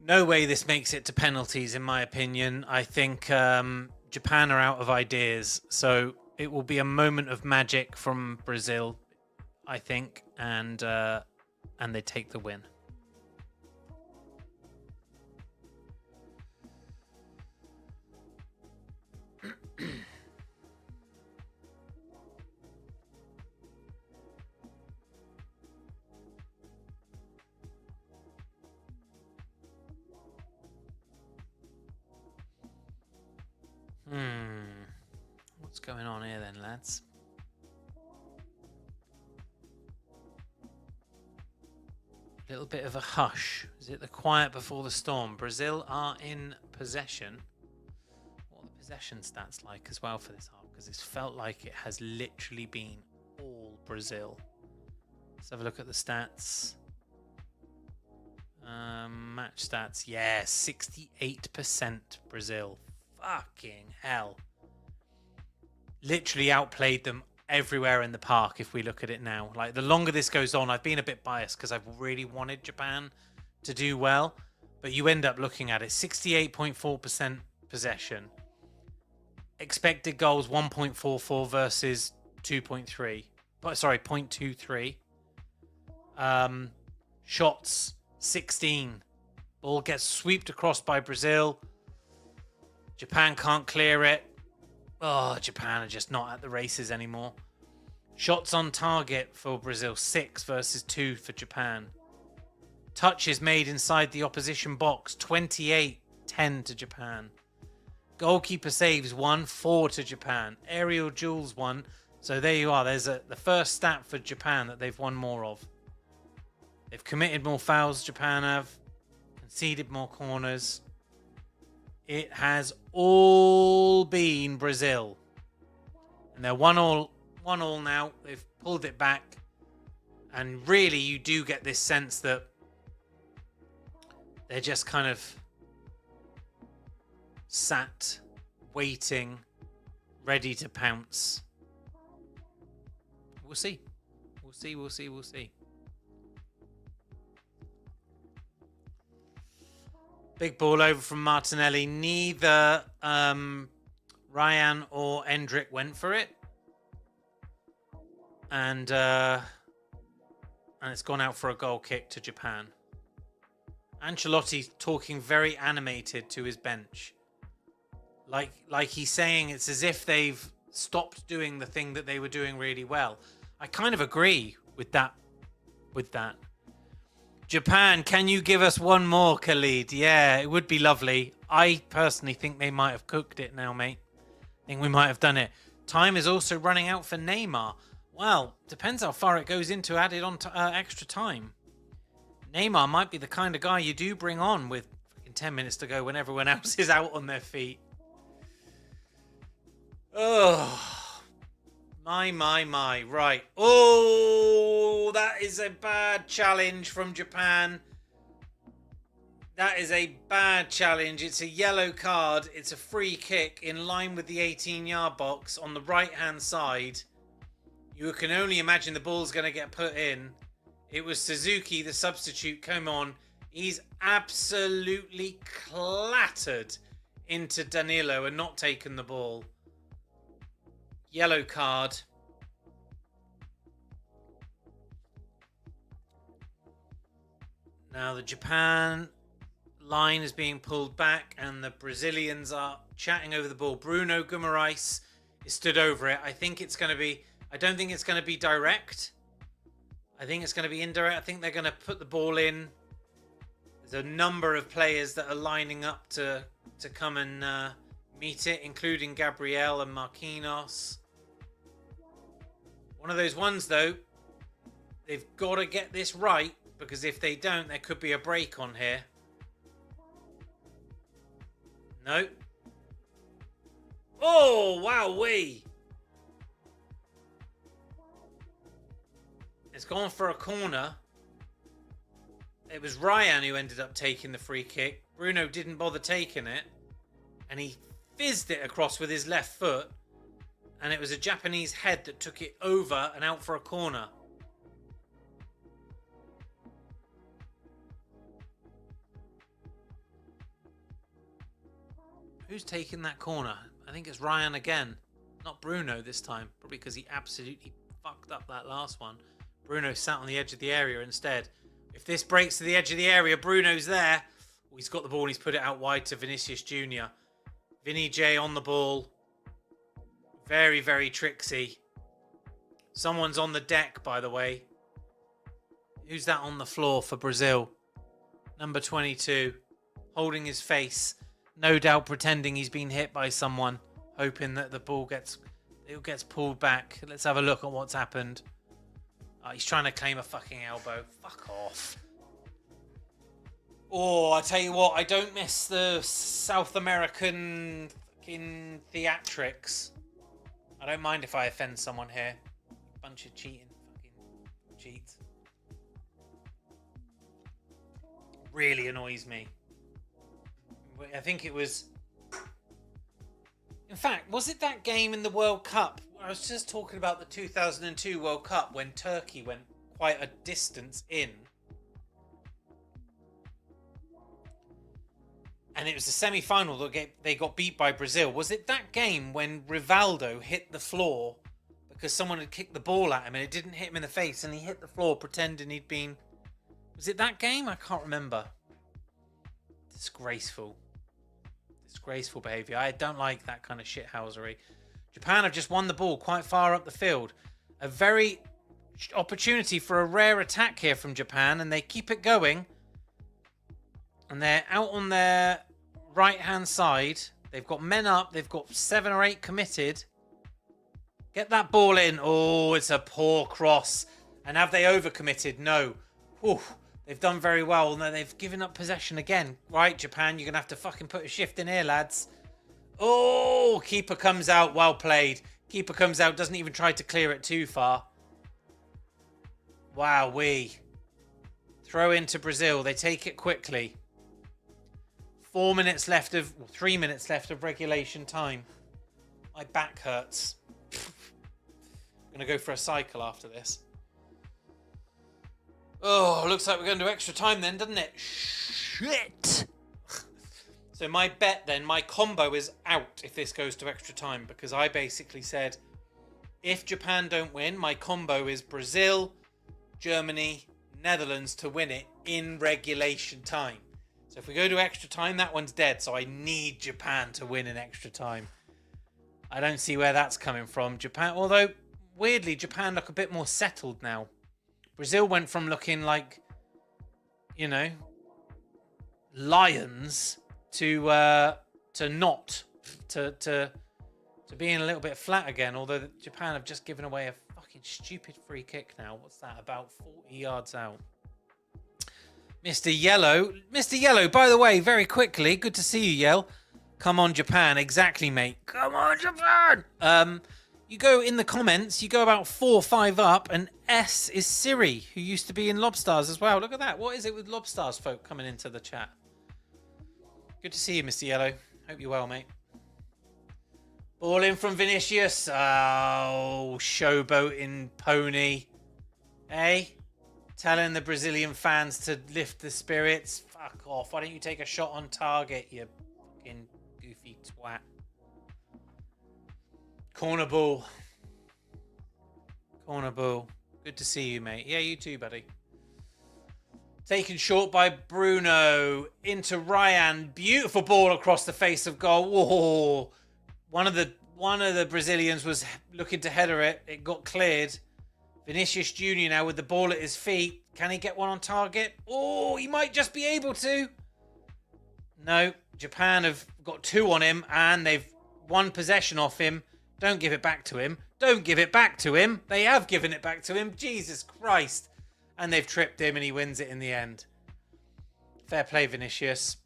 No way this makes it to penalties, in my opinion. I think Japan are out of ideas, so it will be a moment of magic from Brazil, I think, and they take the win. What's going on here then, lads? A little bit of a hush. Is it the quiet before the storm? Brazil are in possession. What are the possession stats like as well for this half? Because it's felt like it has literally been all Brazil. Let's have a look at the stats. Match stats. Yeah, 68% Brazil. Fucking hell. Literally outplayed them everywhere in the park if we look at it now. Like, the longer this goes on, I've been a bit biased because I've really wanted Japan to do well, but you end up looking at it, 68.4% possession, expected goals 1.44 versus 2.3, but sorry, 0.23, shots 16, ball gets swept across by Brazil, Japan can't clear it. Oh, Japan are just not at the races anymore. Shots on target for Brazil, 6 versus 2 for Japan. Touches made inside the opposition box, 28-10 to Japan. Goalkeeper saves 1, 4 to Japan. Aerial duels 1. So there you are. There's the first stat for Japan that they've won more of. They've committed more fouls, Japan have. Conceded more corners. It has all been Brazil. And they're 1-1 now. They've pulled it back. And really, you do get this sense that they're just kind of sat, waiting, ready to pounce. We'll see. We'll see. Big ball over from Martinelli. Neither Ryan or Endrick went for it. And it's gone out for a goal kick to Japan. Ancelotti talking very animated to his bench. Like he's saying it's as if they've stopped doing the thing that they were doing really well. I kind of agree with that. Japan, can you give us one more, Khalid? Yeah, it would be lovely. I personally think they might have cooked it now, mate. I think we might have done it. Time is also running out for Neymar. Well, depends how far it goes into added on to, extra time. Neymar might be the kind of guy you do bring on with 10 minutes to go when everyone else is out on their feet. Oh, my. Right. Oh, that is a bad challenge from Japan. That is a bad challenge. It's a yellow card. It's a free kick in line with the 18-yard box on the right-hand side. You can only imagine the ball's going to get put in. It was Suzuki, the substitute, come on. He's absolutely clattered into Danilo and not taken the ball. Yellow card. Now the Japan line is being pulled back and the Brazilians are chatting over the ball. Bruno Guimarães is stood over it. I think it's going to be... I don't think it's going to be direct. I think it's going to be indirect. I think they're going to put the ball in. There's a number of players that are lining up to come and meet it, including Gabriel and Marquinhos. One of those ones, though, they've got to get this right, because if they don't, there could be a break on here. No. Oh, wowee. It's gone for a corner. It was Ryan who ended up taking the free kick. Bruno didn't bother taking it. And he fizzed it across with his left foot. And it was a Japanese head that took it over and out for a corner. Who's taking that corner? I think it's Ryan again. Not Bruno this time. Probably because he absolutely fucked up that last one. Bruno sat on the edge of the area instead. If this breaks to the edge of the area, Bruno's there. Oh, he's got the ball and he's put it out wide to Vinicius Jr. Vinny J on the ball. Very, very tricksy. Someone's on the deck, by the way. Who's that on the floor for Brazil? Number 22. Holding his face. No doubt pretending he's been hit by someone. Hoping that the ball gets pulled back. Let's have a look at what's happened. Oh, he's trying to claim a fucking elbow. Fuck off. Oh, I tell you what, I don't miss the South American fucking theatrics. I don't mind if I offend someone here. Bunch of cheating fucking cheats. Really annoys me. I think it was... In fact, was it that game in the World Cup? I was just talking about the 2002 World Cup when Turkey went quite a distance in. And it was the semi-final that they got beat by Brazil. Was it that game when Rivaldo hit the floor because someone had kicked the ball at him and it didn't hit him in the face and he hit the floor pretending he'd been... Was it that game? I can't remember. Disgraceful. Disgraceful behaviour. I don't like that kind of shithousery. Japan have just won the ball quite far up the field. A very opportunity for a rare attack here from Japan, and they keep it going. And they're out on their right-hand side. They've got men up. They've got 7 or 8 committed. Get that ball in. Oh, it's a poor cross. And have they overcommitted? No. Whew. They've done very well. No, they've given up possession again. Right, Japan, you're going to have to fucking put a shift in here, lads. Oh, keeper comes out. Well played. Keeper comes out. Doesn't even try to clear it too far. Wowee. Throw into Brazil. They take it quickly. 4 minutes left of, well, 3 minutes left of regulation time. My back hurts. I'm going to go for a cycle after this. Oh, looks like we're going to do extra time then, doesn't it? Shit! So my bet then, my combo is out if this goes to extra time, because I basically said, if Japan don't win, my combo is Brazil, Germany, Netherlands to win it in regulation time. So if we go to extra time, that one's dead. So I need Japan to win in extra time. I don't see where that's coming from. Japan, although weirdly, Japan look a bit more settled now. Brazil went from looking like, you know, lions to being a little bit flat again. Although Japan have just given away a fucking stupid free kick now. What's that? About 40 yards out. Mr. Yellow, by the way, very quickly, good to see you, Yell. Come on, Japan. Exactly, mate. Come on, Japan. You go in the comments, you go about 4 or 5 up, and S is Siri, who used to be in Lobstars as well. Look at that. What is it with Lobstars folk coming into the chat? Good to see you, Mr. Yellow. Hope you're well, mate. Ball in from Vinicius. Oh, showboating pony. Hey? Telling the Brazilian fans to lift the spirits. Fuck off. Why don't you take a shot on target, you fucking goofy twat. Corner ball. Corner ball. Good to see you, mate. Yeah, you too, buddy. Taken short by Bruno. Into Ryan. Beautiful ball across the face of goal. Whoa. One of the Brazilians was looking to header it. It got cleared. Vinicius Jr. now with the ball at his feet. Can he get one on target? Oh, he might just be able to. No, Japan have got 2 on him and they've won possession off him. Don't give it back to him. Don't give it back to him. They have given it back to him. Jesus Christ. And they've tripped him and he wins it in the end. Fair play, Vinicius.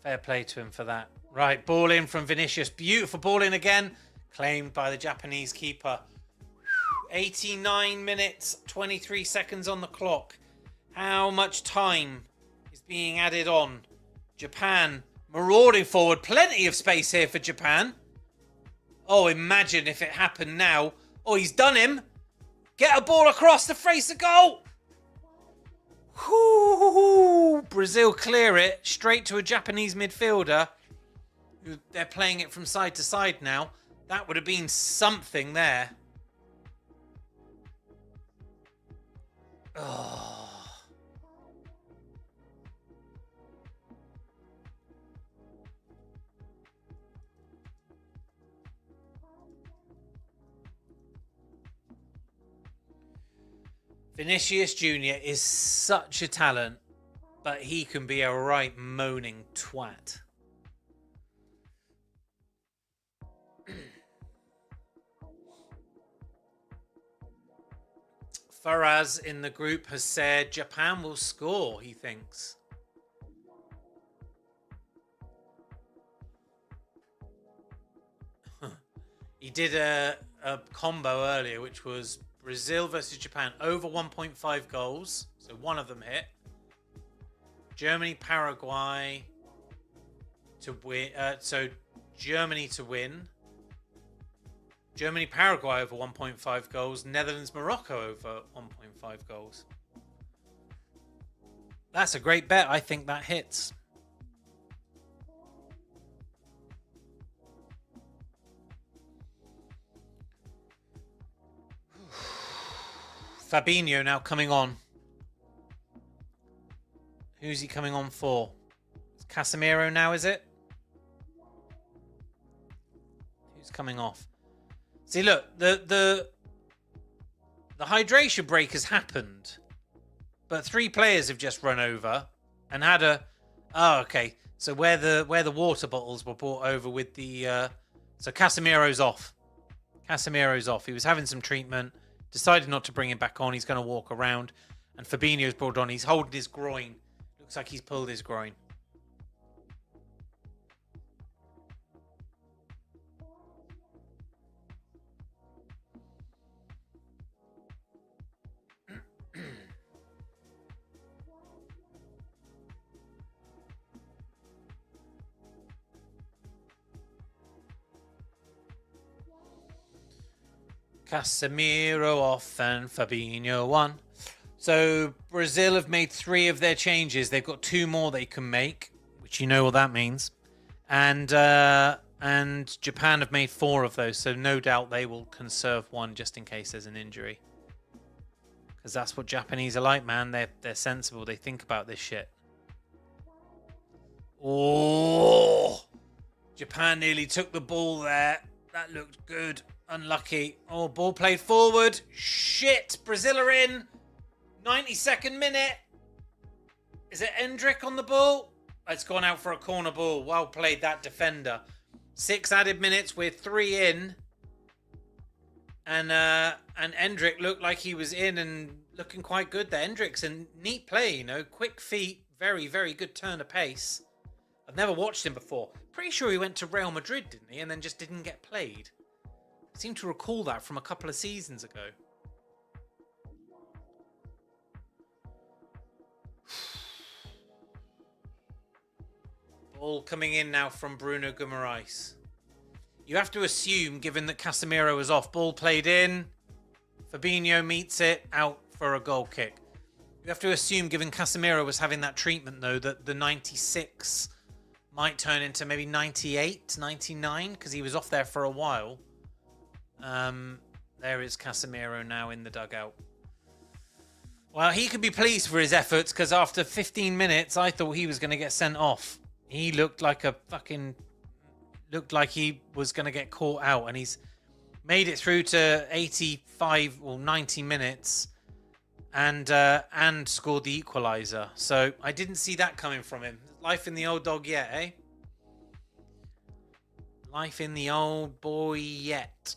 Fair play to him for that. Right, ball in from Vinicius. Beautiful ball in again. Claimed by the Japanese keeper. 89 minutes, 23 seconds on the clock. How much time is being added on? Japan marauding forward. Plenty of space here for Japan. Oh, imagine if it happened now. Oh, he's done him. Get a ball across the face of goal. Whoo! Brazil clear it straight to a Japanese midfielder. They're playing it from side to side now. That would have been something there. Oh. Vinicius Jr. is such a talent, but he can be a right moaning twat. Faraz in the group has said Japan will score, he thinks. He did a combo earlier, which was Brazil versus Japan over 1.5 goals. So one of them hit. Germany, Paraguay to win. So Germany to win. Germany, Paraguay over 1.5 goals. Netherlands, Morocco over 1.5 goals. That's a great bet. I think that hits. Fabinho now coming on. Who's he coming on for? It's Casemiro now, is it? Who's coming off? See, look, the hydration break has happened, but 3 players have just run over and had a. Oh, okay. So where the water bottles were brought over with the. So Casemiro's off. Casemiro's off. He was having some treatment. Decided not to bring him back on. He's going to walk around, and Fabinho's brought on. He's holding his groin. Looks like he's pulled his groin. Casemiro off and Fabinho on. So Brazil have made 3 of their changes. They've got 2 more they can make, which you know what that means. And Japan have made 4 of those. So no doubt they will conserve 1 just in case there's an injury. Because that's what Japanese are like, man. They're sensible. They think about this shit. Oh, Japan nearly took the ball there. That looked good. Unlucky. Oh, ball played forward. Shit. Brazil are in. 92nd minute. Is it Endrick on the ball? It's gone out for a corner ball. Well played, that defender. 6 added minutes. We're 3 in. And Endrick looked like he was in and looking quite good there. Endrick's a neat play, you know. Quick feet. Very, very good turn of pace. I've never watched him before. Pretty sure he went to Real Madrid, didn't he? And then just didn't get played. I seem to recall that from a couple of seasons ago. Ball coming in now from Bruno Guimaraes. You have to assume, given that Casemiro was off, ball played in. Fabinho meets it, out for a goal kick. You have to assume, given Casemiro was having that treatment, though, that the 96 might turn into maybe 98, 99, because he was off there for a while. There is Casemiro now in the dugout. Well, he could be pleased for his efforts, because after 15 minutes, I thought he was going to get sent off. He looked like a fucking... Looked like he was going to get caught out, and he's made it through to 85 or 90 minutes and scored the equaliser. So I didn't see that coming from him. Life in the old dog yet, eh? Life in the old boy yet.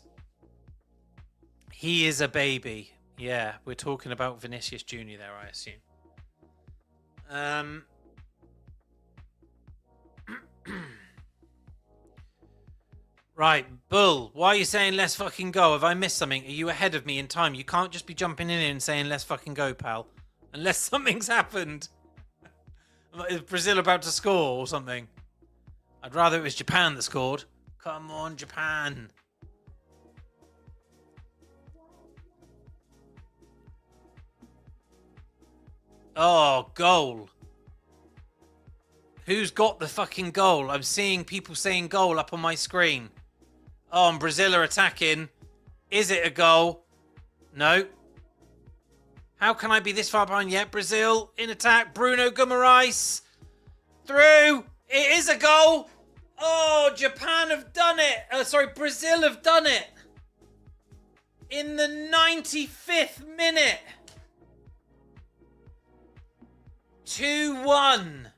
He is a baby. Yeah, we're talking about Vinicius Jr. there, I assume. Right, Bull, why are you saying let's fucking go? Have I missed something? Are you ahead of me in time? You can't just be jumping in and saying let's fucking go, pal. Unless something's happened. Is Brazil about to score or something? I'd rather it was Japan that scored. Come on, Japan. Oh, goal. Who's got the fucking goal? I'm seeing people saying goal up on my screen. Oh, and Brazil are attacking. Is it a goal? No. How can I be this far behind yet? Brazil in attack. Bruno Guimaraes. Through. It is a goal. Oh, Japan have done it. Sorry, Brazil have done it. In the 95th minute. 2-1.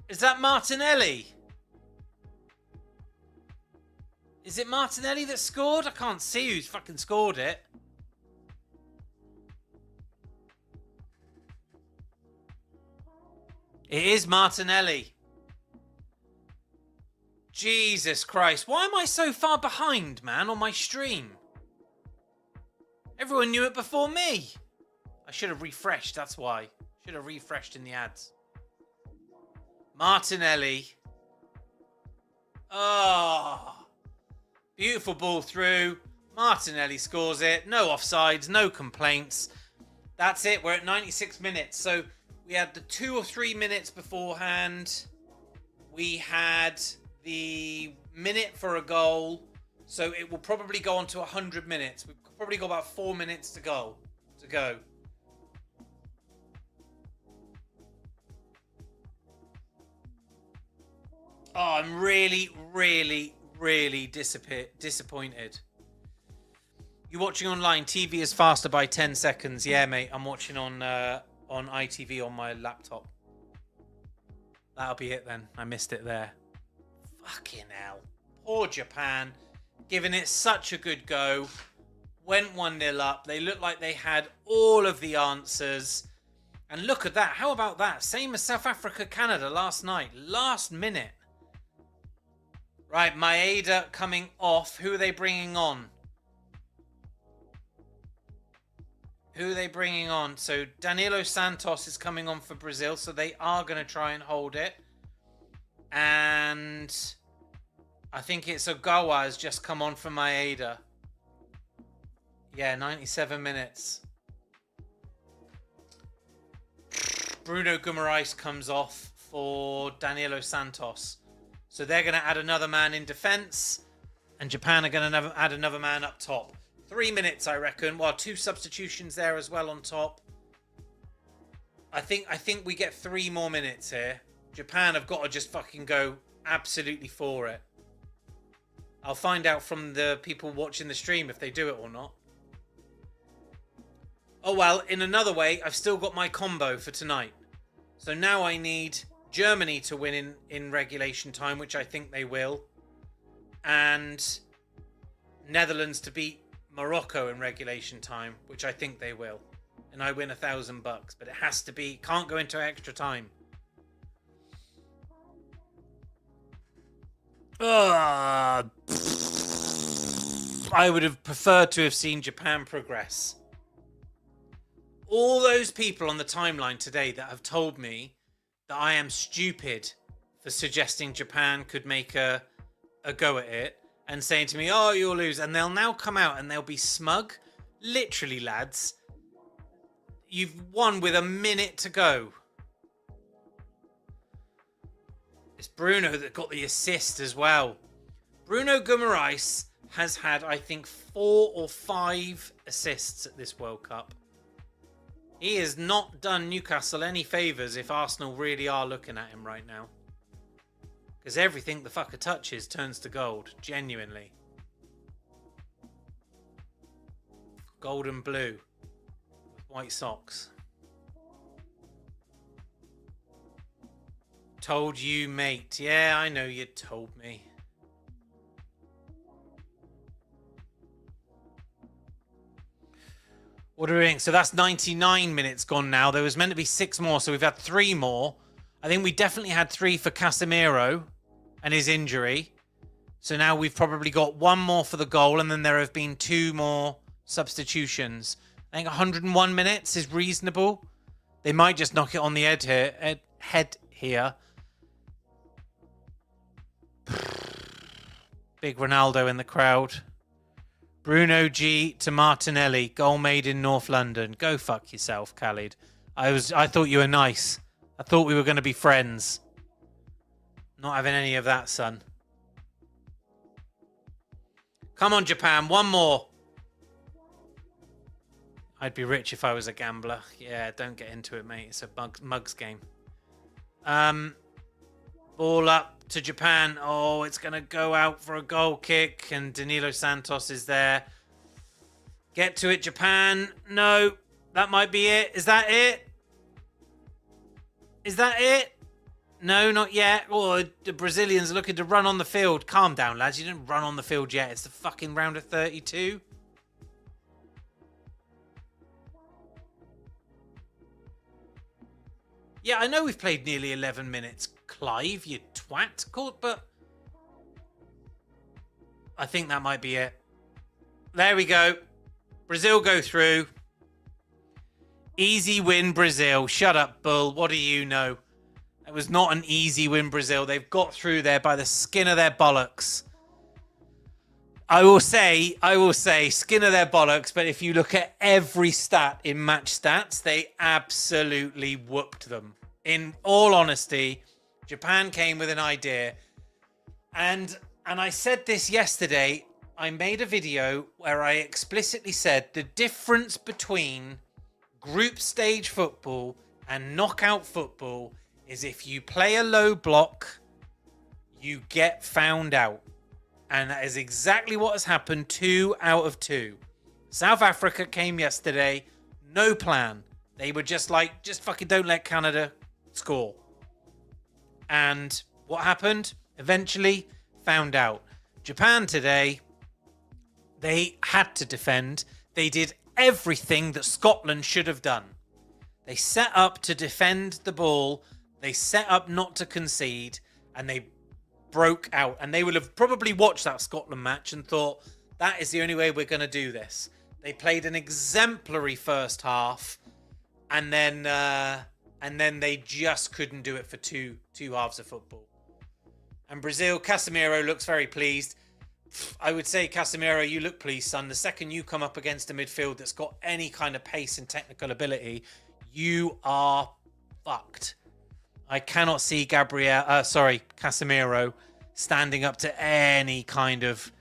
Is that Martinelli? Is it Martinelli that scored? I can't see who's fucking scored it. It is Martinelli. Jesus Christ. Why am I so far behind, man, on my stream? Everyone knew it before me. I should have refreshed, that's why. Should have refreshed in the ads. Martinelli. Oh. Beautiful ball through. Martinelli scores it. No offsides, no complaints. That's it. We're at 96 minutes. So we had the 2 or 3 minutes beforehand. We had the minute for a goal. So it will probably go on to 100 minutes. We've probably got about 4 minutes to go. Oh, I'm really, really, really disappointed. You're watching online. TV is faster by 10 seconds. Yeah, mate. I'm watching on ITV on my laptop. That'll be it then. I missed it there. Fucking hell. Poor Japan. Giving it such a good go. Went 1-0 up. They looked like they had all of the answers. And look at that. How about that? Same as South Africa, Canada last night. Last minute. Right, Maeda coming off. Who are they bringing on? Who are they bringing on? So Danilo Santos is coming on for Brazil, so they are going to try and hold it. And I think it's Ogawa has just come on for Maeda. Yeah, 97 minutes. Bruno Guimaraes comes off for Danilo Santos. So they're going to add another man in defence. And Japan are going to add another man up top. 3 minutes, I reckon. Well, 2 substitutions there as well on top. I think we get 3 more minutes here. Japan have got to just fucking go absolutely for it. I'll find out from the people watching the stream if they do it or not. Oh, well, in another way, I've still got my combo for tonight. So now I need Germany to win in regulation time, which I think they will. And Netherlands to beat Morocco in regulation time, which I think they will. And I win $1,000, but it has to be, can't go into extra time. I would have preferred to have seen Japan progress. All those people on the timeline today that have told me that I am stupid for suggesting Japan could make a go at it and saying to me, oh, you'll lose. And they'll now come out and they'll be smug. Literally, lads, you've won with a minute to go. It's Bruno that got the assist as well. Bruno Guimaraes has had, I think, 4 or 5 assists at this World Cup. He has not done Newcastle any favours if Arsenal really are looking at him right now. Because everything the fucker touches turns to gold. Genuinely. Gold and blue. White socks. Told you, mate. Yeah, I know you told me. What are we doing? So that's 99 minutes gone now. There was meant to be 6 more, so we've had 3 more. I think we definitely had 3 for Casemiro and his injury. So now we've probably got 1 more for the goal, and then there have been 2 more substitutions. I think 101 minutes is reasonable. They might just knock it on the head here. Big Ronaldo in the crowd. Bruno G to Martinelli. Goal made in North London. Go fuck yourself, Khalid. I thought you were nice. I thought we were going to be friends. Not having any of that, son. Come on, Japan. 1 more. I'd be rich if I was a gambler. Yeah, don't get into it, mate. It's a mugs game. Ball up to Japan. Oh, it's going to go out for a goal kick. And Danilo Santos is there. Get to it, Japan. No, that might be it. Is that it? Is that it? No, not yet. Oh, the Brazilians are looking to run on the field. Calm down, lads. You didn't run on the field yet. It's the fucking round of 32. Yeah, I know we've played nearly 11 minutes, Clive, you twat. But I think that might be it. There we go. Brazil go through. Easy win, Brazil. Shut up, Bull. What do you know? It was not an easy win, Brazil. They've got through there by the skin of their bollocks. I will say, skin of their bollocks, but if you look at every stat in match stats, they absolutely whooped them. In all honesty, Japan came with an idea. And I said this yesterday. I made a video where I explicitly said the difference between group stage football and knockout football is if you play a low block, you get found out. And that is exactly what has happened 2 out of 2. South Africa came yesterday, no plan. They were just like, just fucking don't let Canada score. And what happened? Eventually found out. Japan today, they had to defend. They did everything that Scotland should have done. They set up to defend the ball. They set up not to concede. And they broke out. And they would have probably watched that Scotland match and thought, that is the only way we're going to do this. They played an exemplary first half. And then they just couldn't do it for two halves of football. And Brazil, Casemiro looks very pleased. I would say, Casemiro, you look pleased, son. The second you come up against a midfield that's got any kind of pace and technical ability, you are fucked. I cannot see Casemiro standing up to any kind of...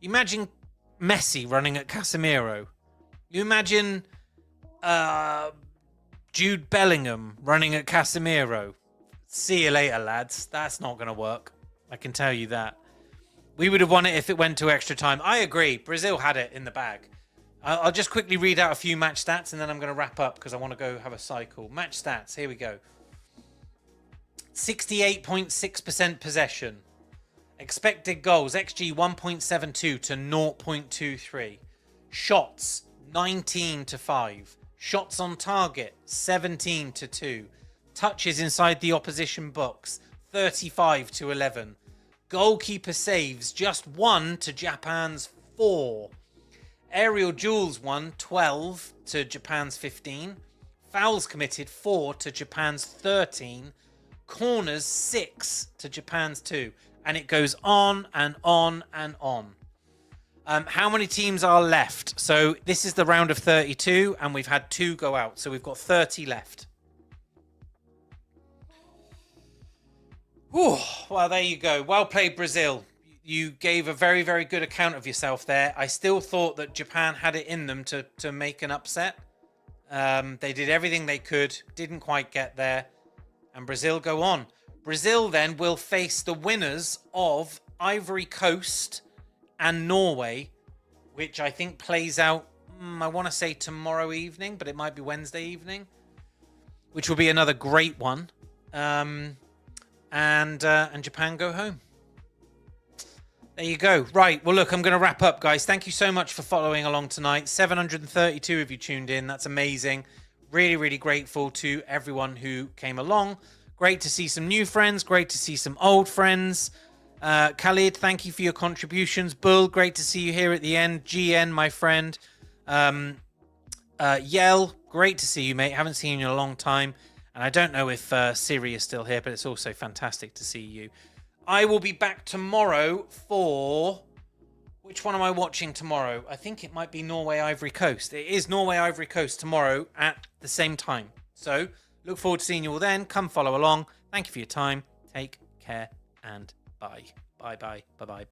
Imagine Messi running at Casemiro. You imagine Jude Bellingham running at Casemiro. See you later, lads. That's not going to work. I can tell you that. We would have won it if it went to extra time. I agree. Brazil had it in the bag. I'll just quickly read out a few match stats and then I'm going to wrap up because I want to go have a cycle. Match stats. Here we go. 68.6% possession. Expected goals. XG 1.72 to 0.23. Shots 19 to 5. Shots on target 17 to 2. Touches inside the opposition box 35 to 11. Goalkeeper saves just 1 to Japan's 4. Aerial duels won 12 to Japan's 15. Fouls committed 4 to Japan's 13. Corners 6 to Japan's 2. And it goes on and on and on. How many teams are left? So this is the round of 32 and we've had 2 go out. So we've got 30 left. Whew, well, there you go. Well played, Brazil. You gave a very, very good account of yourself there. I still thought that Japan had it in them to make an upset. They did everything they could. Didn't quite get there. And Brazil go on. Brazil then will face the winners of Ivory Coast and Norway, which I think plays out, I want to say tomorrow evening, but it might be Wednesday evening, which will be another great one. And Japan go home. There you go. Right. Well, look, I'm going to wrap up, guys. Thank you so much for following along tonight. 732 of you tuned in. That's amazing. Really, really grateful to everyone who came along. Great to see some new friends. Great to see some old friends. Khalid, thank you for your contributions. Bull, great to see you here at the end. GN, my friend. Yell, great to see you, mate. Haven't seen you in a long time. And I don't know if Siri is still here, but it's also fantastic to see you. I will be back tomorrow for... Which one am I watching tomorrow? I think it might be Norway Ivory Coast. It is Norway Ivory Coast tomorrow at the same time. So, look forward to seeing you all then. Come follow along. Thank you for your time. Take care and bye. Bye-bye. Bye-bye.